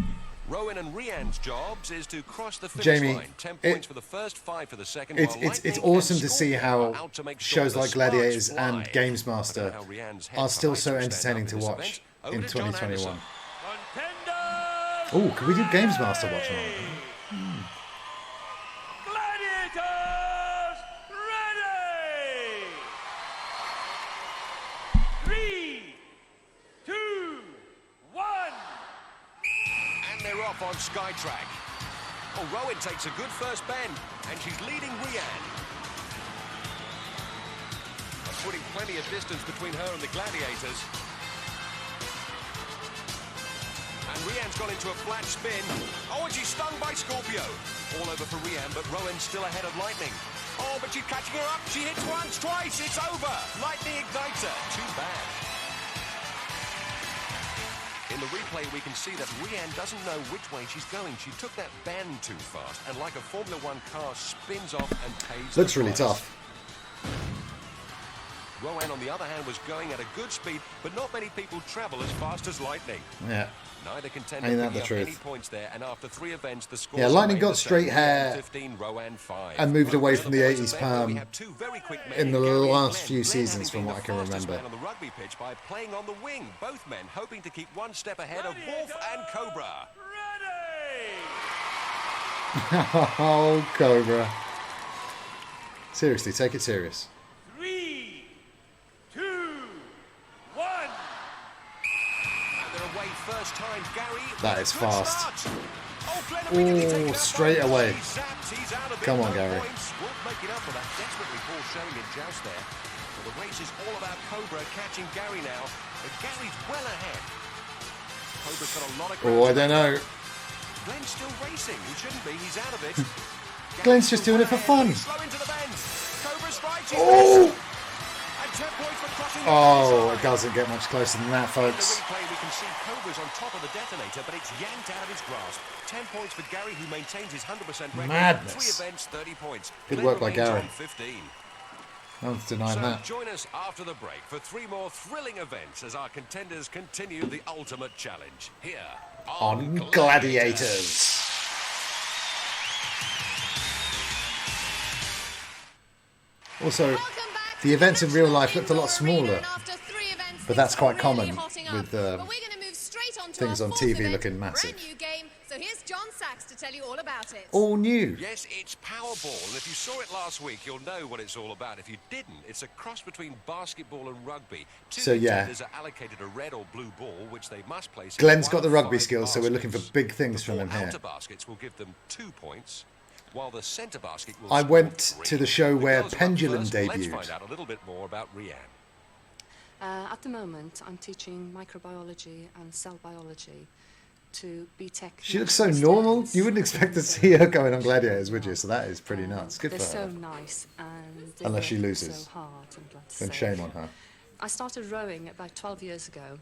Rowan and Rianne's jobs is to cross the finish Jamie, line. 10 points for the first, 5 for the second. It's while it's Lightning awesome and to see Scorpion are how out to make sure shows the like sparks Gladiators fly. and Games I don't Master know how Rianne's head are for still heights so will stand entertaining up to in this watch event. in Over to John 2021. Anderson. Oh, can we do Games Master watch along? Gladiators, ready! 3, 2, 1. And they're off on Skytrack. Oh, Rowan takes a good first bend, and she's leading Rianne. A putting plenty of distance between her and the Gladiators. And Rianne's gone into a flat spin. Oh, and she's stung by Scorpio. All over for Rianne, but Rowan's still ahead of Lightning. Oh, but she's catching her up. She hits once, twice. It's over. Lightning ignites her. Too bad. In the replay, we can see that Rianne doesn't know which way she's going. She took that bend too fast, and like a Formula One car, spins off and pays. Looks really tough. Rowan, on the other hand, was going at a good speed, but not many people travel as fast as Lightning. Yeah. Neither contender Ain't that picking the up truth? any points there, and after 3 events, the score. Yeah, Lightning got straight hair 15, Rowan 5. and moved away from the 80s We perm have two very quick men, in the Gary and last Glenn. few Glenn seasons, having from been what I the can fastest remember. man on the rugby pitch by playing on the wing. Both men hoping to keep one step ahead of Wolf and Cobra. Oh, Cobra. Seriously, take it serious. 3, 2, 1. And they're away first time. Gary. That is good fast. start. Oh, Glenn immediately taking Oh, up straight points. away. He's zapped. He's out of it. Come on, No Gary. points. Wolf making up for that desperately poor showing in joust there. Well, the race is all about Cobra catching Gary now, but Gary's well ahead. Cobra's got a lot of ground. Oh, I don't know. Glenn's still racing. He shouldn't be. He's out of it. Glenn's just doing it for fun. Slow into the bend. Cobra strikes. Oh! And 10 points for crossing the Oh, finish it doesn't get much closer than that, line. In folks. the replay, we can see Cobra's on top of the detonator, but it's yanked out of his grasp. 10 points for Gary, who maintains his 100% record. Madness. 3 events, 30 points. Good Glenn work by remains Gary. on 15. No one's denying So that. join us after the break for 3 more thrilling events as our contenders continue the ultimate challenge here On Gladiators. Also, the events in real life looked a lot smaller, but that's quite common with things on TV looking massive. Brand new game. So here's John Sachs to tell you all about it. All new. Yes, it's Powerball, and if you saw it last week, you'll know what it's all about. If you didn't, it's a cross between basketball and rugby. Two So, yeah. contenders are allocated a red or blue ball, which they must place. in Glenn's got one the of rugby 5 skills, so we're looking for baskets. big things The from him 4 here. outer baskets will give them 2 points, while the centre basket will I score went 3. to the show where The girls are up Pendulum first. Let's debuted. find out a little bit more about Rianne. At the moment, I'm teaching microbiology and cell biology to BTEC. She looks so normal. You wouldn't expect to see her going on Gladiators, would you? So that is pretty nuts. Good They're for so her. nice, and they Unless she work loses. so hard, I'm glad to Then say. shame on her. I started rowing about 12 years ago.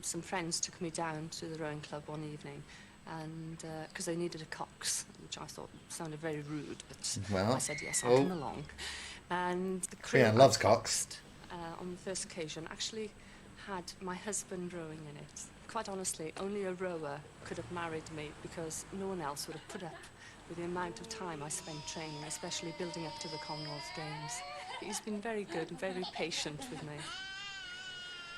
Some friends took me down to the rowing club one evening, and because they needed a cox, which I thought sounded very rude, but Well, I said yes, I'll oh. come along. And the crew Rianne I loves cocks. coxed, on the first occasion actually had my husband rowing in it. Quite honestly, only a rower could have married me because no one else would have put up with the amount of time I spent training, especially building up to the Commonwealth Games. He's been very good and very patient with me.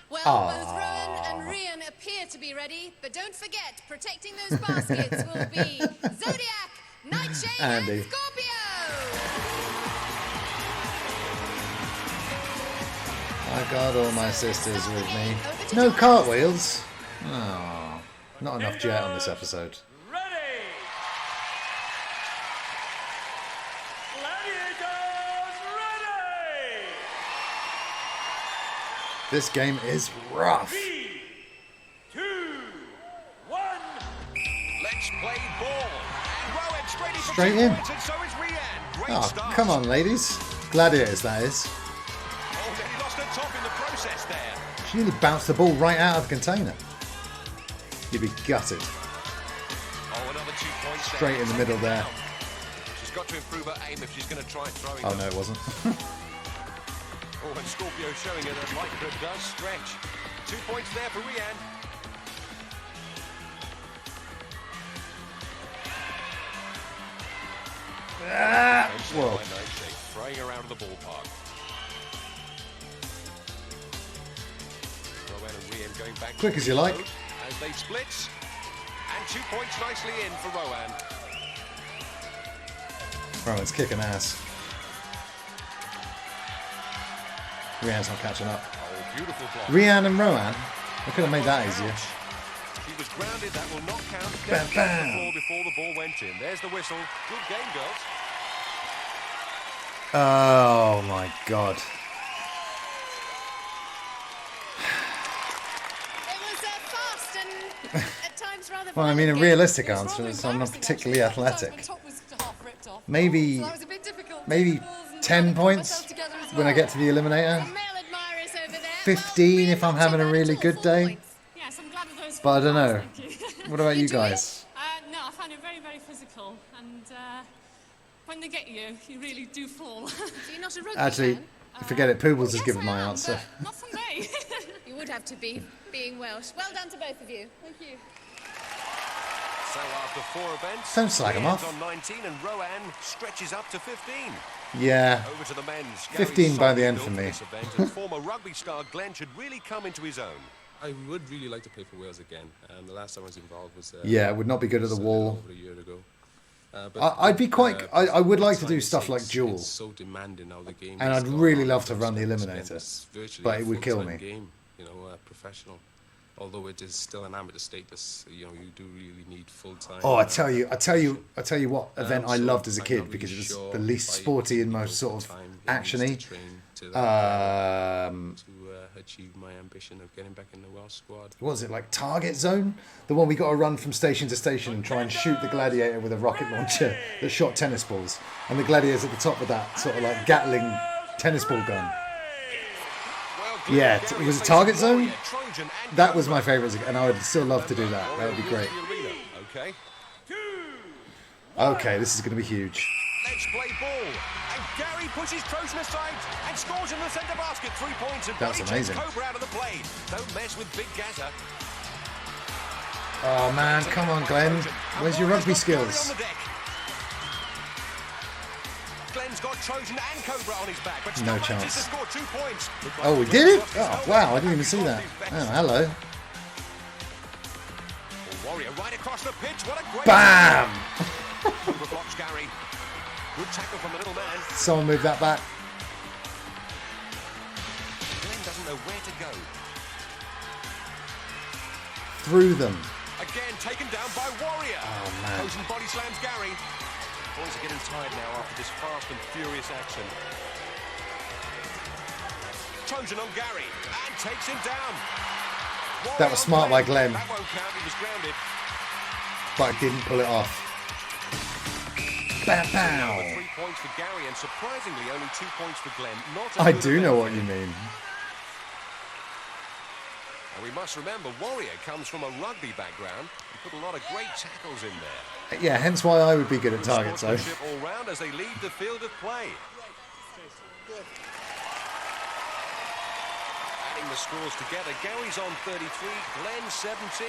Well, Aww. both Rowan and Rian appear to be ready, but don't forget, protecting those baskets will be Zodiac, Nightshade, Andy. and Scorpio. I got all my sisters with me. No cartwheels. Oh, not enough jet on this episode. Ready! Gladiators ready! This game is rough. 3, 2, 1. Let's play ball. And Rowan straight in for Straight 2 in. points, and so is Rianne. Great Oh, start. come on, ladies. Gladiators, that is. Oh, nearly lost her top in the process there. She nearly bounced the ball right out of the container. You'd be gutted. Oh, another 2 points there. Straight in the middle there. She's got to improve her aim if she's going to try throwing Oh, them. no, it wasn't. Oh, and Scorpio showing her that Lycra does stretch. 2 points there for Rianne. Whoa. Nightshade throwing around the ballpark. Rowan and Rianne going back. Quick as you like. As they split. And 2 points nicely in for Rowan. Rowan's kicking ass. Rianne's not catching up. Oh, beautiful block. Rianne and Rowan. I could have made that easier. She was grounded. That will not count. Bam, Definitely bam. the floor before the ball went in. There's the whistle. Good game, girls. Oh my god. and at times rather Well, I mean, a realistic answer is I'm not particularly athletic. Maybe 10 points when I get to the eliminator. 15 if I'm having a really good day. Yes, I'm glad of those. But I don't know. Thank you. What about you guys? No, I find it very, very physical, and when they get you, you really do fall. So you're not a rugby Actually, fan? forget it. Poobles has given my answer. Not for me. You would have to be, being Welsh. Well done to both of you. Thank you. So after 4 events, Don't slag 'em off. on 19 and Rowan stretches up to 15. Yeah. Over to the men's. 15 by the end for me. This event, and former rugby star Glenn should really come into his own. I would really like to play for Wales again. The last time I was involved was Yeah, it would not be good at the wall. over a year ago. I'd be quite. I would like to do stuff like duel, It's so demanding now, the game. and is I'd gone. really love to run the It's eliminator, virtually but a it would kill full-time me. Game, you know, professional. Although it is still an amateur status, you know, you do really need full-time. Oh, I tell you what event I loved as a kid because it was the least sporty and most sort of actiony. To achieve my ambition of getting back in the Welsh squad. What was it, like Target Zone? The one we got to run from station to station and try and shoot the Gladiator with a rocket launcher that shot tennis balls. And the Gladiator's at the top with that sort of like Gatling tennis ball gun. Yeah, it was a Target Zone? That was my favourite, and I would still love to do that. That would be great. Okay. Okay, this is going to be huge. Let's play ball. And Gary pushes Trojan aside and scores in the centre basket. 3 points. And That's Bobby amazing. takes Cobra out of the play. Don't mess with Big Gatter. Oh man, come on, Glenn. Where's your rugby skills? Glenn's got Trojan and Cobra on his back, but still No manages chance. to score 2 points. Oh, we did it? Oh, wow, I didn't even see that. Oh, hello. Warrior right across the pitch. What a great Bam! Cobra blocks Gary. Good tackle from the little man. Someone move that back. Glenn doesn't know where to go. Through them. Again taken down by Warrior. Oh, man. Trojan body slams Gary. Boys are getting tired now after this fast and furious action. Trojan on Gary and takes him down. That was smart by Glenn, That won't count. He was grounded. but I didn't pull it off. Bam, Now bam. 3 points for Gary and surprisingly only 2 points for Glenn. Not a I good do know event. what you mean. And we must remember Warrior comes from a rugby background and put a lot of great tackles in there. Yeah, hence why I would be good at target zone. Sportsmanship all round as they lead the field of play. Adding the scores together, Gary's on 33, Glenn 17.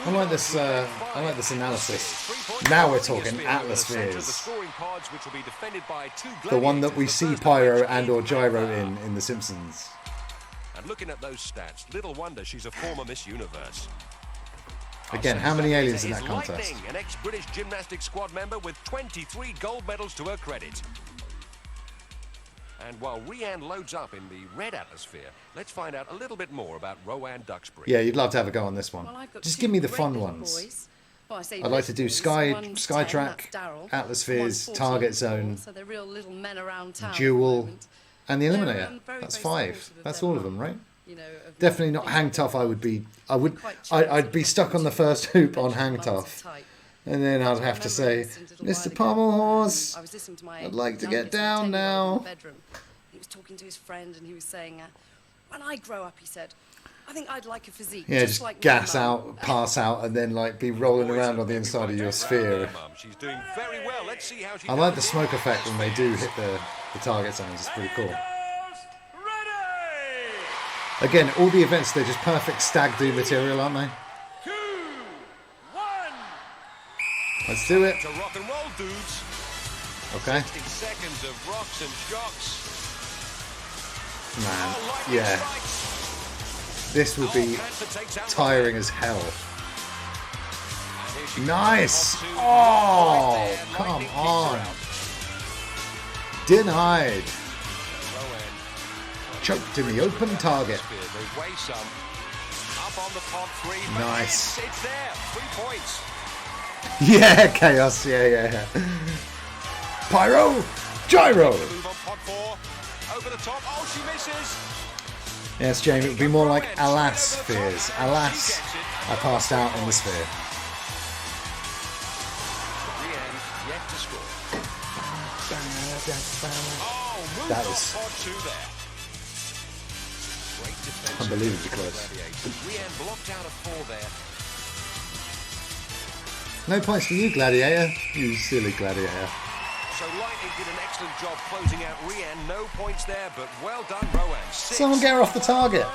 I like this. I like this analysis. Now we're talking atmospheres. The one that we see Pyro and/or Gyro in The Simpsons. And looking at those stats, little wonder she's a former Miss Universe. Again, how many aliens in that Is contest? Lightning, an ex-British gymnastics squad member with 23 gold medals to her credit. And while Rianne loads up in the red atmosphere, let's find out a little bit more about Rowan Duxbury. Yeah, you'd love to have a go on this one. Well, I've got Just two give me the great fun little ones. boys. Well, I say I'd like to do little Sky boys. One's Sky 10, Track, that's Daryl. Atmospheres, One's 14, Target Zone, So they're real little men around town. at the Duel, moment. and the They're, Eliminator. very, That's very 5. supportive of That's their all of mum, them, right? you know, of Definitely not Hang Tough. I'd be stuck on the first hoop on Hang Tough, and then I'd have to say, Mr. Pommelhorse, I'd like to get down now. He was talking to his friend and he was saying, when I grow up, he said, I think I'd like a physique. Yeah, just like my gas mum." out, pass out, and then like be rolling around on the inside of your sphere. She's doing very well. Let's see how she I like the smoke effect when they do hit the target zones. It's pretty cool. Again, all the events, they're just perfect stag do material, aren't they? 2, 1. Let's do it. To rock and roll, dudes. Okay. 60 seconds of rocks and shocks. Man, yeah. This would be tiring as hell. Nice! Oh, come on. Denied. Choked in the open target. Nice. It's there. 3 points. Yeah, chaos. Yeah. Pyro! Gyro! Move on pot 4. Over the top. Oh, she misses. Yes, Jamie, it would be more like Alas Fears. Alas I passed out in the sphere. Rian yet to score. That was Great defense. unbelievably close. Rian blocked out a 4 there. No points for you, Gladiator. You silly Gladiator. So Lightning did an excellent job closing out Rian. No points there, but well done, Rowan. 6. Someone get her off the target.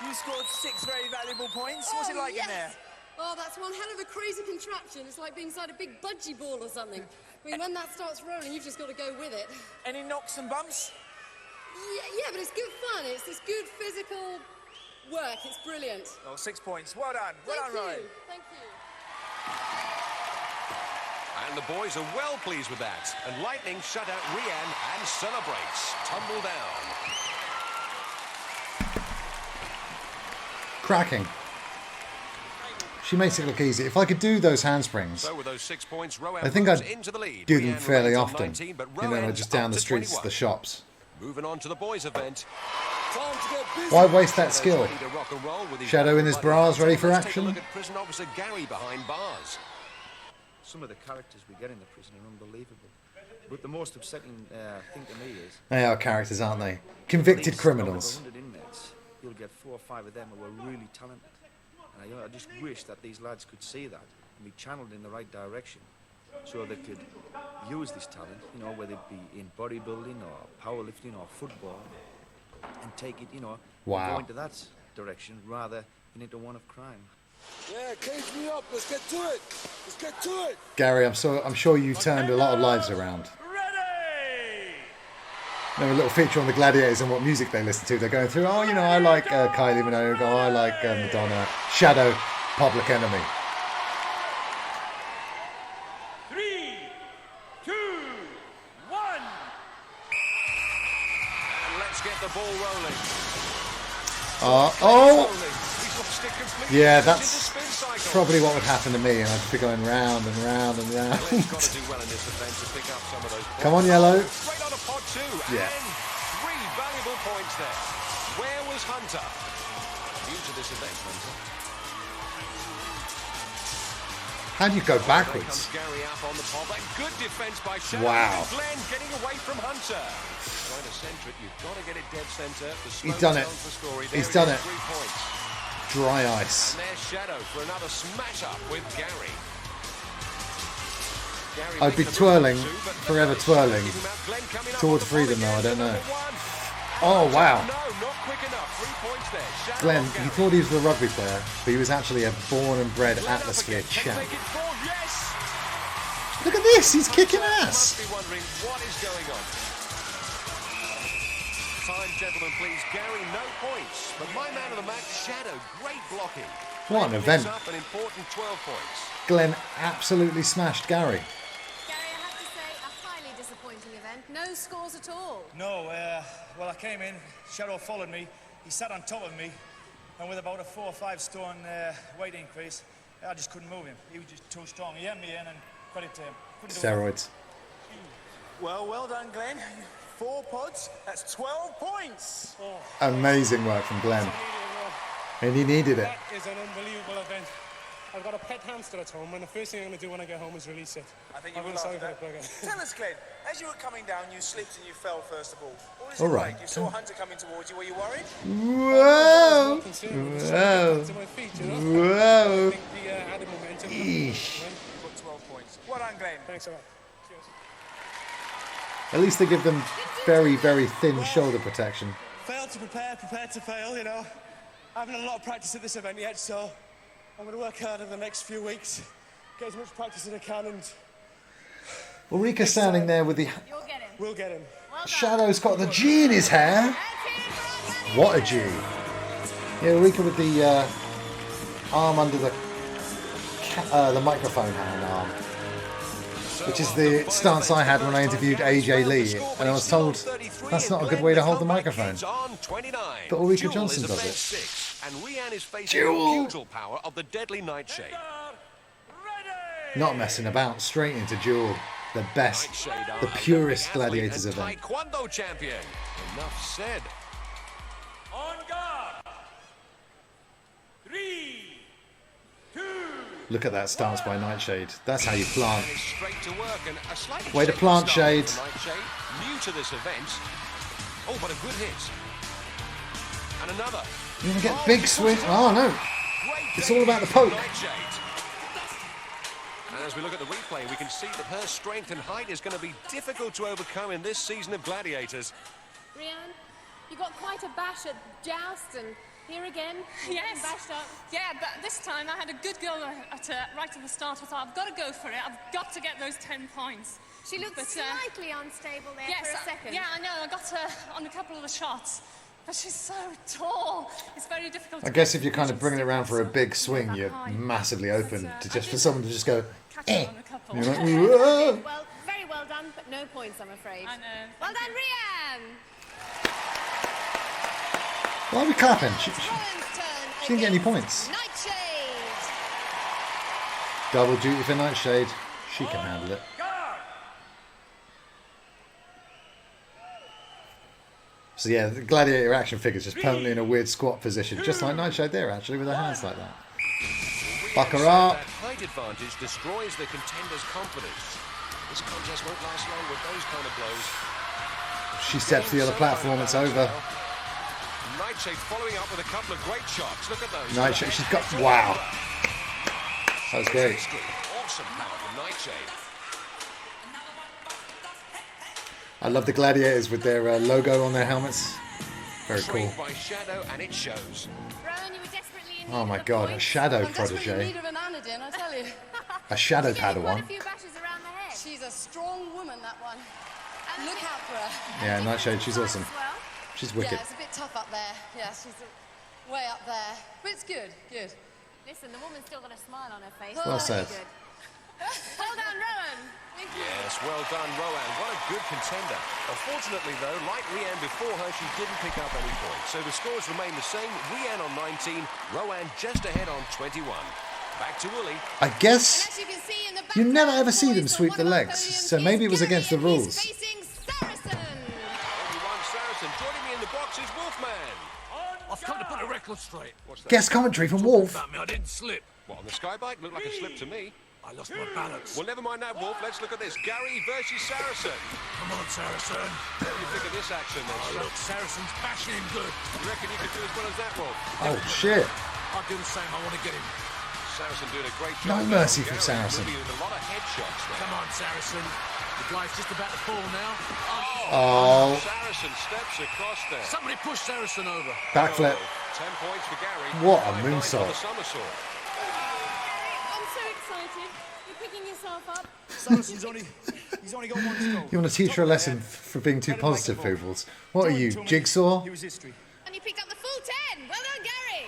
You scored 6 very valuable points. What's it like in there? Oh, that's one hell of a crazy contraption. It's like being inside a big budgie ball or something. I mean, when that starts rolling, you've just got to go with it. Any knocks and bumps? Yeah, but it's good fun. It's this good physical work. It's brilliant. Oh, 6 points. Well done. Well done, Rowan. Thank you. And the boys are well pleased with that. And Lightning shut out Rian and celebrates. Tumble down. Cracking. She makes it look easy. If I could do those handsprings, So with those 6 points, Rowan I think moves I'd into the lead. do them Rian fairly remains on often. 19, but You know, Rowan's just down up the to streets to 21. the shops. Moving on to the boys' event. Why waste that skill? Ready to rock and roll with his Shadow in his bras, ready for Let's take a action. look at prison officer Gary behind bars. Some of the characters we get in the prison are unbelievable. But the most upsetting thing to me is... They are characters, aren't they? Convicted criminals. 100 inmates, you'll get 4 or 5 of them who are really talented. And I just wish that these lads could see that and be channeled in the right direction so they could use this talent, you know, whether it be in bodybuilding or powerlifting or football, and take it, you know, Wow. go into that direction rather than into one of crime. Yeah, cage me up. Let's get to it. Let's get to it. Gary, I'm sure you turned a lot of lives around. No, a little feature on the Gladiators and what music they listen to. They're going through, oh, you know, I like Kylie Minogue, oh, I like Madonna, Shadow, Public Enemy. 3, 2, 1. And let's get the ball rolling. Oh! Yeah, that's probably what would happen to me, and I'd be going round and round and round. Glenn's got to do well in this defense to pick up some of those points. Come on, Yellow. Straight on a pod 2. Yeah. And 3 valuable points there. Where was Hunter? New to this event, Hunter. How do you go There backwards? comes Gary up on the pop. And good defense by Shadow. Wow. Glenn getting away from Hunter. Trying to centre it. You've got to get it dead centre. He's done it. He's done it. 3 points. Dry ice. And there's Shadow for another smash up with Gary. I'd be twirling, forever twirling, towards freedom though, I don't know. Oh, wow. Glenn, he thought he was a rugby player, but he was actually a born and bred atmosphere champ. Look at this, he's kicking ass. Must be wondering what is going on. Time, gentlemen, please. Gary, no points. But my man of the match, Shadow, great blocking. What an event. Picks up an important 12 points. Glenn absolutely smashed Gary. Gary, I have to say, a highly disappointing event. No scores at all. No, well, I came in, Shadow followed me, he sat on top of me, and with about a 4 or 5 stone weight increase, I just couldn't move him. He was just too strong. He hemmed me in, and credit to him. Couldn't do it. Steroids. Well done, Glenn. 4 pods, that's 12 points. Amazing work from Glenn. And he needed it. That is an unbelievable event. I've got a pet hamster at home, and the first thing I'm going to do when I get home is release it. I think you I'm will sorry after for that. the Tell us, Glenn, as you were coming down, you slipped and you fell first of all. What was All it right. like? You saw Hunter coming towards you. Were you worried? Whoa! Whoa! to my feet, you know? Whoa! I think the added momentum. Eesh. Got 12 points. Well done, Glenn. Thanks a lot. Cheers. At least they give them very, very thin shoulder protection. Failed to prepare, prepared to fail, you know. I haven't had a lot of practice at this event yet, so I'm going to work hard over the next few weeks, get as much practice as I can, and Ulrika standing there with the... You'll get him. we'll get him. Shadow's got the G in his hair. What a G. Yeah, Ulrika with the arm under the microphone hand arm. Which is the stance I had when I interviewed AJ Lee, and I was told that's not a good way to hold the microphone. But Ulrika Johnson does it. And Rian is facing Jewel. the pugill power of the deadly Nightshade. Not messing about, straight into Jewel. The best, the purest Gladiators event. Taekwondo champion. Enough said. On guard. 3, Look at that stance by Nightshade. That's how you plant. And it's straight to work, and a slightly Way to shaky plant, start Shade. for Nightshade, new to this event. Oh, but a good hit. And another. You want to get big swing? Oh no! It's all about the poke. And as we look at the replay, we can see that her strength and height is going to be difficult to overcome in this season of Gladiators. Rianne, you got quite a bash at Joust, and here again, Yes. bashed up. Yeah, but this time I had a good go right at the start. I thought, I've got to go for it. I've got to get those 10 points. She looked slightly unstable there yes, for a second. Yeah, I know. I got her on a couple of the shots. But she's so tall. It's very difficult. I guess if you're kind of bringing it around for a big swing, you're massively open to just for someone to just go, eh. You're like, whoa. Well, very well done, but no points, I'm afraid. I know. Well done, Rianne! Why are we clapping? She didn't get any points. Nightshade! Double duty for Nightshade. She can handle it. So yeah, the Gladiator action figure's just permanently in a weird squat position, just like Nightshade there, actually, with her hands like that. Buck her up. That height advantage destroys the contender's confidence. This contest won't last long with those kind of blows. She steps to the other platform, it's over. Nightshade following up with a couple of great shots. Look at those. Nightshade, she's got, wow. That was great. Awesome power from Nightshade. I love the Gladiators with their logo on their helmets. Very cool. Trained by Shadow, and it shows. Rowan, you were desperately in need Oh my of a god, point. a shadow I'm desperately in protege. need of an Anadin, I tell you. A shadow Quite a Padawan. few bashes around the head. She's a strong woman, that one. Look out for her. Yeah, Nightshade, she's awesome. She's wicked. Yeah, it's a bit tough up there. Yeah, she's way up there. But it's good, good. Listen, the woman's still got a smile on her face. Well said. Good. Well done, Rowan. Yes, well done, Rowan. What a good contender. Unfortunately, though, like Rianne before her, she didn't pick up any points. So the scores remain the same. Rianne on 19, Rowan just ahead on 21. Back to Willie. I guess you never ever see them sweep the legs, so maybe it was against the rules. Saracen joining me in the box is Wolfman. I've come to put a record straight. What's that? Guest commentary from Wolf. About me, I didn't slip. What, on the skybike? Looked like a slip to me. I lost my balance. Well, never mind that, Wolf. Let's look at this. Gary versus Saracen. Come on, Saracen. What do you think of this action, then? Oh, look, Saracen's bashing him good. You reckon you could do as well as that, Wolf? Oh shit. I'll do the same. I want to get him. Saracen doing a great No job. mercy from Gary Saracen. moving with a lot of headshots there. Come on, Saracen. The guy's just about to fall now. Oh. Saracen steps across there. Somebody push Saracen over. Backflip. 10 points for Gary. What a 5 points on moonsault. the somersault. I'm so excited. You're picking yourself up. Saracen's he's only got one stroke. You want to teach her a lesson for being too positive, Pooples? What are you, Jigsaw? Use history. And you picked up the full 10. Well done, Gary.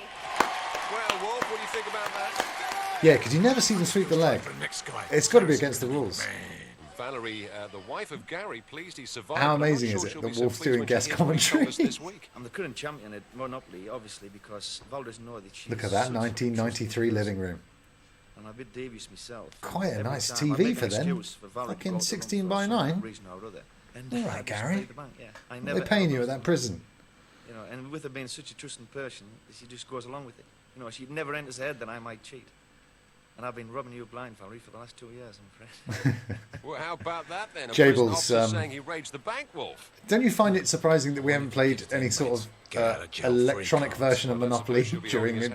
Well, Wolf, what do you think about that? Yeah, because you never see them sweep the leg. It's got to be against the rules. Valerie, the wife of Gary, pleased he survived. How but I'm not amazing sure is it she'll that be so Wolf's pleased doing when she guest hears commentary? Columbus this week. I'm the current champion at Monopoly, obviously, because Val doesn't know that she's... Look at that, such a 1993 living room. And I'm a bit devious myself. Quite a Every nice time I TV make for an them. excuse for Val to Fucking go to 16 them by for some 9. reason or other. And All I right, just Gary. pay the bank, yeah. I They're never paying ever you at lose that prison. You know, and with her being such a trusting person, she just goes along with it. You know, she never enters her head that I might cheat. And I've been robbing you blind, Valerie, for the last 2 years, I'm afraid. Well, how about that then? A Jables, prison officer saying he raged the bank, Wolf. Don't you find it surprising that we haven't played any sort of electronic version of Monopoly during the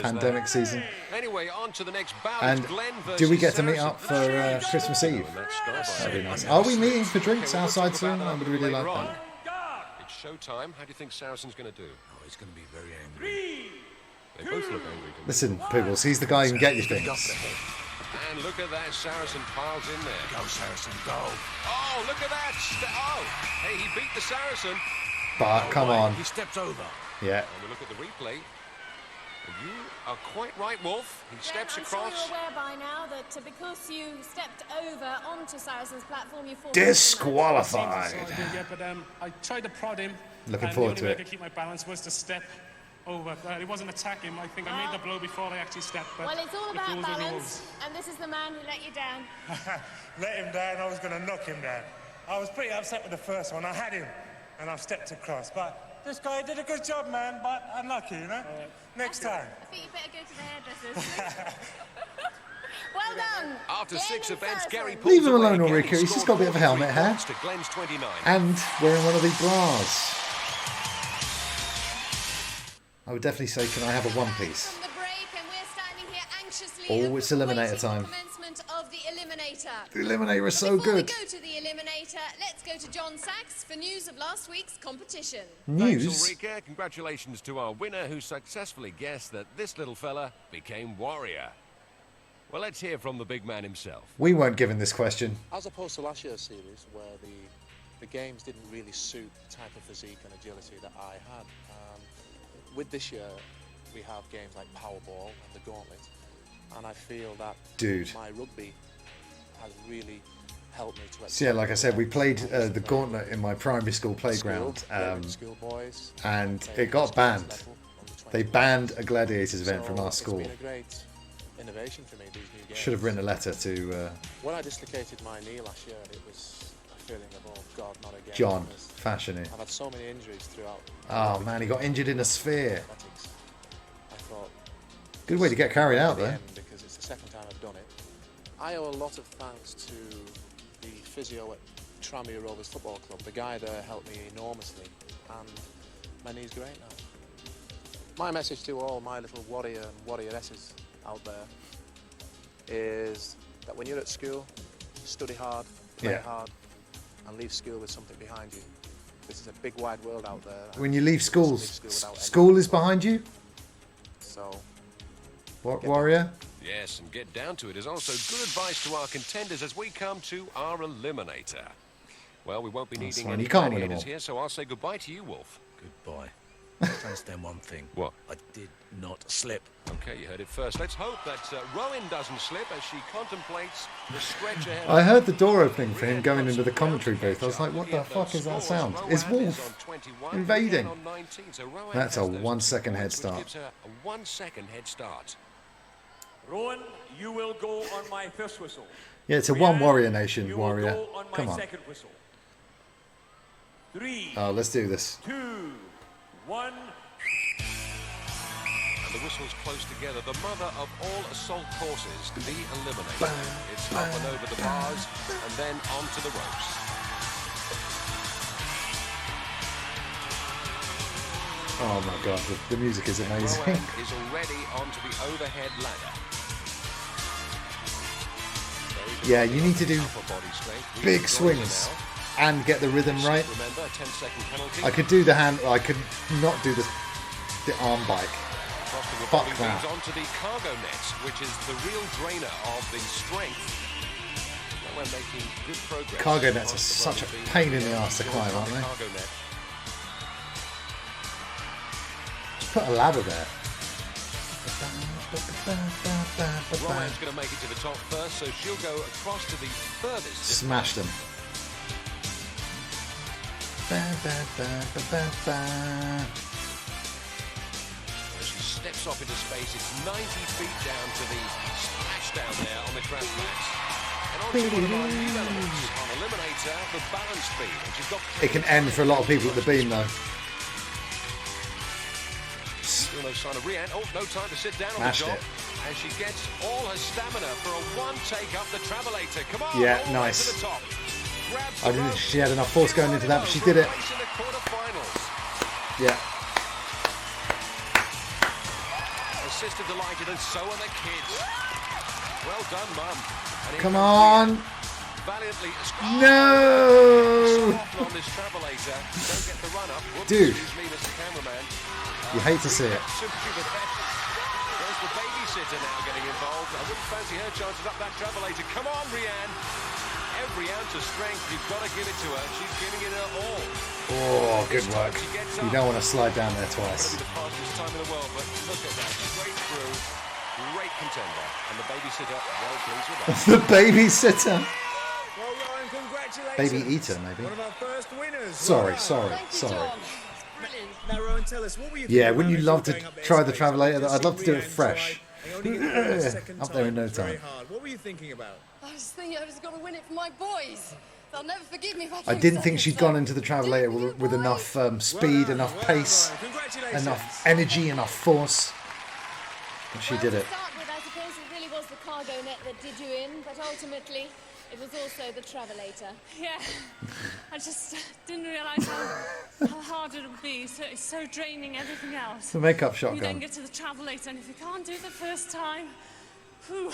pandemic season? Anyway, on to the next bout. And Glenn versus do we get to meet Saracen. up for Christmas Eve? That'd be nice. Are we meeting for drinks outside soon? I would really like that. It's showtime. How do you think Saracen's going to do? Oh, he's going to be very angry. They both look angry. don't they? Listen, Poogles, he's the guy who can get you things. And look at that, Saracen piles in there. Go, Saracen, go. Oh, look at that. Hey, he beat the Saracen. But come on. He stepped over. Yeah. And we look at the replay. And you are quite right, Wolf. He steps I'm sure across. you're aware by now that because you stepped over onto Saracen's platform, you forfeited. Disqualified. Yeah, but I tried to prod him. Looking and forward the to only way it. I could keep my balance was to step over. It wasn't attacking. I think I made the blow before I actually stepped. But Well, it's all the about rules are the balance, rules. and this is the man who let you down. Let him down, I was going to knock him down. I was pretty upset with the first one. I had him, and I've stepped across. But this guy did a good job, man, but unlucky, you know? Next time. I think you better go to the hairdressers. After 6 events, Gary pulls Leave him away alone, again. Ulrika. He's just got a bit of a helmet hair. To Glenn's 29. And wearing one of the bras. I would definitely say, can I have a one piece? Oh, it's eliminator time. Of the Eliminator. The Eliminator is so Before good. we go to the Eliminator, let's go to John Sachs for news of last week's competition. News? Thanks, Ulrika. Congratulations to our winner who successfully guessed that this little fella became Warrior. Well, let's hear from the big man himself. We weren't given this question. As opposed to last year's series, where the games didn't really suit the type of physique and agility that I had. With this year, we have games like Powerball and the Gauntlet, and I feel that my rugby has really helped me to. So yeah, like I said, we played the Gauntlet in my primary school playground, and it got banned. They banned a Gladiators event from our school. It's been a great innovation for me, these new games. Should have written a letter to When I dislocated my knee last year, it was a feeling of, oh God, not again. John Fashion. I've had so many injuries throughout. Oh man, he got injured in a sphere. I thought, Good way to get carried out there. because it's the second time I've done it. I owe a lot of thanks to the physio at Tranmere Rovers Football Club. The guy there helped me enormously, and my knee's great now. My message to all my little warrior and warrioresses out there is that when you're at school, study hard, play hard, and leave school with something behind you. This is a big wide world out there. When you leave school is behind you? So, What, Warrior? Yes, and get down to it is also good advice to our contenders as we come to our Eliminator. Well, we won't be needing fine. any You can't win them gladiators all. here, so I'll say goodbye to you, Wolf. Goodbye. Let's understand one thing. What? I did not slip. Okay, you heard it first. Let's hope that Rowan doesn't slip as she contemplates the stretch ahead. I heard the door opening for him going into the commentary booth. I was like, what the fuck is that sound? It's Wolf invading. That's a 1 second head start. Gives her a 1 second head start. Rowan, you will go on my first whistle. Yeah, it's a one Warrior Nation, You Warrior. will go on my Come on. second whistle. 3, Oh, let's do this. 2, 1. And the whistle's close together. The mother of all assault courses, the Eliminator. It's up and over the bars and then onto the ropes. Oh my god, the music is amazing. Rowan is already onto the overhead ladder. Yeah, you need to do big swings and get the rhythm right. Remember, 10-second penalty. I could do the hand, I could not do the arm bike. Fuck that. Onto the cargo nets, which is the real drainer of the strength. We're making good progress. Cargo nets are such a pain in the ass to climb, aren't they? Cargo net. Just put a ladder there. Ryan's going to make it to the top first, so she'll go across to the furthest. Smash them. As she steps off into space, it's 90 feet down to the splashdown there on the crash mats. And on to one of our new elements on Eliminator, the balance beam. And she's got It can end for a lot of people at the beam though. still no sign of Rianne. Oh, no time to sit down on Smashed the job. it. As she gets all her stamina for a one take up the Travelator. Come on, Yeah, all the way nice. to the top. Grabs I the didn't rope. think she had enough force going into that, but she did it. Race in the quarterfinals. Yeah. Her sister delighted, and so are the kids. Well done, Mum. And Come on. valiantly. No! On this Travelator. Don't get the run up. Whoops, Dude. excuse me, Mr. Cameraman. You hate to see it. There's the babysitter now getting involved. I wouldn't fancy her chances up that Travelator. Come on, Rianne. Every ounce of strength, you've got to give it to her. She's giving it her all. Oh, good work. You don't want to slide down there twice. It's the fastest time in the world, but look at that. Straight through. Great contender. And the babysitter, well pleased with that. The babysitter. Well, Ryan, congratulations. Baby eater, maybe. One of our first winners. Sorry. Now, Rowan, tell us, what were you Yeah, thinking wouldn't you about love to going up there try the space? Travelator? Just I'd love to do it Rianne fresh. try, and only get through it the second Up there in no time. It's very time. hard. What were you thinking about? I was thinking I was going to win it for my boys. They'll never forgive me if I didn't think she'd gone into the Travelator with enough speed, enough pace, enough energy, enough force. She did it. To start with, I suppose it really was the cargo net that did you in, but ultimately it was also the travelator. Yeah, I just didn't realise how hard it would be. So it's so draining everything else. The makeup You shotgun. then get to the travelator, and if you can't do it the first time, whew.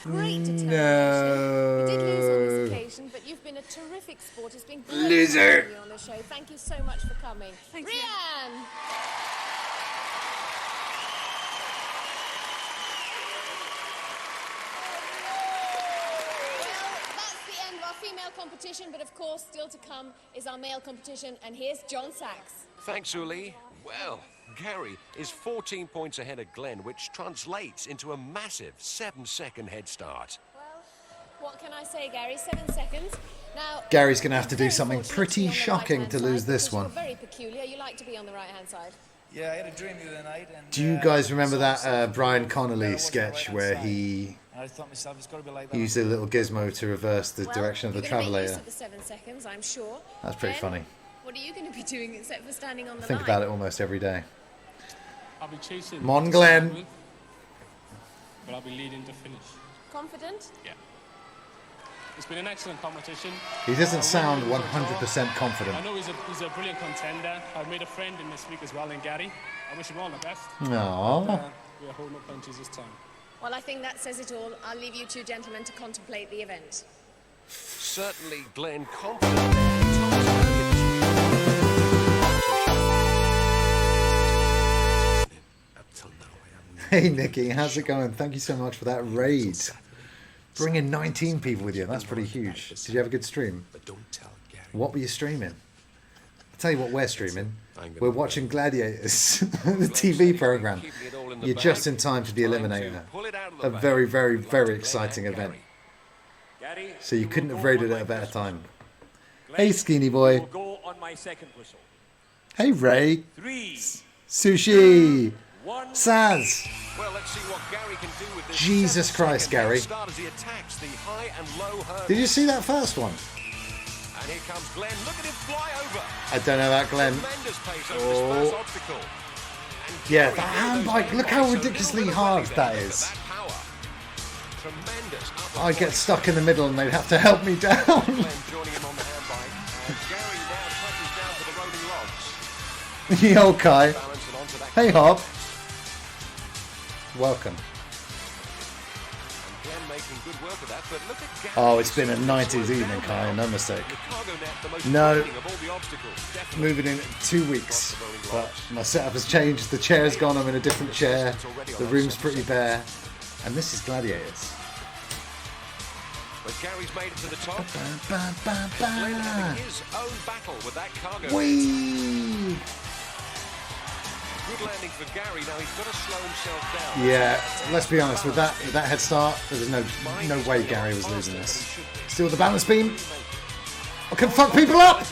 Great determination. No. You did lose on this occasion, but you've been a terrific sport. It's been great Loser. having you on the show. Thank you so much for coming. Thank you. Rianne! Female competition, but of course still to come is our male competition, and here's John Sachs. Thanks, Uli. Well, Gary is 14 points ahead of Glenn, which translates into a massive 7-second head start. What can I say, Gary? 7 seconds. Now, Gary's going to have to do something pretty shocking to lose this one. Very peculiar. You like to be on the right-hand side. Yeah, I had a dream the other night. And, Do you guys remember that Brian Connolly sketch where he I thought myself, it's got to be like that. used a little gizmo to reverse the direction of the You're gonna make use travelator? of the 7 seconds, I'm sure. That's pretty Ben, funny. What are you going to be doing except for standing on the I think line? about it almost every day. I'll be chasing. Come on, Glenn. But I'll be leading to finish. Confident? Yeah. It's been an excellent competition. He doesn't sound really 100% confident. I know he's a brilliant contender. I've made a friend in this week as well in Gary. I wish him all the best. Aww. We're holding no punches this time. Well, I think that says it all. I'll leave you two gentlemen to contemplate the event. Certainly Glenn confident there. Hey, Nikki, how's it going? Thank you so much for that raid. Bringing 19 people with you. That's pretty huge. Did you have a good stream? What were you streaming? I'll tell you what we're streaming. We're watching Gladiators, the TV program. You're just in time for the Eliminator. A very, very, very exciting event. So you couldn't have rated it at a better time. Hey, Skinny Boy. Go on my second whistle. Hey, Ray. 3, Sushi. Saz. Well, let's see what Gary can do with this. Jesus Christ, Gary. Start as he attacks the high and low hurdles. Did you see that first one? And here comes Glenn. Look at him fly over. I don't know about Glenn. Tremendous pace over this first obstacle. Yeah, that handbike, look how ridiculously hard that is. Tremendous. I'd get stuck in the middle and they'd have to help me down. Glenn joining him on the handbike. And Gary now touches down to the rolling logs. Yo, Kai. Hey, Hob. Welcome. And Glenn making good work of that, but look at Gary. Oh, it's been a 90s evening, Kai, no mistake. No, moving in 2 weeks, but my setup has changed. The chair's gone, I'm in a different chair. The room's pretty bare. And this is Gladiators. But Gary's made it to the top. Glenn having his own battle with that cargo. Whee! Good landing for Gary. Now he's got to slow himself down. Yeah, let's be honest, with that head start, there's no way Gary was losing this. Still the balance beam. I can fuck people up!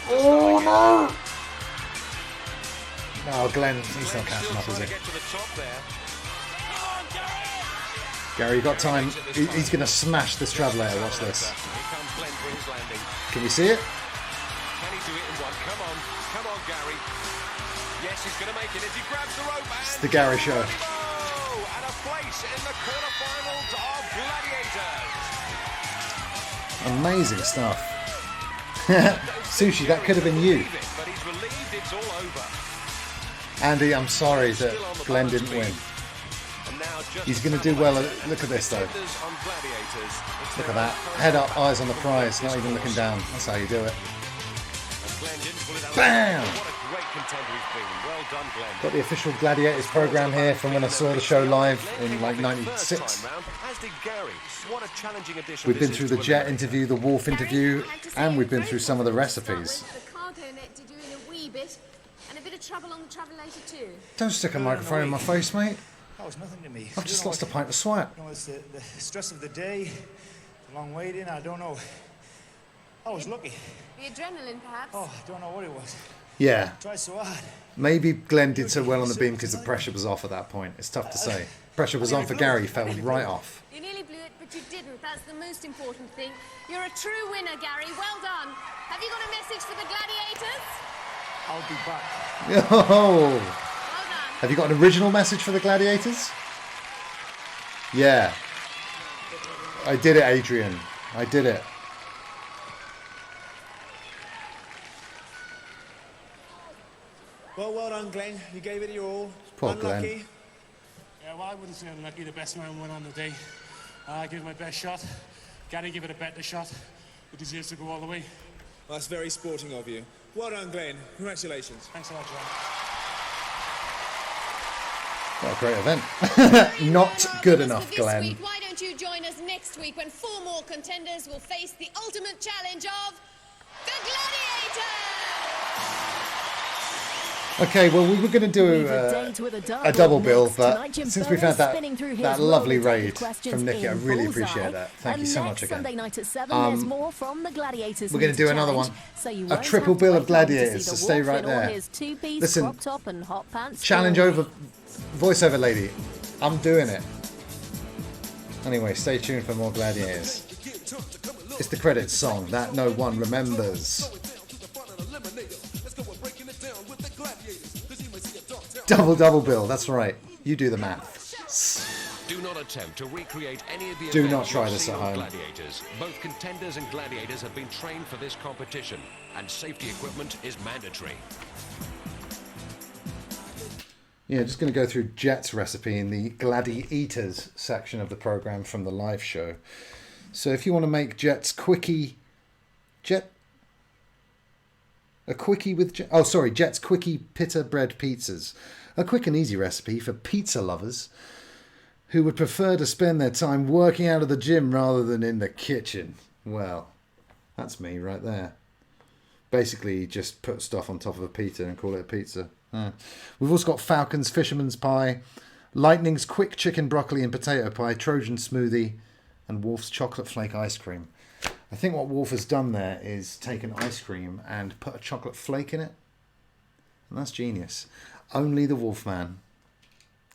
Oh no! Oh, Glenn, he's not catching up, is he? Gary, you got time. He's going to smash this travelator. Watch this. Can you see it? Can he do it in one? Come on, Gary. Yes, he's going to make it as he grabs the rope. It's the Gary show. And a place in the quarterfinals of Gladiators. Amazing stuff. Sushi, that could have been you. But he's relieved it's all over. Andy, I'm sorry that Glenn didn't win. He's going to do well. Look at this, though. Look at that. Head up, eyes on the prize, not even looking down. That's how you do it. Bam! What a great contender he's been. Well done, Glenn. Got the official Gladiators program here from when I saw the show live in like 96. As did Gary. What a challenging edition. We've been through the Jet interview, the Wolf interview, and we've been through some of the recipes. The cargo net did you in a wee bit, and a bit of trouble on the travelator too. Don't stick a microphone in my face, mate. That was nothing to me. I've just lost a pint of swat. You know, it's the stress of the day, the long waiting, I don't know. I was lucky. The adrenaline, perhaps? Oh, I don't know what it was. Yeah. Tried so hard. Maybe Glenn did so well on the beam because the pressure was off at that point. It's tough to say. Pressure was on for Gary, fell right off. You nearly blew it, but you didn't. That's the most important thing. You're a true winner, Gary. Well done. Have you got a message for the Gladiators? I'll be back. Oh! Have you got an original message for the Gladiators? Yeah. I did it, Adrian. I did it. Well done, Glenn. You gave it your all. Poor Unlucky. Glenn. Yeah, well, I wouldn't say unlucky. The best man won on the day. I gave it my best shot. Gary gave it a better shot. It deserves to go all the way. Well, that's very sporting of you. Well done, Glenn. Congratulations. Thanks a lot, John. What a great event. Not good enough, This Glenn. week, why don't you join us next week when 4 more contenders will face the ultimate challenge of the Gladiators? Okay, well, we were going to do a double bill, but since we've had that lovely raid from Nikki, I really appreciate that. Thank you so much again. Sunday night at 7, there's more from the Gladiators. We're going to do another one. A triple bill of Gladiators, so stay right there. Listen, challenge over, voiceover lady. I'm doing it. Anyway, stay tuned for more Gladiators. It's the credits song that no one remembers. Double bill, that's right. You do the math. Do not attempt to recreate any of the Do events not try you've this seen at on home. Gladiators. Both contenders and gladiators have been trained for this competition, and safety equipment is mandatory. Yeah, just going to go through Jet's recipe in the Gladiators section of the program from the live show. So if you want to make Jet's quickie... Jet's quickie pita bread pizzas. A quick and easy recipe for pizza lovers who would prefer to spend their time working out of the gym rather than in the kitchen. Well, that's me right there. Basically, just put stuff on top of a pita and call it a pizza. We've also got Falcon's Fisherman's Pie, Lightning's Quick Chicken Broccoli and Potato Pie, Trojan Smoothie, and Wolf's Chocolate Flake Ice Cream. I think what Wolf has done there is taken ice cream and put a chocolate flake in it. And that's genius. Only the Wolfman.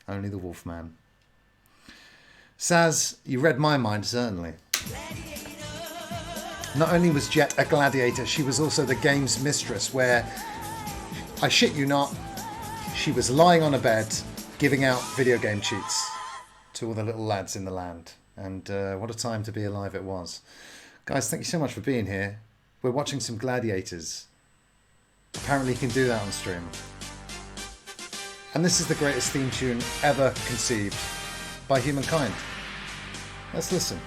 Only the Wolfman. Saz, you read my mind, certainly. Not only was Jet a gladiator, she was also the game's mistress, where, I shit you not, she was lying on a bed giving out video game cheats to all the little lads in the land. And what a time to be alive it was. Guys, thank you so much for being here. We're watching some Gladiators. Apparently you can do that on stream. And this is the greatest theme tune ever conceived by humankind. Let's listen.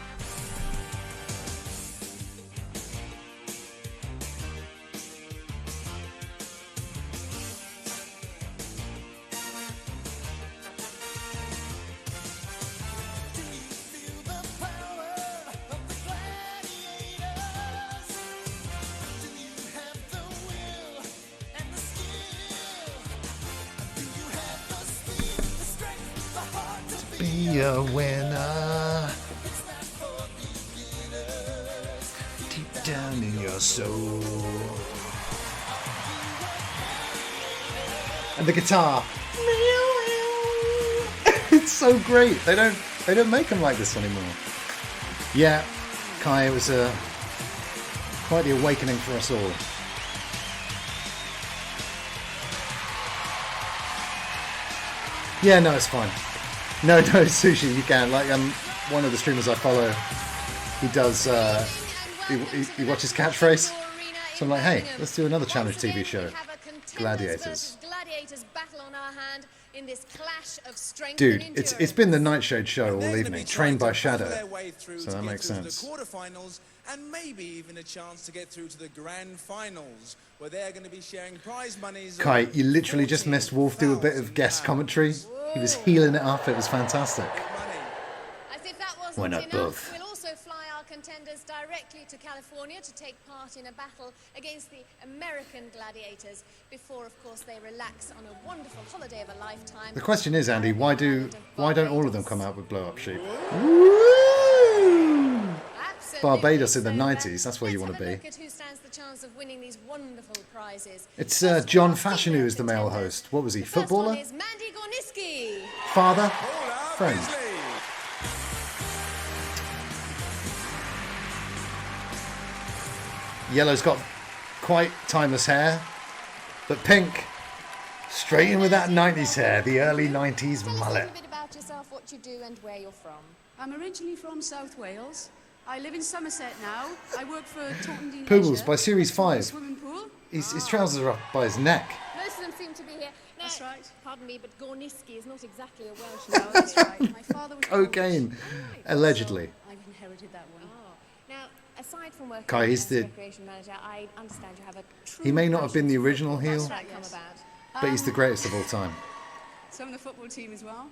Be a winner deep down in your soul. And the guitar. It's so great. They don't make them like this anymore. Yeah, Kai, it was quite the awakening for us all. Yeah, no, it's fine. No, Sushi, you can. Like, one of the streamers I follow, he does, he watches Catchphrase. So I'm like, hey, let's do another challenge TV show. Gladiators. Gladiators battle on our hand in this clash of strength. Dude, and it's been the Nightshade show all evening, trained by Shadow. So that makes sense. The quarterfinals and maybe even a chance to get through to the grand finals, where they're going to be sharing prize monies. Kai, you literally just missed Wolf do a bit of guest commentary. He was healing it up. It was fantastic. As if that wasn't Why not enough, both? we'll also fly our contenders directly to California to take part in a battle against the American Gladiators before, of course, they relax on a wonderful holiday of a lifetime. The question is, Andy, why don't all of them come out with blow up sheep? Barbados in the 90s, that's where you want to be. Look at who stands the chance of winning these wonderful prizes. It's John Fashion who is the male host. What was he, footballer? Is Mandy Gorniski. Father? Friend? Yellow's got quite timeless hair, but pink, straight in with that 90s hair, the early 90s mullet. A bit about yourself, what you do, do and where you're from. I'm originally from South Wales. I live in Somerset now. I work for Taunton Dean Poobles Leisure. by Series 5. Swimming pool. His trousers are up by his neck. Most of them seem to be here. Now, That's right. Pardon me, but Gorniski is not exactly a Welsh No, that's right. My father was Cocaine, allegedly. I've inherited that one. Oh. Now, aside from working Kai, he's as the- recreation manager, I understand you have a true He may not have been the passion for original football. heel, How's that come about? but he's the greatest of all time. So I'm the football team as well.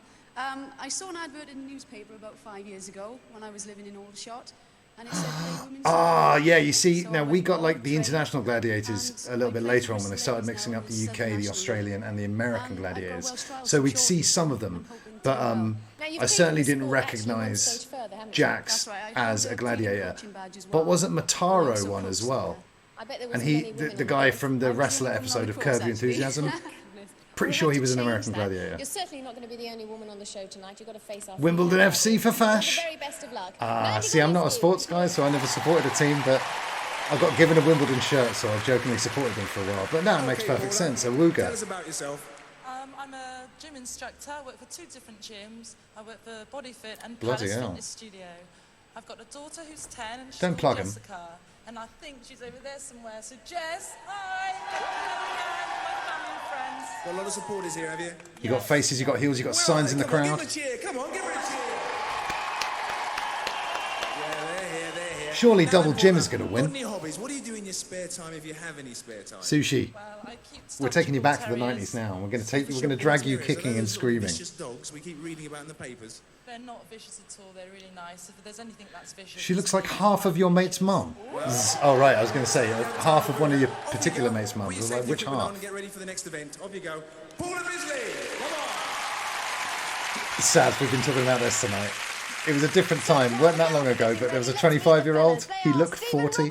I saw an advert in the newspaper about 5 years ago when I was living in Aldershot, and it said play women's Ah, football. yeah, you see, So now I we went got on, like the trained, international gladiators and a little I bit played later for on when they Bristol started Ladies mixing now up the in UK, the National Australian and the American I've got gladiators. Welsh trials So we'd shortly. see some of them, but Now, you've I taken certainly the didn't sport actually one recognise stage further, haven't you? Jax That's right, I as hold a a gladiator. coaching badge as But well. wasn't Mataro Also one as coached well? I bet there And wasn't he, many women the on guy course. from the wrestler episode of Curb Your Enthusiasm, pretty sure he was an American gladiator. You're certainly not going to be the only woman on the show tonight. You've got to face off. Wimbledon FC for Fash. The very best of luck. See, I'm not a sports guy, so I never supported a team, but I got given a Wimbledon shirt, so I jokingly supported them for a while. But now it makes perfect sense. A Tell Wooga. us about yourself. I'm a gym instructor. I work for 2 different gyms. I work for BodyFit and Bloody Palace hell. Fitness Studio. I've got a daughter who's 10 and she's Don't called plug 'em. Jessica. And I think she's over there somewhere. So Jess, hi! Give me another hand, my family and friends. Got a lot of supporters here, have you? You got faces, you got heels, you got Where signs are in they? the Come on, crowd. Give them a cheer. Come on, give her a cheer. Yeah, they're here, they're here. Surely Now Double then, Jim Paula, is going to got win. any hobbies? What do you do in your spare time if you have any spare time? Sushi. We're taking you back to the 90s now. We're going to drag you kicking and screaming. Vicious dogs we keep reading about in the papers. They're not vicious at all. They're really nice. If there's anything that's vicious... She looks like half of your mate's mum. Oh right, I was going to say half of one of your particular mate's Put your mums. Like, safety which equipment on half? and get ready for the next event. Off you go. Paula Bisley, come on. Sad, we've been talking about this tonight. It was a different time, weren't that long ago, but there was a 25-year-old. He looked 40. And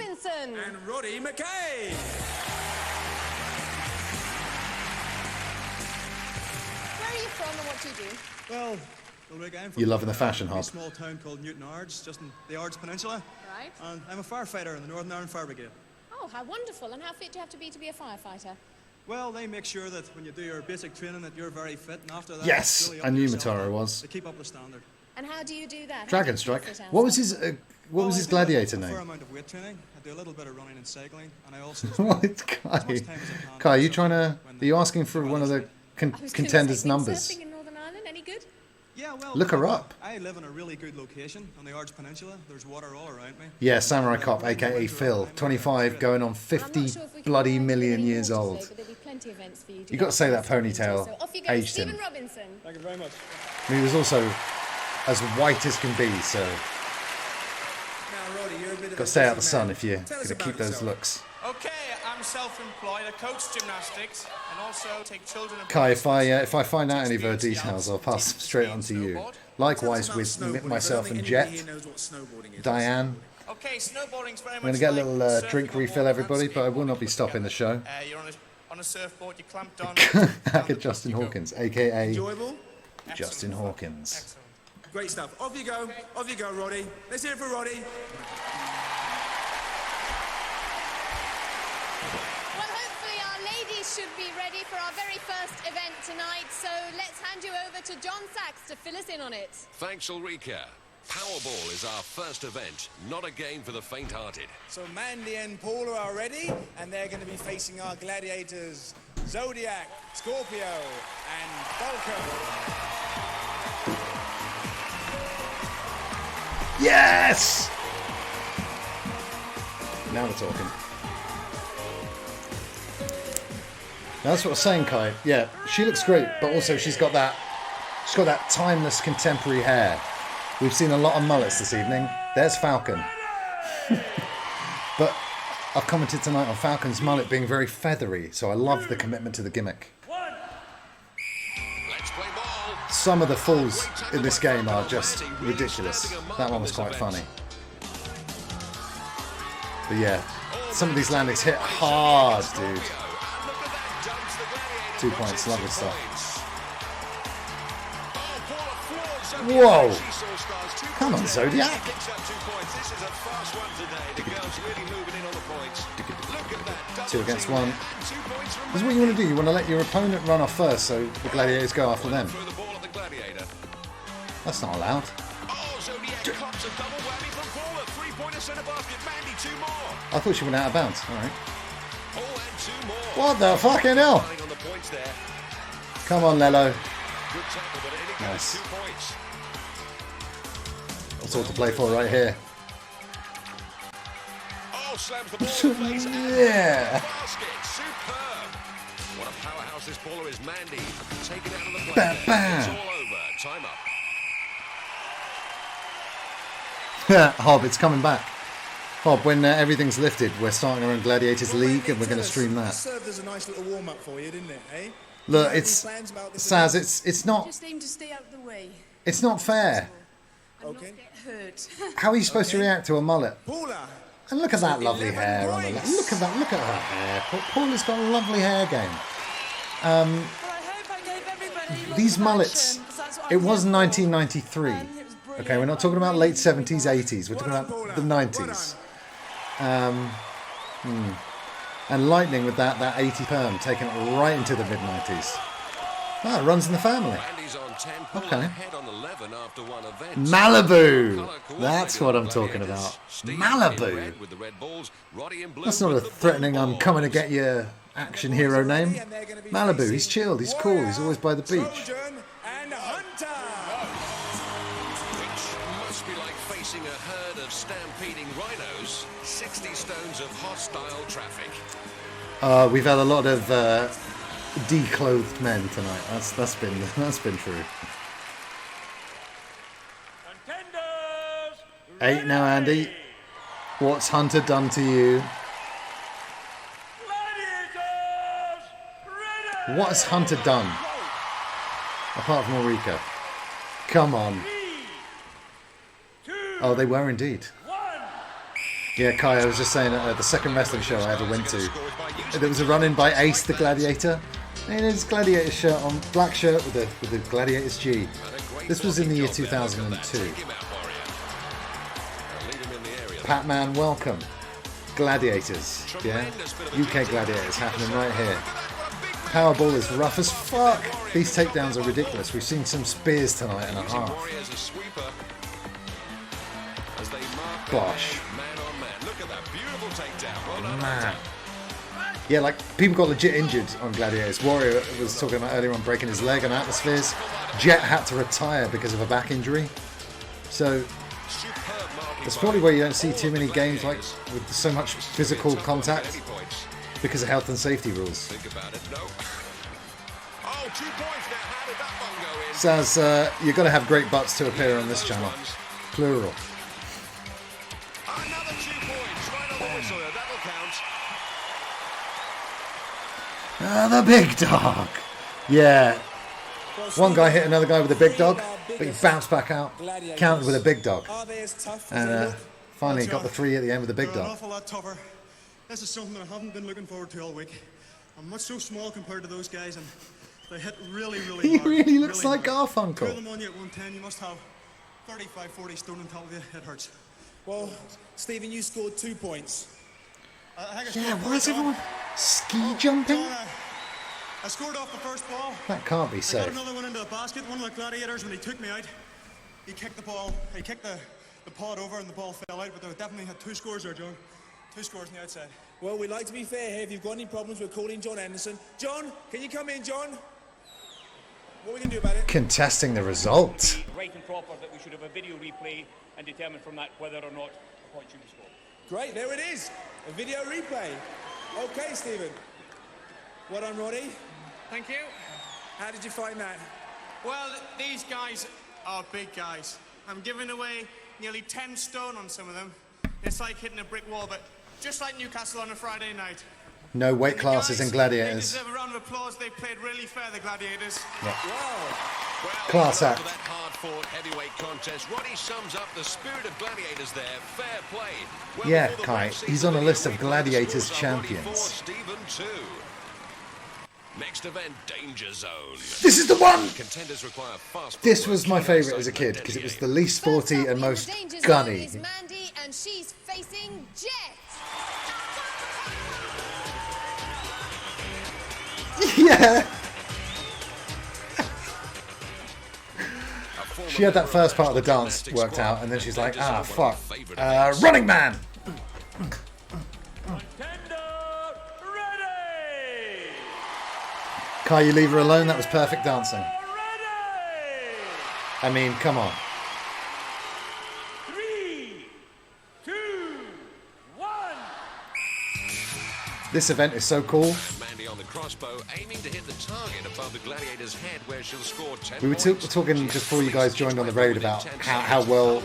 Roddy McKay. Where are you from and what do you do? Well, Rick, I'm from You're loving the fashion a hub. small town called Newton Ards, just in the Ards Peninsula. Right. And I'm a firefighter in the Northern Ireland Fire Brigade. Oh, how wonderful. And how fit do you have to be a firefighter? Well, they make sure that when you do your basic training that you're very fit, and after that, Yes, it's really up I to knew yourself. Mataro was. They keep up the standard. And how do you do that? How do Dragon you Strike. keep fit What was outside? his what was Well, his I do a gladiator fair name? amount of weight training. I do a little bit of running and cycling, and I also What, Kai? Kai, are you trying to? Are you asking for one of the contenders' numbers? Surfing in Northern Ireland, any good? Yeah, well, Look her up. I live in a really good location on the Ards Peninsula. There's water all around me. Yeah, Samurai Cop, aka Phil, 25, going on 50 bloody million years old. But there'll be plenty of events for you to You got to say that So ponytail off you go, aged Stephen him. Robinson. Thank you very much. I mean, he was also as white as can be, so Now, Roddy, you're a bit of got a to stay out the busy sun man. if you're Tell going us to about keep those yourself. looks. Okay, I'm self-employed. I coach gymnastics and also take children. Kai, if I find out any of her details, I'll pass them straight on to you. Likewise with myself and Jet, Diane. Okay, snowboarding's very I'm going to get a little drink refill, everybody, but I will not be stopping the show. You're on a surfboard. You're clamped on. Hacker Justin Hawkins, aka Enjoyable? Justin Hawkins. Great stuff. Off you go. Off you go, Roddy. Let's hear it for Roddy. Well, hopefully our ladies should be ready for our very first event tonight. So let's hand you over to John Sachs to fill us in on it. Thanks, Ulrika. Powerball is our first event, not a game for the faint-hearted. So Mandy and Paula are ready, and they're going to be facing our gladiators, Zodiac, Scorpio, and Vulcan. Yes! Now we're talking. Now that's what I was saying, Kai. Yeah, she looks great, but also she's got that timeless contemporary hair. We've seen a lot of mullets this evening. There's Falcon. But I've commented tonight on Falcon's mullet being very feathery, so I love the commitment to the gimmick. Some of the falls in this game are just ridiculous. That one was quite funny. But yeah, some of these landings hit hard, dude. 2 points, lovely stuff. Whoa! Come on, Zodiac! 2 against 1. This is what you want to do. You want to let your opponent run off first, so the gladiators go after them. That's not allowed. Oh, Zodiac clops a double whammy from Paula. 3-pointer centre basket. Mandy, 2 more. I thought she went out of bounds. All right. Oh, and 2 more. What the fucking hell? On the points there. Come on, Lello. Good tackle, but it only Nice. goes 2 points. That's all to play for right here. Oh, slams the ball in place. Yeah. Basket. Superb. What a powerhouse this baller is, Mandy. Taken out of the play. Bam, bam. It's all over. Time up. Hob, it's coming back. Hob, when everything's lifted, we're starting our own Gladiators League and we're going to stream that. Served as a nice little warm up for you, didn't it? Eh? Look, it's Saz. It's not. Just aim to stay out of the way. It's not fair. And not get hurt. How are you supposed to react to a mullet? Paula. And look at that lovely hair on the left. Look at that. Look at her hair. Paula's got a lovely hair game. These mullets. It was 1993. Okay, we're not talking about late 70s, 80s. We're talking about the 90s. And Lightning with that 80 perm, taking it right into the mid 90s. Ah, it runs in the family. Okay. Malibu! That's what I'm talking about. Malibu! That's not a threatening I'm coming to get you action hero name. Malibu, he's chilled, he's cool, he's always by the beach. And Hunter. Which must be like facing a herd of stampeding rhinos. 60 stones of hostile traffic. We've had a lot of declothed men tonight. That's been true. 8 now, Andy. What's Hunter done to you? What has Hunter done? Apart from Ulrika. Come on. Oh, they were indeed. Yeah, Kai, I was just saying at the second wrestling show I ever went to, there was a run-in by Ace the Gladiator. And his Gladiator shirt on, black shirt with the Gladiators G. This was in the year 2002. Patman, welcome. Gladiators, yeah? UK Gladiators happening right here. Powerball is rough as fuck. These takedowns are ridiculous. We've seen some spears tonight and a half. Gosh. Man. Yeah, like, people got legit injured on Gladiators. Warrior was talking about earlier on breaking his leg on Atmospheres. Jet had to retire because of a back injury. So, that's probably why you don't see too many games like with so much physical contact because of health and safety rules. Saz, you've got to have great butts to appear on this channel. Plural. The big dog. Yeah. One guy hit another guy with a big dog, but he bounced back out, countered with a big dog. And finally got the 3 at the end with a big dog. An awful lot tougher. This is something I haven't been looking forward to all week. I'm much so small compared to those guys, and they hit really, really He hard. really looks like hard. Garfunkel. Two of them on you at 110, you must have 35, 40 stone on top of you. It hurts. Well, Stephen, you scored 2 points. Yeah, why is everyone ski jumping? I scored off the first ball. That can't be I got safe. another one into the basket. One of the Gladiators, when he took me out, he kicked the ball. He kicked the pod over and the ball fell out, but they definitely had 2 scores there, John. 2 scores on the outside. Well, we'd like to be fair here. If you've got any problems, we're calling John Anderson. John, can you come in, John? What are we going to do about it? Contesting the result. Right and proper that we should have a video replay and determine from that whether or not a point should be scored. Great, there it is. A video replay. Okay, Stephen. Well done, Roddy. Thank you. How did you find that? Well, these guys are big guys. I'm giving away nearly 10 stone on some of them. It's like hitting a brick wall, but just like Newcastle on a Friday night. No weight classes in They Gladiators. deserve a round of applause. They played really fair, the Gladiators. Yeah. Well, Class act. after that hard-fought heavyweight contest, Roddy sums up the spirit of Gladiators there. Fair play. Well, Yeah, before the Kai, race he's season on a list of begins, Gladiators scores are Roddy 4, champions. Stephen 2. Next event, Danger Zone. This is the one! Contenders require fast. This was my favourite as a kid because it was the least sporty and most gunny. Is Mandy, and she's facing Jet. Yeah. She had that first part of the dance worked out, and then she's like, ah, fuck. Running Man! Kai, you leave her alone? That was perfect dancing. I mean, come on. 3, 2, 1. This event is so cool. Mandy on the crossbow, aiming to hit the target above the Gladiator's head, where she'll score 10 We were talking just before you guys joined on the raid about how well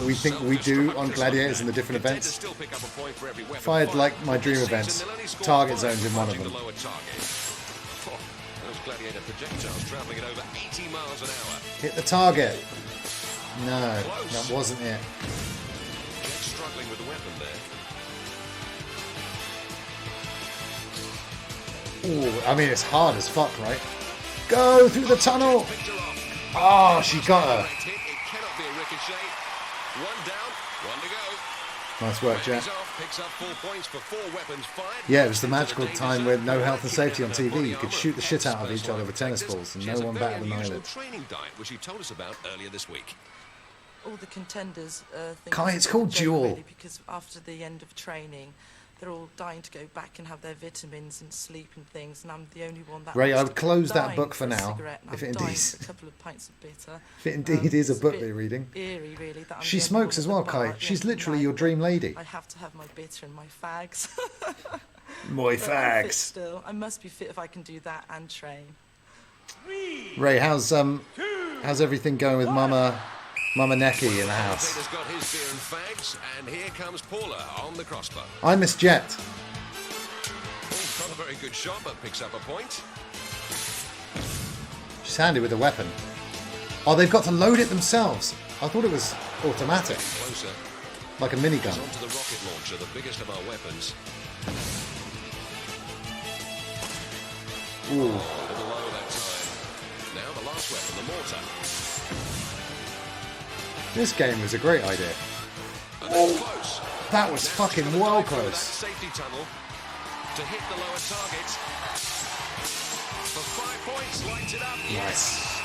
we think we do on Gladiators and the different events. If I had, like, my dream events, target zones in one of them. Those Gladiator projectiles traveling at over 80 miles an hour. Hit the target. No, that wasn't it. Jet struggling with the weapon there. Ooh, I mean, it's hard as fuck, right? Go through the tunnel. Oh, she got her. It cannot be a ricochet. One down, one to go. Nice work, Jet. Picks up 4 points for 4 weapons fired. Yeah, it was the magical time with no health and safety on TV. You could shoot the shit out of each other with tennis balls, and no one batted an eyelid. Training diet, which he told us about earlier this week. All the contenders think Kai, it's called Duel. really, because after the end of training, they're all dying to go back and have their vitamins and sleep and things, and I'm the only one that. Ray, I would close that dying book for a now, cigarette, and if I'm it dying indeed- for a couple of pints of bitter. If it indeed is a book that you're reading. Eerie, really. That I'm She the only smokes one as at well, the bar Kai. at the She's end of the literally night. your dream lady. I have to have my bitter and my fags. My But I'm fit fags. still. I must be fit if I can do that and train. Ray, how's everything going with Mama Neki in the house? Vader's got his beer and fags, and here comes Paula on the crossbow. I miss Jet. Not a very good shot, but picks up a point. She's handy with a weapon. Oh, they've got to load it themselves. I thought it was automatic, Closer. like a minigun. He's onto the rocket launcher, the biggest of our weapons. Ooh. A little low that time. Now the last weapon, the mortar. This game was a great idea. And that's close. That was fucking well That close. safety tunnel to hit the lower target. For 5 points, lights it up. Nice.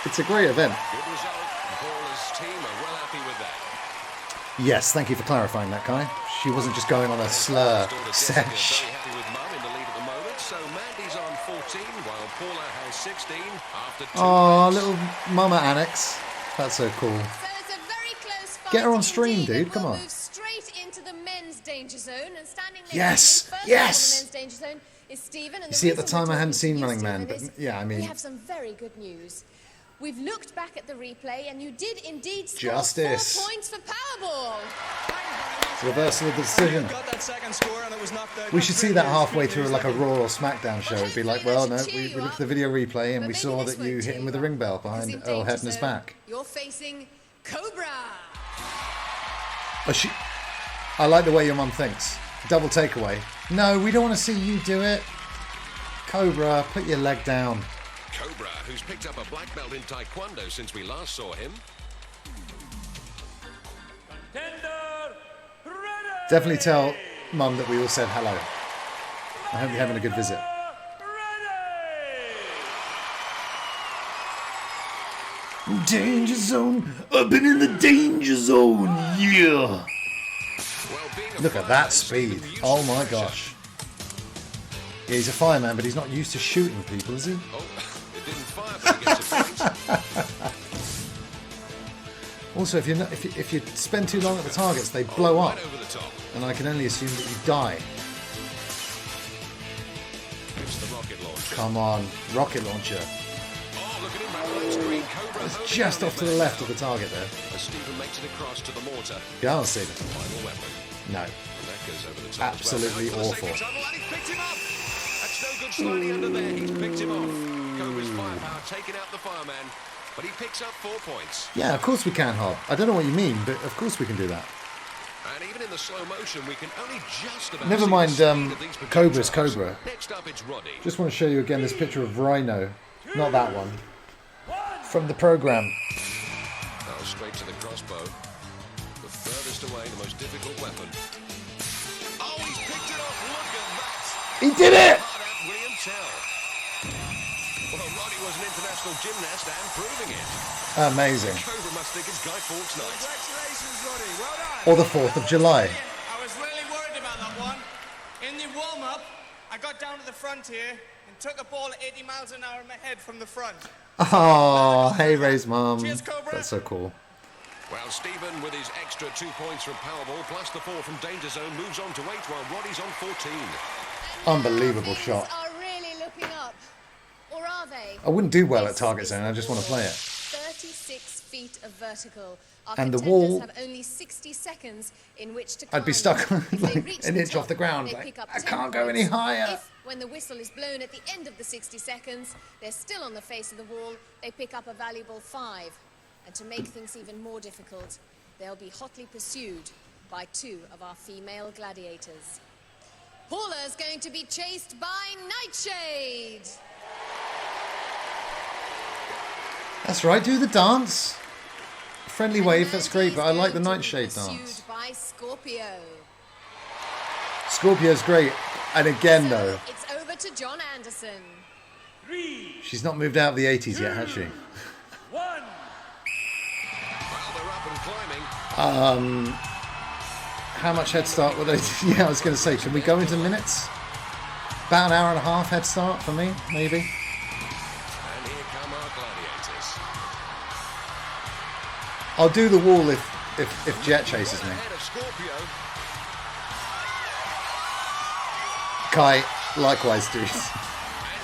It's a great event. Good result. Paula's team are well happy with that. Yes, thank you for clarifying that, Kai. She wasn't just going on a slur sesh. Very happy with Mum in the lead at the moment. So Mandy's on 14, while Paula has 16 after 2 Oh, minutes. little Mama Annex. That's so cool. So it's a very close fight. Get her on stream, indeed, dude. and Come we'll on. Move straight into the men's danger zone, and standing next Yes, to me, first yes. in the men's danger zone is Stephen. And You see, at the reason we're time I hadn't talking seen to you, Running Man, Stephen, but is yeah, I mean, we have some very good news. We've looked back at the replay, and you did indeed score Justice. 4 points for Powerball. reversal of the decision. Got that second score and it was knocked out. We should see that halfway through like a Raw or SmackDown show. It'd be like, well, no, we looked at the video replay and we saw that you hit him with a ring bell behind Earl Hebner's back. You're facing Cobra. I like the way your mum thinks. Double takeaway. No, we don't want to see you do it. Cobra, put your leg down. Cobra, who's picked up a black belt in Taekwondo since we last saw him. Definitely tell Mum that we all said hello. I hope you're having a good visit. Danger zone. I've been in the danger zone. Yeah. Look at that speed. Oh my gosh. Yeah, he's a fireman, but he's not used to shooting people, is he? Oh, it didn't fire, but he gets a point. Also, if you spend too long at the targets, they blow up, Right over the top. and I can only assume that you die. It's the rocket launcher. Come on, rocket launcher. Oh, look at him rattle that screen. Cobra It's homing just in off to the there. left of the target there. As Stephen makes it across to the mortar. Go on, Stephen. Final weapon. No. And that goes over the top Absolutely as well. Now he's got a awful. safety tunnel and he's picked him up. That's no good sliding under there. He's picked him off. Cobra's firepower taking out the fireman, but he picks up 4 points. Yeah, of course we can, Hob. I don't know what you mean, but of course we can do that. And even in the slow motion, we can only just about Never see mind, the speed of these Cobra's projectiles. Cobra. Next up, it's Roddy. Just want to show you again this picture of Rhino. Not that one. From the program. Oh, straight to the crossbow. The furthest away, the most difficult weapon. Oh, he's picked it off. Look at that. He did it! William Tell. Well, Roddy was an international gymnast and proving it. Amazing. Cobra must think it's Guy Fawkes night. Congratulations, Roddy. Well done. Or the 4th of July. I was really worried about that one. In the warm-up, I got down to the front here and took a ball at 80 miles an hour in my head from the front. Oh, hey Ray's mum. Cheers, Cobra. That's so cool. Well, Stephen, with his extra 2 points from Powerball plus the 4 from Danger Zone, moves on to 8 while Roddy's on 14. Unbelievable shot. Are really looking up, or are they? I wouldn't do well at target zone. I just want to play it. 36 feet of vertical. Our And the contenders wall- have only 60 seconds in which to I'd be climb. stuck If they like reach an the inch off top, the ground. they Like, pick up I 10 can't go any points. higher. If, when the whistle is blown at the end of the 60 seconds, they're still on the face of the wall, they pick up a valuable 5. And to make things even more difficult, they'll be hotly pursued by 2 of our female gladiators. Paula's going to be chased by Nightshade. That's right, do the dance. Friendly wave, that's great, but I like the Nightshade dance. Pursued by Scorpio. Scorpio's great. And again, though, It's over to John Anderson. she's not moved out of the 80s yet, has she? Well, they're up and climbing. How much head start were they? Yeah, I was going to say, can we go into minutes? About an hour and a half head start for me, maybe. And here come our gladiators. I'll do the wall if Jet chases me. Ahead of Scorpio. Kai, likewise, dude. And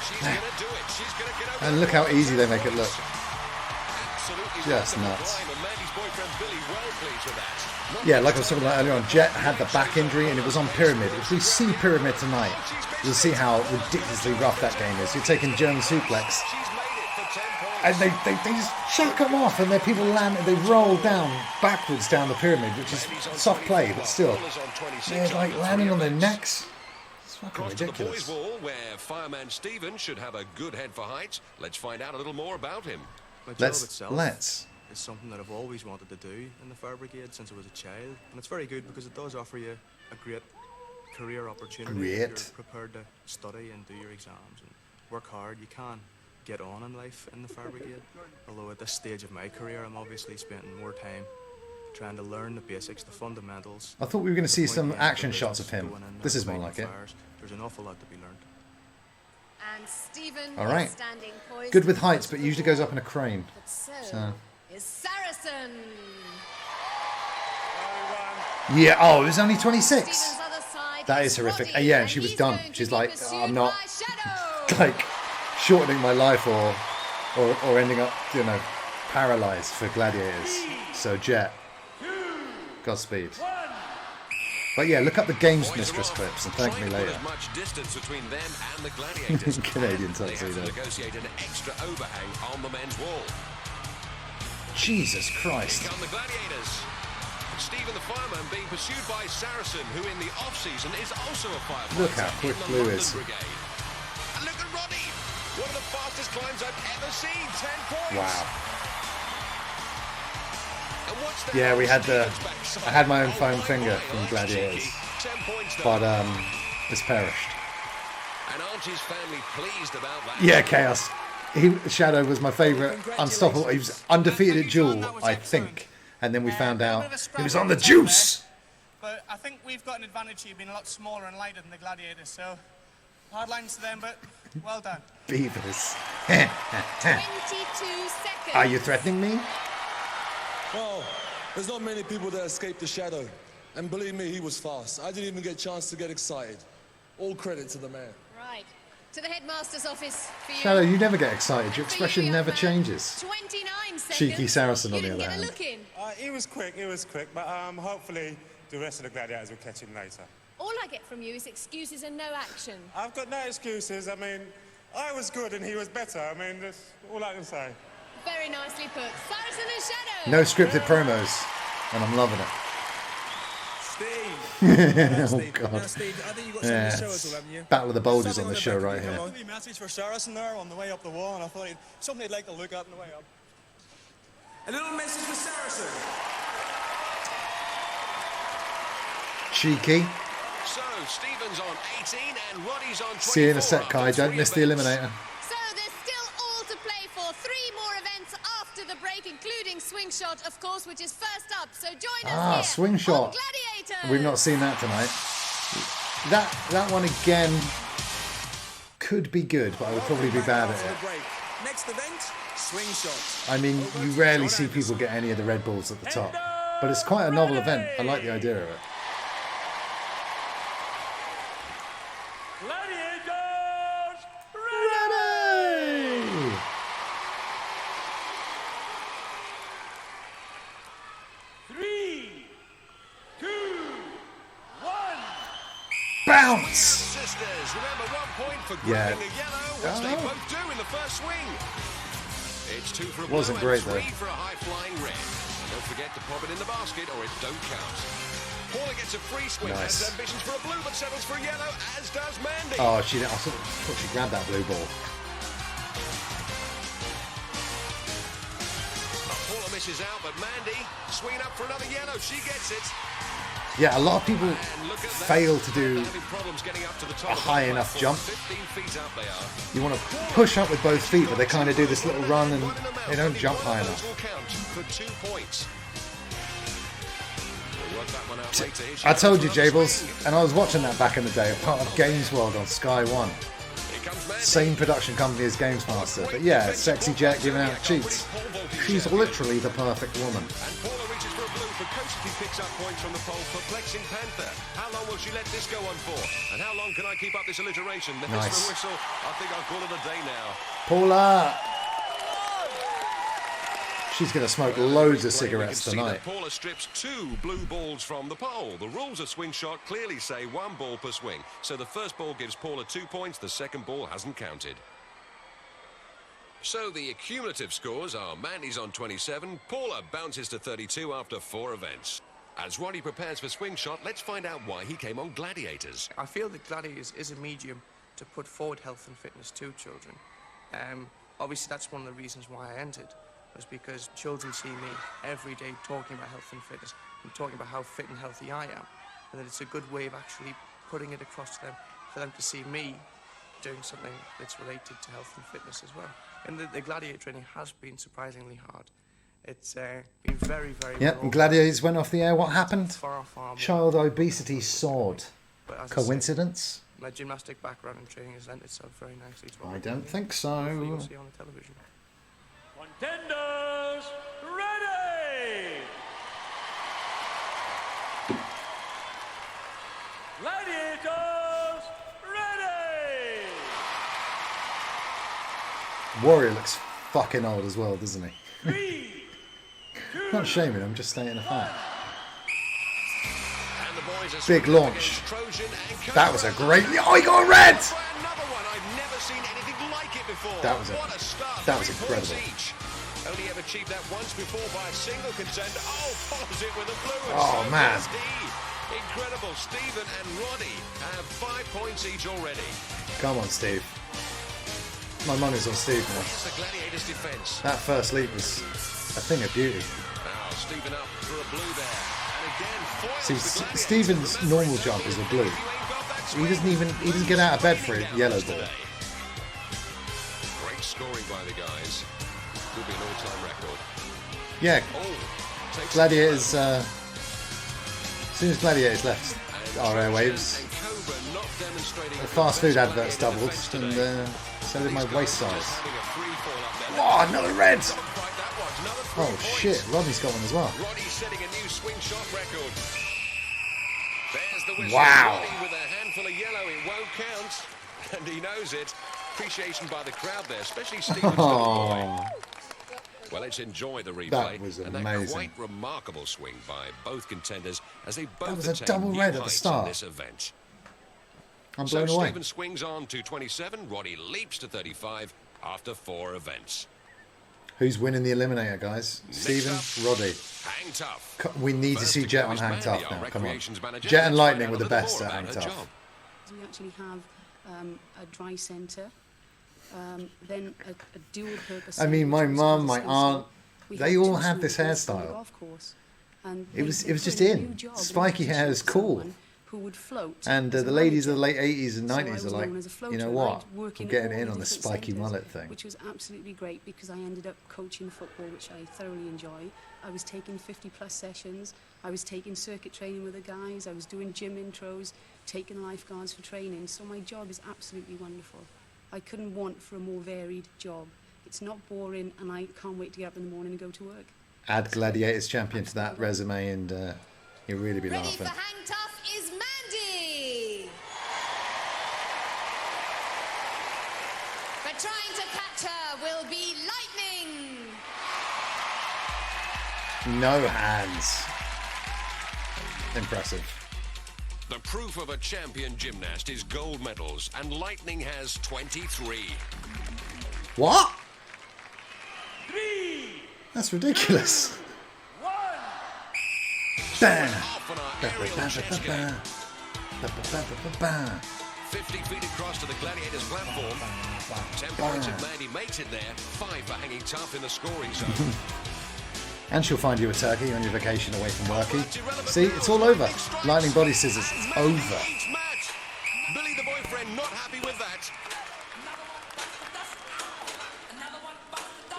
she's going to do it. She's going to get over. And look how easy they make it look. Absolutely Just wonderful nuts. climb, and Mandy's boyfriend Billy well pleased with that. Yeah, like I was talking about earlier on, Jet had the back injury and it was on Pyramid. If we see Pyramid tonight, you'll see how ridiculously rough that game is. You're taking German suplex and they just chuck them off and their people land and they roll down backwards down the Pyramid, which is soft play, but still. They're like landing on their necks. It's fucking Across to the ridiculous. boys' wall, where fireman Stephen should have a good head for height. Let's find out a little more about him. My job Let's. itself is something that I've always wanted to do in the fire brigade since I was a child, and it's very good because it does offer you a great career opportunity. If Great. you're prepared to study and do your exams and work hard, you can get on in life in the fire brigade. Although at this stage of my career, I'm obviously spending more time trying to learn the basics, the fundamentals. I thought we were going to see the some point being action the shots of business him. going in This and is more fighting like it. fires. There's an awful lot to be learned. And Stephen All right. is standing poised. Good with heights, but usually goes up in a crane. But so So. is Saracen. Yeah, oh, it was only 26. Stephen's other side That is horrific. Yeah, and she was done. She's like, "Oh, I'm not like shortening my life or ending up, you know, paralyzed for gladiators. So Jet, Godspeed. But yeah, look up the Games Mistress clips and thank me later. As much distance between them and the gladiators. Canadian They have to tuxedo. negotiate an extra overhang on the men's wall. Jesus Here Christ. come the gladiators. Stephen the fireman being pursued by Saracen, who in the off-season is also a firefighter. Look how quick in the Blue London is. Brigade. And look at Roddy. One of the fastest climbs I've ever seen. 10 points. Wow. And what's that? Yeah, we had the. Stephen's backside. I had my own Oh, foam my, finger my, from that's Gladiators, cheeky. 10 points but though. it's perished. And Archie's family pleased about that. Yeah, Chaos. Shadow was my favourite unstoppable. He was undefeated at Duel, I think. And then we found out he was on the juice. But I think we've got an advantage here being a lot smaller and lighter than the gladiators, so hard lines to them, but well done. Beavers. 22 seconds. Are you threatening me? Well, there's not many people that escaped the shadow. And believe me, he was fast. I didn't even get a chance to get excited. All credit to the man. Right. To the headmaster's office for you. Shadow, you never get excited. Your expression never changes. 29 seconds. Cheeky Saracen on You the didn't other get a hand. look in. It was quick, but hopefully the rest of the gladiators will catch him later. All I get from you is excuses and no action. I've got no excuses. I mean, I was good and he was better. I mean, that's all I can say. Very nicely put. Saracen and Shadow. No scripted promos, and I'm loving it. Oh God. Yeah, Battle of the Bulges on the show right here. A message for Saracen there on the way up the wall, and I thought something he'd like to look at on the way up. A little message for Saracen. Cheeky. So, Stephen's on 18 and Roddy's on 24. See you in a sec, Kai. after Don't three miss the events. Eliminator. So there's still including swing shot, of course, which is first up. So join us Ah, here swing shot. on Gladiators. We've not seen that tonight. That one again could be good, but I would probably be bad at it. Next event, swing shot. I mean, you rarely see people get any of the red balls at the top, but it's quite a novel event. I like the idea of it. Gladiators, ready! Three, two, one. Bounce! Sisters, remember 1 point for Yeah. grabbing a yellow, which they both do in the first swing. It's 2 for a blue Wasn't and great, 3 though. for a high-flying red. Don't forget to pop it in the basket or it don't count. Paula gets a free swing, Nice. has ambitions for a blue, but settles for a yellow, as does Mandy. Oh, I thought she grabbed that blue ball. Paula misses out, but Mandy swinging up for another yellow. She gets it. Yeah, a lot of people fail to do Problems getting up to the top a of the high enough platform. jump. 15 feet up they are. You want to push up with both feet, but they kind of do this little run and they don't jump high enough. Will count for 2 points. We'll work that one out later. Here she I told you, goes for another Jables, swing. and I was watching that back in the day, part of Games World on Sky One. Same production company as Games Master, but yeah, sexy Jet giving out cheats. She's literally the perfect woman. And Paula reaches for a blue for Kosuke picks up points from the pole for Perplexing Panther. How long will she let this go on for? And how long can I keep up this alliteration? If Nice. it's the whistle, I think I'll call it a day now. Paula! She's going to smoke loads of We cigarettes can see tonight. that Paula strips 2 blue balls from the pole. The rules of swing shot clearly say 1 ball per swing. So the first ball gives Paula 2 points, the second ball hasn't counted. So the cumulative scores are Mandy's on 27, Paula bounces to 32 after 4 events. As Roddy prepares for swing shot, let's find out why he came on Gladiators. I feel that Gladiators is a medium to put forward health and fitness to children. Obviously, that's one of the reasons why I entered, was because children see me every day talking about health and fitness and talking about how fit and healthy I am, and that it's a good way of actually putting it across to them, for them to see me doing something that's related to health and fitness as well. And the Gladiator training has been surprisingly hard. It's been very, very... Yep, and Gladiators went off the air. What happened? Far more. Child obesity soared. But as I Coincidence? say, my gymnastic background and training has lent itself very nicely to what I I'm don't doing. think so. Hopefully you'll see on the television. Contenders, ready! Gladiators, ready! Warrior looks fucking old as well, doesn't he? 3, 2, Not shaming him, just stating a fact. And the boys are Big swinging launch. against Trojan and That was a great... Oh, he got a red! Another one. I've never seen anything like it before. That was What a start. that was 3 points incredible. each. Only ever achieved that once before by a single contender. Oh, follows it with a blue. And Oh, so man. does he. Incredible. Stephen and Roddy have 5 points each already. Come on, Steve. My money's on Steve now. Here's the Gladiators' defence. That first leap was a thing of beauty. Now Stephen up for a blue there. And again, foils See, the Gladiators. Stephen's normal jump is a blue. He doesn't get out of bed for a yellow ball. Great scoring by the guys. Could be an all-time record. Yeah, Takes Gladiators. As soon as Gladiators left our airwaves, and Cobra not demonstrating the fast food adverts doubled, and so did my waist size. Oh, another red! Oh shit, Rodney's got one as well. Roddy's setting a new swing shot record. There's the whistle. Wow. Roddy with a handful of yellow, it won't count. And he knows it. Appreciation by the crowd there, especially Stephen's little boy. Well, let's enjoy the replay. That was and that amazing. quite remarkable swing by both contenders as they That both was a attain double new red at the heights start. in this event. I'm So blown away. Stephen swings on to 27. Roddy leaps to 35 after 4 events. Who's winning the Eliminator, guys? Stephen, Roddy. Hang tough. We need to First see to Jet go on is Hang Mandy, Tough our now. Come on. recreations manager. Jet and Let's find Lightning out were a the little best more at Hang about her Tough. job. We actually have a dry centre, then a dual purpose. I mean, my centre, which mum, was my also- aunt, we they have all 2 had this swimming pools on the hairstyle. golf course, and It was they just put a in. new job Spiky in hair is position cool. someone who would float. And as the a ladies of the manager. late 80s and So I 90s was are like, known as a floater, you know and what? I'd work I'm in getting all in the on the different spiky centres, mullet thing. which was absolutely great because I ended up coaching football, which I thoroughly enjoy. I was taking 50-plus sessions. I was taking circuit training with the guys. I was doing gym intros, taking lifeguards for training. So my job is absolutely wonderful. I couldn't want for a more varied job. It's not boring, and I can't wait to get up in the morning and go to work. Add Gladiators champion to that resume and you'll really be Ready laughing. for hang tough is Mandy. But trying to catch her will be Lightning. No hands. Impressive. The proof of a champion gymnast is gold medals, and Lightning has 23. What? That's ridiculous. 50 feet across to the Gladiators platform. 10 points if Mandy makes it there. 5 for hanging tough in the scoring zone. And she'll find you a turkey on your vacation away from worky. See, it's all over. Lightning body scissors. It's over. Billy the boyfriend not happy with that.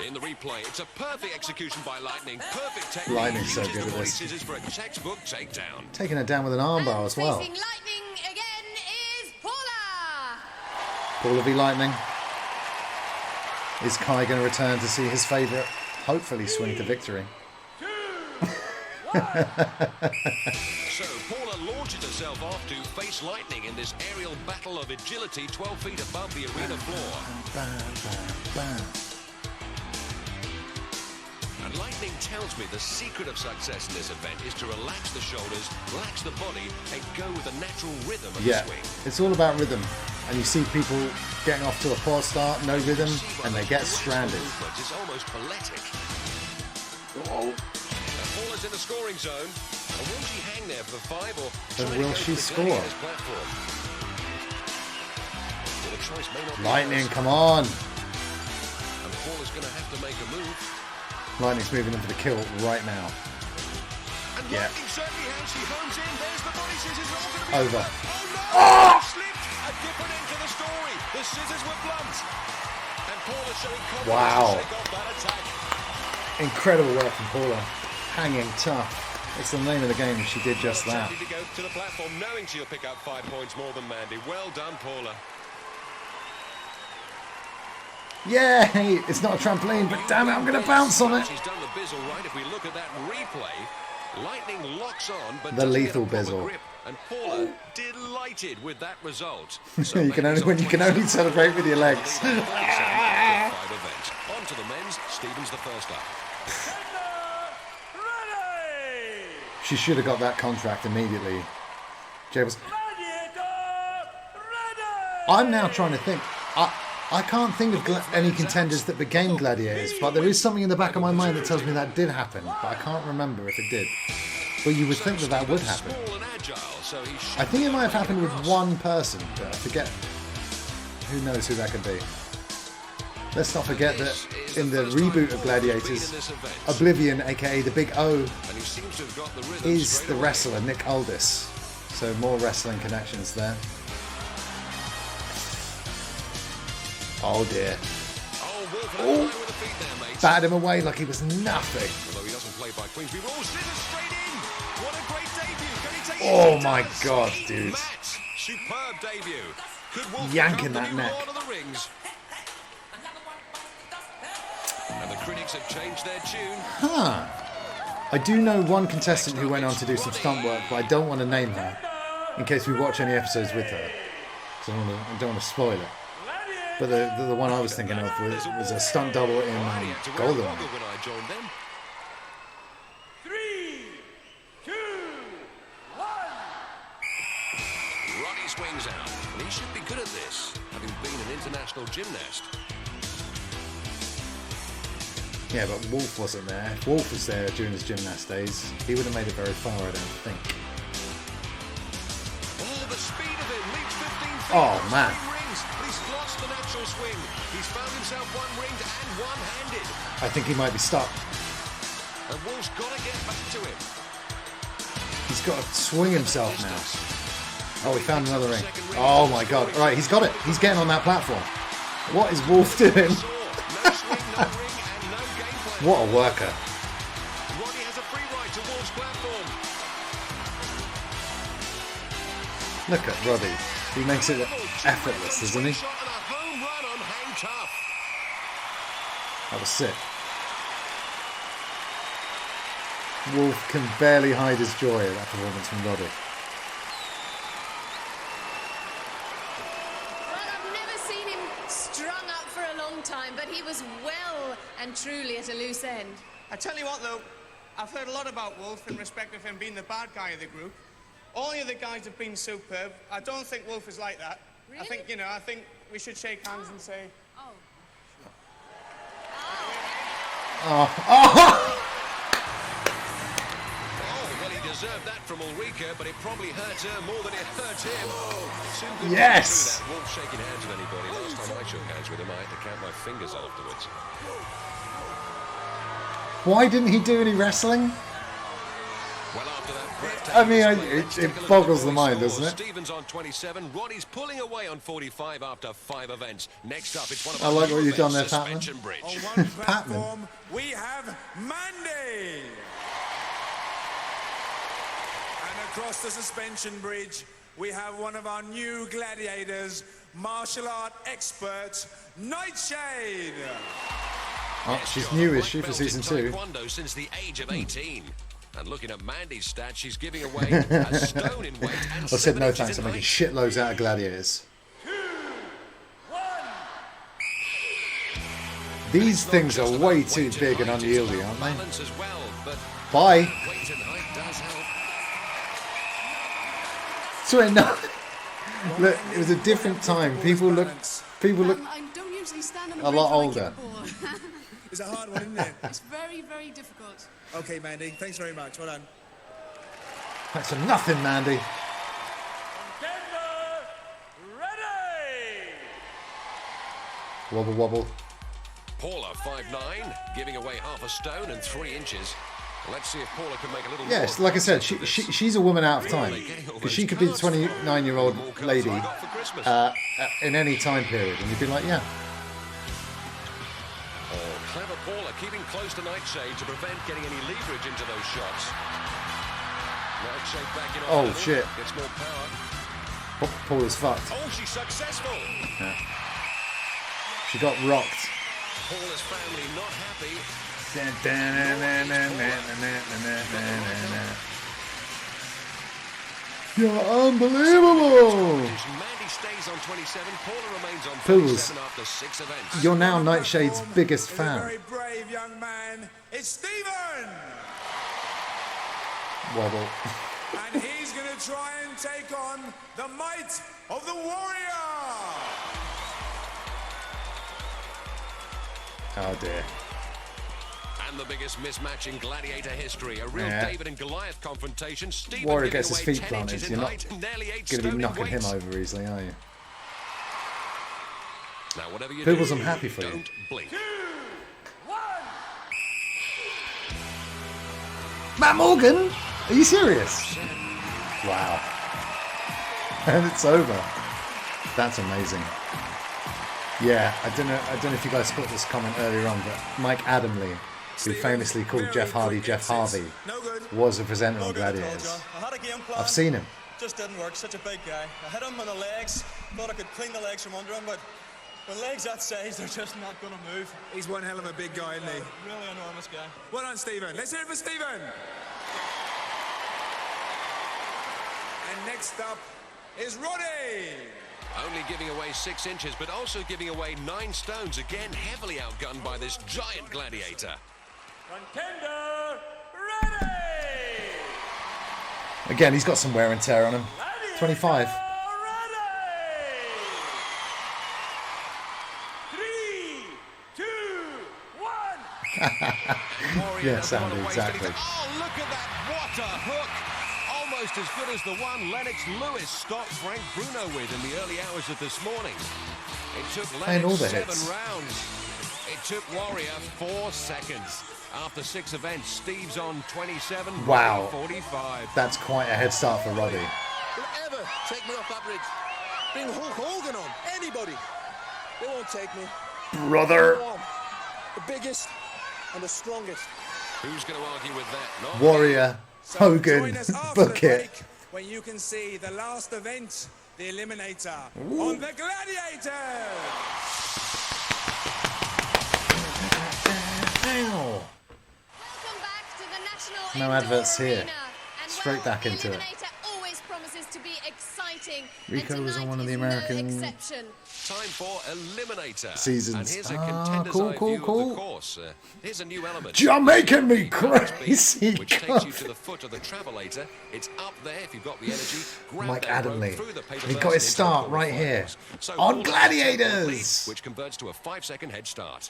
In the replay, it's a perfect execution by Lightning. Perfect technique. Lightning's so Uses good the at body this. scissors for a textbook takedown. Taking her down with an armbar as well. Facing Lightning again is Paula. Paula v Lightning. Is Kai going to return to see his favourite, hopefully, swing to victory? So Paula launches herself off to face Lightning in this aerial battle of agility 12 feet above the arena floor. And Lightning tells me the secret of success in this event is to relax the shoulders, relax the body, and go with the natural rhythm of the swing. It's all about rhythm. And you see people getting off to a poor start, no rhythm, and they get stranded. It's almost poetic. And Paula's in the scoring zone. And will she hang there for the 5 or But try will to go she to the score? Gladiators platform? Well, the choice may not be Lightning, hers. come on! And Paula's going to have to make a move. Lightning's moving in for the kill right now. And Yeah. Lightning certainly has. She hones in. There's the body scissors. All going to be Over. Oh no! She slipped. A different end to the story. The scissors were blunt. And Paula showing confidence Wow. to shake off that attack. Incredible work from Paula. Hanging tough. It's the name of the game. She did just that. Happy to go to the platform knowing she'll pick up 5 points more than Mandy. Well done, Paula. Yay! It's not a trampoline, but damn it, I'm going to bounce on it. She's done the bizzle right. If we look at that replay, Lightning locks on, but The doesn't lethal get a proper bizzle. grip. And Paula delighted with that result. You can only celebrate with your legs. On to the men's. Stevens the first up. She should have got that contract immediately. Jay was. I'm now trying to think. I can't think of any contenders that became gladiators, but there is something in the back of my mind that tells me that did happen, but I can't remember if it did. But you would think that that would happen. I think it might have happened with one person, but I forget. Who knows who that could be. Let's not forget that in the reboot of Gladiators, Oblivion, aka the Big O, is the wrestler Nick Aldis. So more wrestling connections there. Oh dear. Oh, batted him away like he was nothing. Although he doesn't play by Queensbury rules, scissors straight in. What a great debut. Can he take it? Oh He my does. God, Big dude. match. Superb debut. Could Wolf Yanking become the that new neck. Lord of the Rings? And the critics have changed their tune. Huh. I do know one contestant who went on to do some stunt work, but I don't want to name her in case we watch any episodes with her. So I don't want to spoil it. But the one I was thinking of was a stunt double in Golden. When I joined them. 3, 2, 1. Roddy swings out, and he should be good at this, having been an international gymnast. Yeah, but Wolf wasn't there. If Wolf was there during his gymnast days, he would have made it very far, I don't think. Oh, the speed of him leaps 15 feet. Oh, man. Rings. He's lost the natural swing. He's found himself one-ringed and one-handed. I think he might be stuck. And Wolf's got to get back to him. He's got to swing himself now. Oh, we found another ring. Oh my god. Alright, he's got it. He's getting on that platform. What is Wolf doing? What a worker. Roddy has a free ride to Wolf's platform. Look at Roddy. He makes it effortless, doesn't he? That was sick. Wolf can barely hide his joy at that performance from Roddy. Well, I've never seen him strung up for a long time, but he was well and truly at a loose end. I tell you what, though, I've heard a lot about Wolf in respect of him being the bad guy of the group. All the other guys have been superb. I don't think Wolf is like that. Really? I think, you know, I think we should shake hands and say... Oh. Well, he deserved that from Ulrika, but it probably hurt her more than it hurt him. Too good Yes! to do that. Wolf shaking hands with anybody. Last time I shook hands with him, I had to count my fingers afterwards. Why didn't he do any wrestling? Well, after that I mean, it boggles the mind, doesn't it? Stevens on 27. Roddy's pulling away on 45 after 5 events. Next up, it's one of I like what you've done there, Patman. On one platform, we have Mandy. And across the suspension bridge, we have one of our new gladiators, martial art expert, Nightshade. Oh, she's new, is she, for season 2? Taekwondo since the age of 18. And looking at Mandy's stats, she's giving away a stone in weight. And I said no thanks, I'm making shitloads out of gladiators. These things are way too big and unwieldy, aren't they? Bye. Sorry, no. Look, it was a different time. People look I don't usually stand on the a lot bridge when I older. kick a ball. It's a hard one, isn't it? It's very, very difficult. Okay, Mandy, thanks very much. Well done. That's a nothing, Mandy. Wobble, wobble. Paula, 5'9", giving away half a stone and 3 inches. Let's see if Paula can make a little Yes, more. like I said, she's a woman out of time. Because she could be the 29-year-old lady in any time period. And you'd be like, yeah. Oh, clever Paula, keeping close to Nightshade to prevent getting any leverage into those shots. Nightshade back in on Oh, level, shit. gets more power. Paula's fucked. Oh, she's successful. Yeah. She got rocked. Paula's family not happy. You're unbelievable! Mandy stays on 27. Paula remains on Pools, 47 after 6 events. you're now Nightshade's biggest A fan. very brave young man. It's Stephen! Wobble. And he's going to try and take on the might of the warrior! Oh dear. And the biggest mismatch in gladiator history. A real Yeah. David and Goliath confrontation. Stephen Warrior giving gets his away feet 10 planted. inches You're in not height, nearly 8 going to stone be in knocking weight. him over easily, are you? Now, whatever you Pibbles, do, I'm happy for you. don't blink. Matt Morgan? Are you serious? Wow. And it's over. That's amazing. Yeah, I don't know if you guys caught this comment earlier on, but Mike Adamley, who famously called Jeff Hardy Jeff Harvey, was a presenter on Gladiators. I had a game plan. I've seen him. Just didn't work. Such a big guy. I hit him on the legs. Thought I could clean the legs from under him, but when legs that size, they're just not going to move. He's one hell of a big guy, isn't he? Really enormous guy. Well done, Stephen. Let's hear it for Stephen. And next up is Roddy. Only giving away 6 inches, but also giving away 9 stones. Again, heavily outgunned by this giant gladiator. Contender, ready! Again, he's got some wear and tear on him. 25. 3, 2, 1. Yes, Andy, exactly. Oh, look at that. What a hook. Almost as good as the one Lennox Lewis stopped Frank Bruno with in the early hours of this morning. It took And all Lennox the 7 hits. rounds. It took Warrior 4 seconds. After 6 events, Steve's on 27. Wow. 45. That's quite a head start for Roddy. Whoever Whoever, take me off that bridge. Bring Hulk Hogan on. Anybody. They won't take me. Brother. The biggest and the strongest. Who's going to argue with that? Not Warrior. So Hogan. join us after Book the it. break when you can see the last event, the Eliminator, on the Gladiators. Ow. Welcome back to the National No Indoor adverts here. Arena. And Straight back the into it. Eliminator always promises to be exciting. Rico and was on one of the is American no exception. Time for Eliminator. seasons. And here's a Ah, contender's cool, eye cool, view cool. of the course. Here's a new element. You're making me crazy. Which takes you to the foot of the Travelator. It's up there if you've got the energy. Grab Mike that rope Adamley. through the paper He burst got his into start the right here. quarterfinals. So On Paul has a 10-point Gladiators. lead, which converts to a 5-second head start.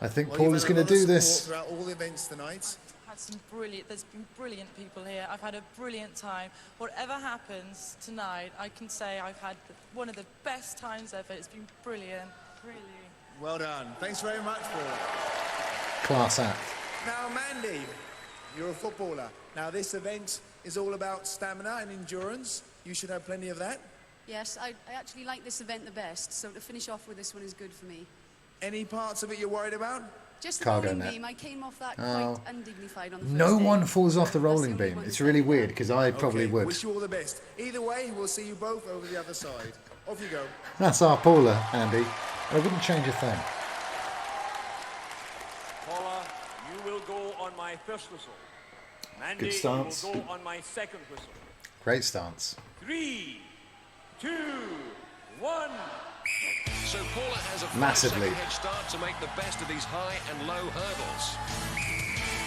I think Well, Paul you've is had a going to lot of do support this. throughout all the events tonight. There's been brilliant people here. I've had a brilliant time. Whatever happens tonight, I can say I've had one of the best times ever. It's been brilliant, really. Well done. Thanks very much, Paula. Class act. Now, Mandy, you're a footballer. Now, this event is all about stamina and endurance. You should have plenty of that. Yes, I actually like this event the best, so to finish off with this one is good for me. Any parts of it you're worried about? Just the Cargo rolling net. beam, I came off that Oh. quite undignified on the first No day. one falls off the rolling beam. It's really weird because I probably Okay, would. Wish you all the best. Either way, we'll see you both over the other side. Off you go. That's our Paula, Andy. I wouldn't change a thing. Paula, you will go on my first whistle. Mandy, Good stance. you will go on my second whistle. Great stance. 3, 2, 1. So Paula has a Massively. 5-second head start to make the best of these high and low hurdles.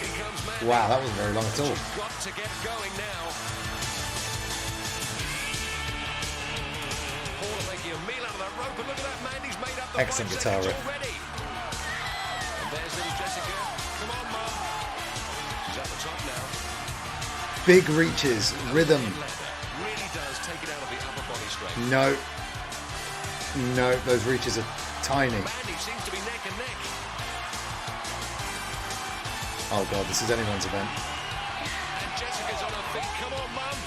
Here comes Mandy. Wow, that wasn't very long at all. She's got to get going now. Paula making a meal out of that rope, and look at that, Mandy's made up the Excellent 5 guitar seconds riff. already. And there's little Jessica. Come on, Mum. She's at the top now. Big reaches, rhythm. Really does take it out of the upper body strength. No. No, those reaches are tiny. Mandy seems to be neck and neck. Oh god, this is anyone's event. And Jessica's on her feet. Come on, Mum.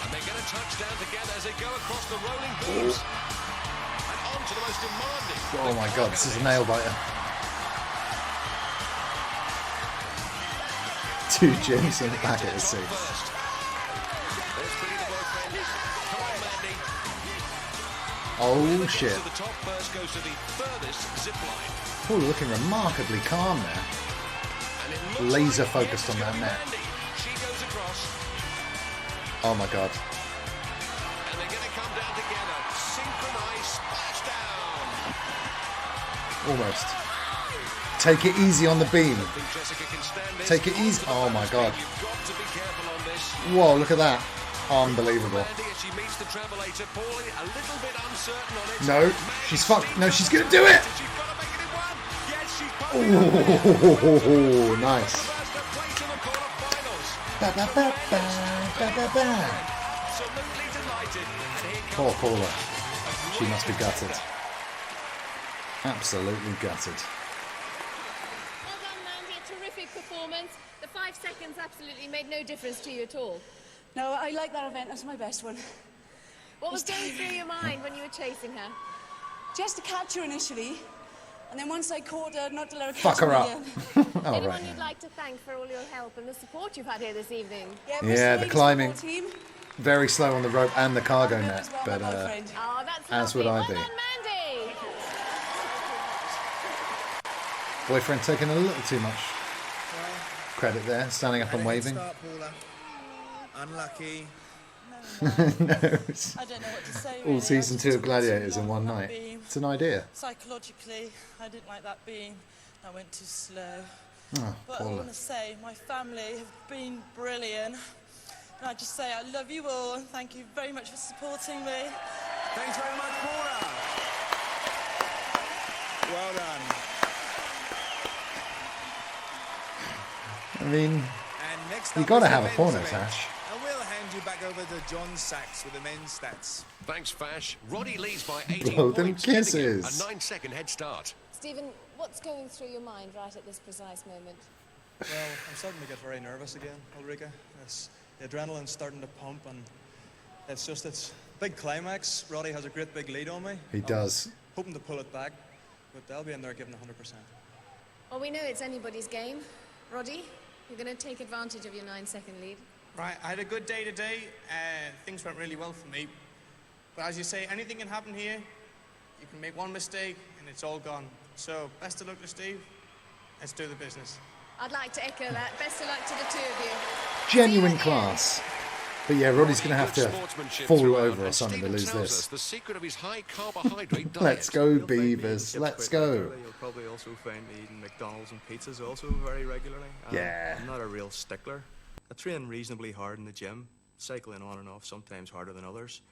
And they're going to touch down together as they go across the rolling booms. And on to the most demanding. Oh my god, this is a nail biter. Two gyms in the back of the seat. There's Pretty the boyfriend. Come on, Mandy. Oh shit. To the top first goes to the furthest zip line. Paul looking remarkably calm there. And it looks Laser like focused on it's that gonna be net. Mandy. She goes across. Oh my god. And they're going to come down together. Synchronized splashdown. Almost. Take it easy on the beam. I think Jessica can stand this. Take it easy. Oh my god. You've got to be careful on this. Whoa, look at that. Unbelievable. Mandy, as she meets the Travelator, Paulie a little bit uncertain on it. No, she's fucked. No, she's gonna do it. She's got to make it in one. Yes, she's Oh, nice. first to place in the quarterfinals. Ba, ba, ba, ba, ba, ba, ba. Absolutely delighted. And here Poor comes Paula. She must be gutted. Absolutely gutted. Well done, Mandy. A terrific performance. The 5 seconds absolutely made no difference to you at all. No, I like that event. That's my best one. What was going through your mind when you were chasing her? Just to catch her initially, and then once I caught her, not to let her Fuck catch her me up. again. Oh, Anyone right. you'd like to thank for all your help and the support you've had here this evening? Yeah, the ladies climbing. football team. Very slow on the rope and the cargo net, but Oh, that's as would lovely. I be. Well done, Mandy. Boyfriend taking a little too much credit there, standing up and waving. Start, Paula. Unlucky. No. I don't know what to say. All Really. season I 2 of just Gladiators took in too one long on night. that beam. It's an idea. Psychologically, I didn't like that beam. I went too slow. Oh, But I Paula. want to say my family have been brilliant. And I just say I love you all and thank you very much for supporting me. Thanks very much, Paula. Well done. I mean, And next you up got to is the have a men's porno, event. Tash. And we'll hand you back over to John Sachs with the men's stats. Thanks, Fash. Roddy leads by 18 Blow them points, giving him kisses. a 9-second head start. Stephen, what's going through your mind right at this precise moment? Well, I'm starting to get very nervous again, Ulrika. The adrenaline's starting to pump, and It's just, it's big climax. Roddy has a great big lead on me. He does. Hoping to pull it back, but they'll be in there giving 100%. Well, we know it's anybody's game. Roddy, you're going to take advantage of your 9-second lead. Right, I had a good day today. Things went really well for me. But as you say, anything can happen here. You can make one mistake and it's all gone. So, best of luck to Steve. Let's do the business. I'd like to echo that. Best of luck to the two of you. Genuine class. But yeah, Roddy's going to have to fall over or something to lose this. The secret of his high carbohydrate diet. Let's go, Beavers. Let's go. You'll probably also find me eating McDonald's and pizzas also very regularly. Yeah. I'm not a real stickler. I train reasonably hard in the gym, cycling on and off, sometimes harder than others,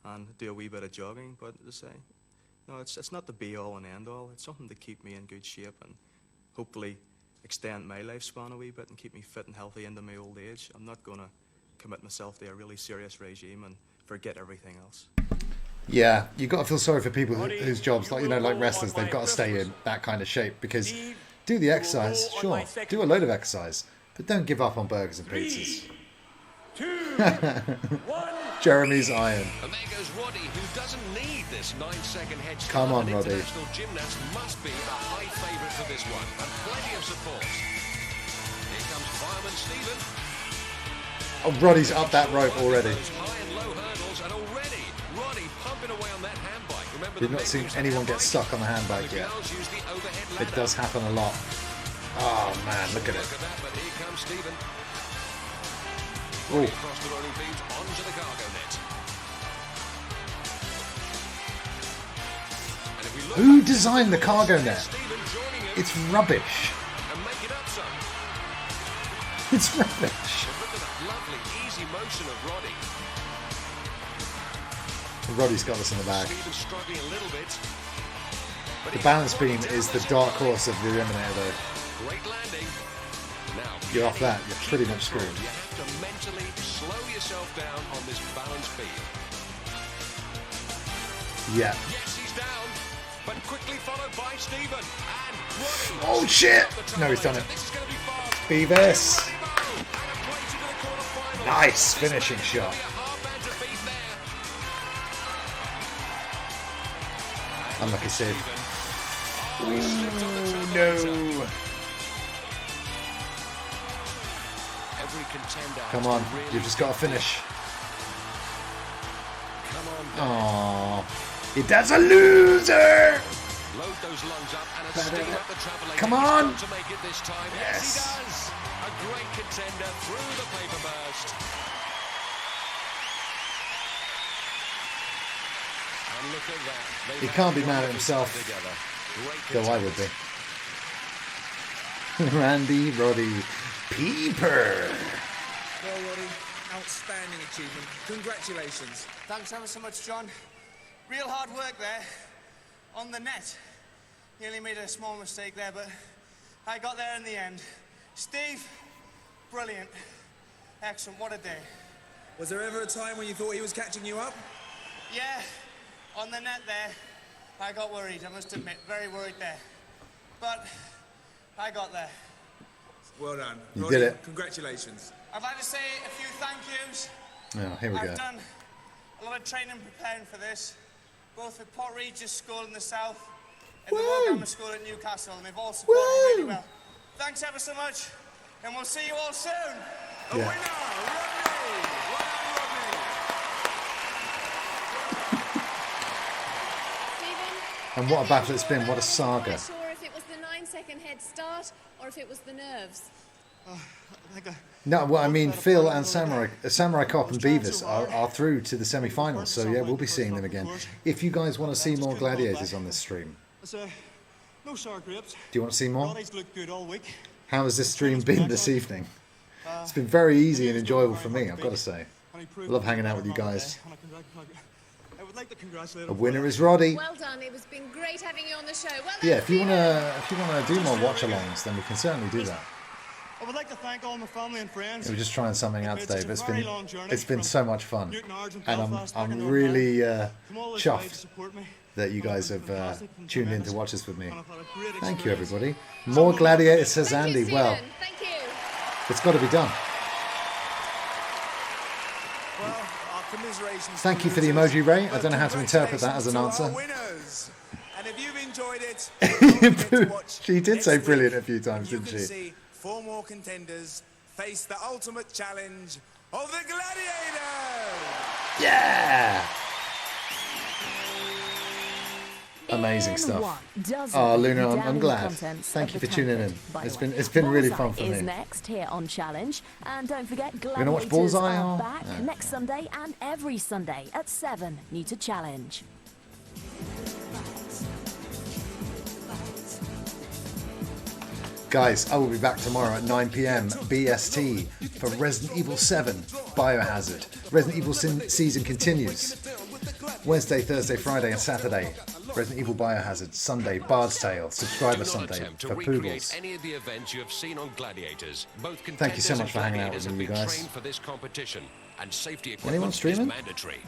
and do a wee bit of jogging. But as I say, no, it's not the be-all and end-all. It's something to keep me in good shape and hopefully extend my lifespan a wee bit and keep me fit and healthy into my old age. I'm not going to commit myself to a really serious regime and forget everything else. Yeah, you've got to feel sorry for people whose jobs, like, you know, like wrestlers, they've got to stay in that kind of shape because do the exercise, sure, do a load of exercise, but don't give up on burgers and pizzas. 3, 2, 1. Jeremy's iron. And there goes Roddy, who doesn't need this 9-second head start. Come on, An Roddy. international gymnast must be a high favourite for this one, and plenty of support. Here comes Fireman Stephen. Oh, Roddy's up that rope already. High and low hurdles, and already Roddy pumping away on that hand bike. Remember, We've not seen anyone get stuck on the hand bike yet. It does happen a lot. Oh man, look at it. Look at that, but here comes Stephen. Oh. Across the rolling beams onto the cargo net. And if we look Who designed the cargo net? It's rubbish. and make it up some. It's rubbish. But look at that lovely, easy motion of Roddy. Roddy's got this in the bag. Stephen's struggling a little bit. The balance beam is the dark horse of the Eliminator though. Great landing. Now, You're off that, you're pretty much screwed. you have to mentally slow yourself down on this balance beam. Yeah. Yes, he's down, but quickly followed by Stephen. And Roddy. Oh shit! No, he's done it. Beavis. Nice finishing shot. Unlucky save. Ooh, no. Come on, you've just got to finish. Aww. That's a loser! Load those lungs up and a steam up the travelator. Come on! To make it this time. Yes, he does. A great contender through the paper burst. And look at that. He can't be mad at himself. Though I would be. Randy Roddy Peeper. Well, Roddy, outstanding achievement. Congratulations. Thanks ever so much, John. Real hard work there. On the net. Nearly made a small mistake there, but I got there in the end. Steve, brilliant. Excellent, what a day. Was there ever a time when you thought he was catching you up? Yeah, on the net there, I got worried, I must admit. Very worried there. But I got there. Well done. You Roddy, did it. Congratulations. I'd like to say a few thank yous. Oh, here we go. I've done a lot of training preparing for this, both at Port Regis School in the south and the Royal Grammar School at Newcastle, and they've all supported me really well. Thanks ever so much, and we'll see you all soon. Yeah. A winner, And what a battle it's been, what a saga. I'm not sure if it was the 9-second head start or if it was the nerves. No, well, I mean, Phil and Samurai Cop and Beavis are through to the semi-finals, so yeah, we'll be seeing them again. If you guys want to see more Gladiators on this stream, No sour grapes. do you want to see more? Roddy's looked good all week. How has this stream been this evening? It's been very easy and enjoyable for me, I've got to say. I love hanging out with you guys. I would like to congratulate A winner is Roddy. Well done. It was been great having you on the show. Well done, Yeah, if you Stephen. wanna do more watch-alongs, then we can certainly do that. I would like to thank all my family and friends. We're just trying something out today, but it's been so much fun, Newton, Argent, and Belfast, I'm Wigan, really Come all this way to chuffed support me. that you guys have tuned in to watch this with me. And I've had a great Thank you, experience. everybody. More Gladiators, says Thank you, Andy. Well, Stephen. Thank you. it's got to be done. Well, I'll commiserations. Thank you for the emoji, Ray. I don't know how to interpret that as an answer. And if you've enjoyed it, She did say brilliant a few times, didn't she? see 4 more contenders face the ultimate challenge of the Gladiators. Yeah! Amazing stuff. Oh, Luna, I'm glad. Thank you for tuning in. It's been really fun for me. Is next here on Challenge, and don't forget gonna watch Gladiators Bullseye are or- back Yeah. next Sunday and every Sunday at 7. New to Challenge. Guys, I will be back tomorrow at 9 p.m. BST for Resident Evil 7 Biohazard. Resident Evil season continues. Wednesday, Thursday, Friday and Saturday. Resident Evil Biohazard. Sunday, Bard's Tale. Subscriber Do not Sunday attempt to for recreate Poodles. any of the events you have seen on Gladiators. Both Thank you so contenders much for and hanging out with gladiators me, have been you guys. trained for this competition, and safety Anyone equipment is streaming? mandatory.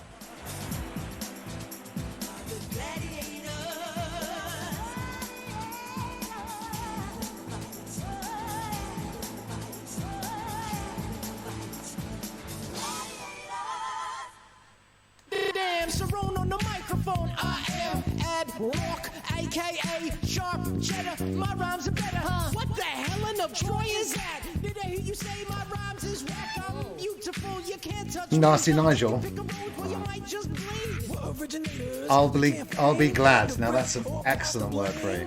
Damn, Cerrone on the microphone. I am Ed Rock, aka Sharp Cheddar. My rhymes are better, huh? What the hell in the Troy is that? Did I hear you say my rhymes is whack? I'm beautiful, you can't touch me. Nasty Nigel. Pick a road where you might just bleed. We're originators. I'll be glad. Now that's some excellent work, Ray.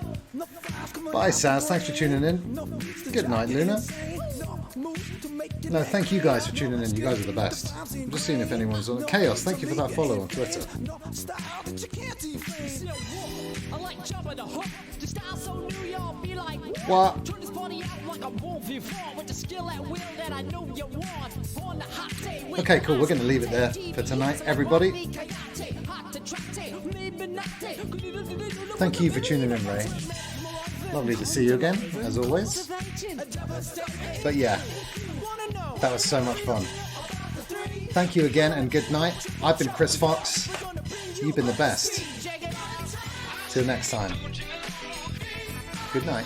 Bye, Saz. Thanks for tuning in. Good night, Luna. No, thank you guys for tuning in. You guys are the best. I'm just seeing if anyone's on. Chaos, thank you for that follow on Twitter. What? Okay, cool. We're going to leave it there for tonight, everybody. Thank you for tuning in, Ray. Lovely to see you again, as always. But yeah, that was so much fun. Thank you again and good night. I've been Chris Fox. You've been the best. Till next time. Good night.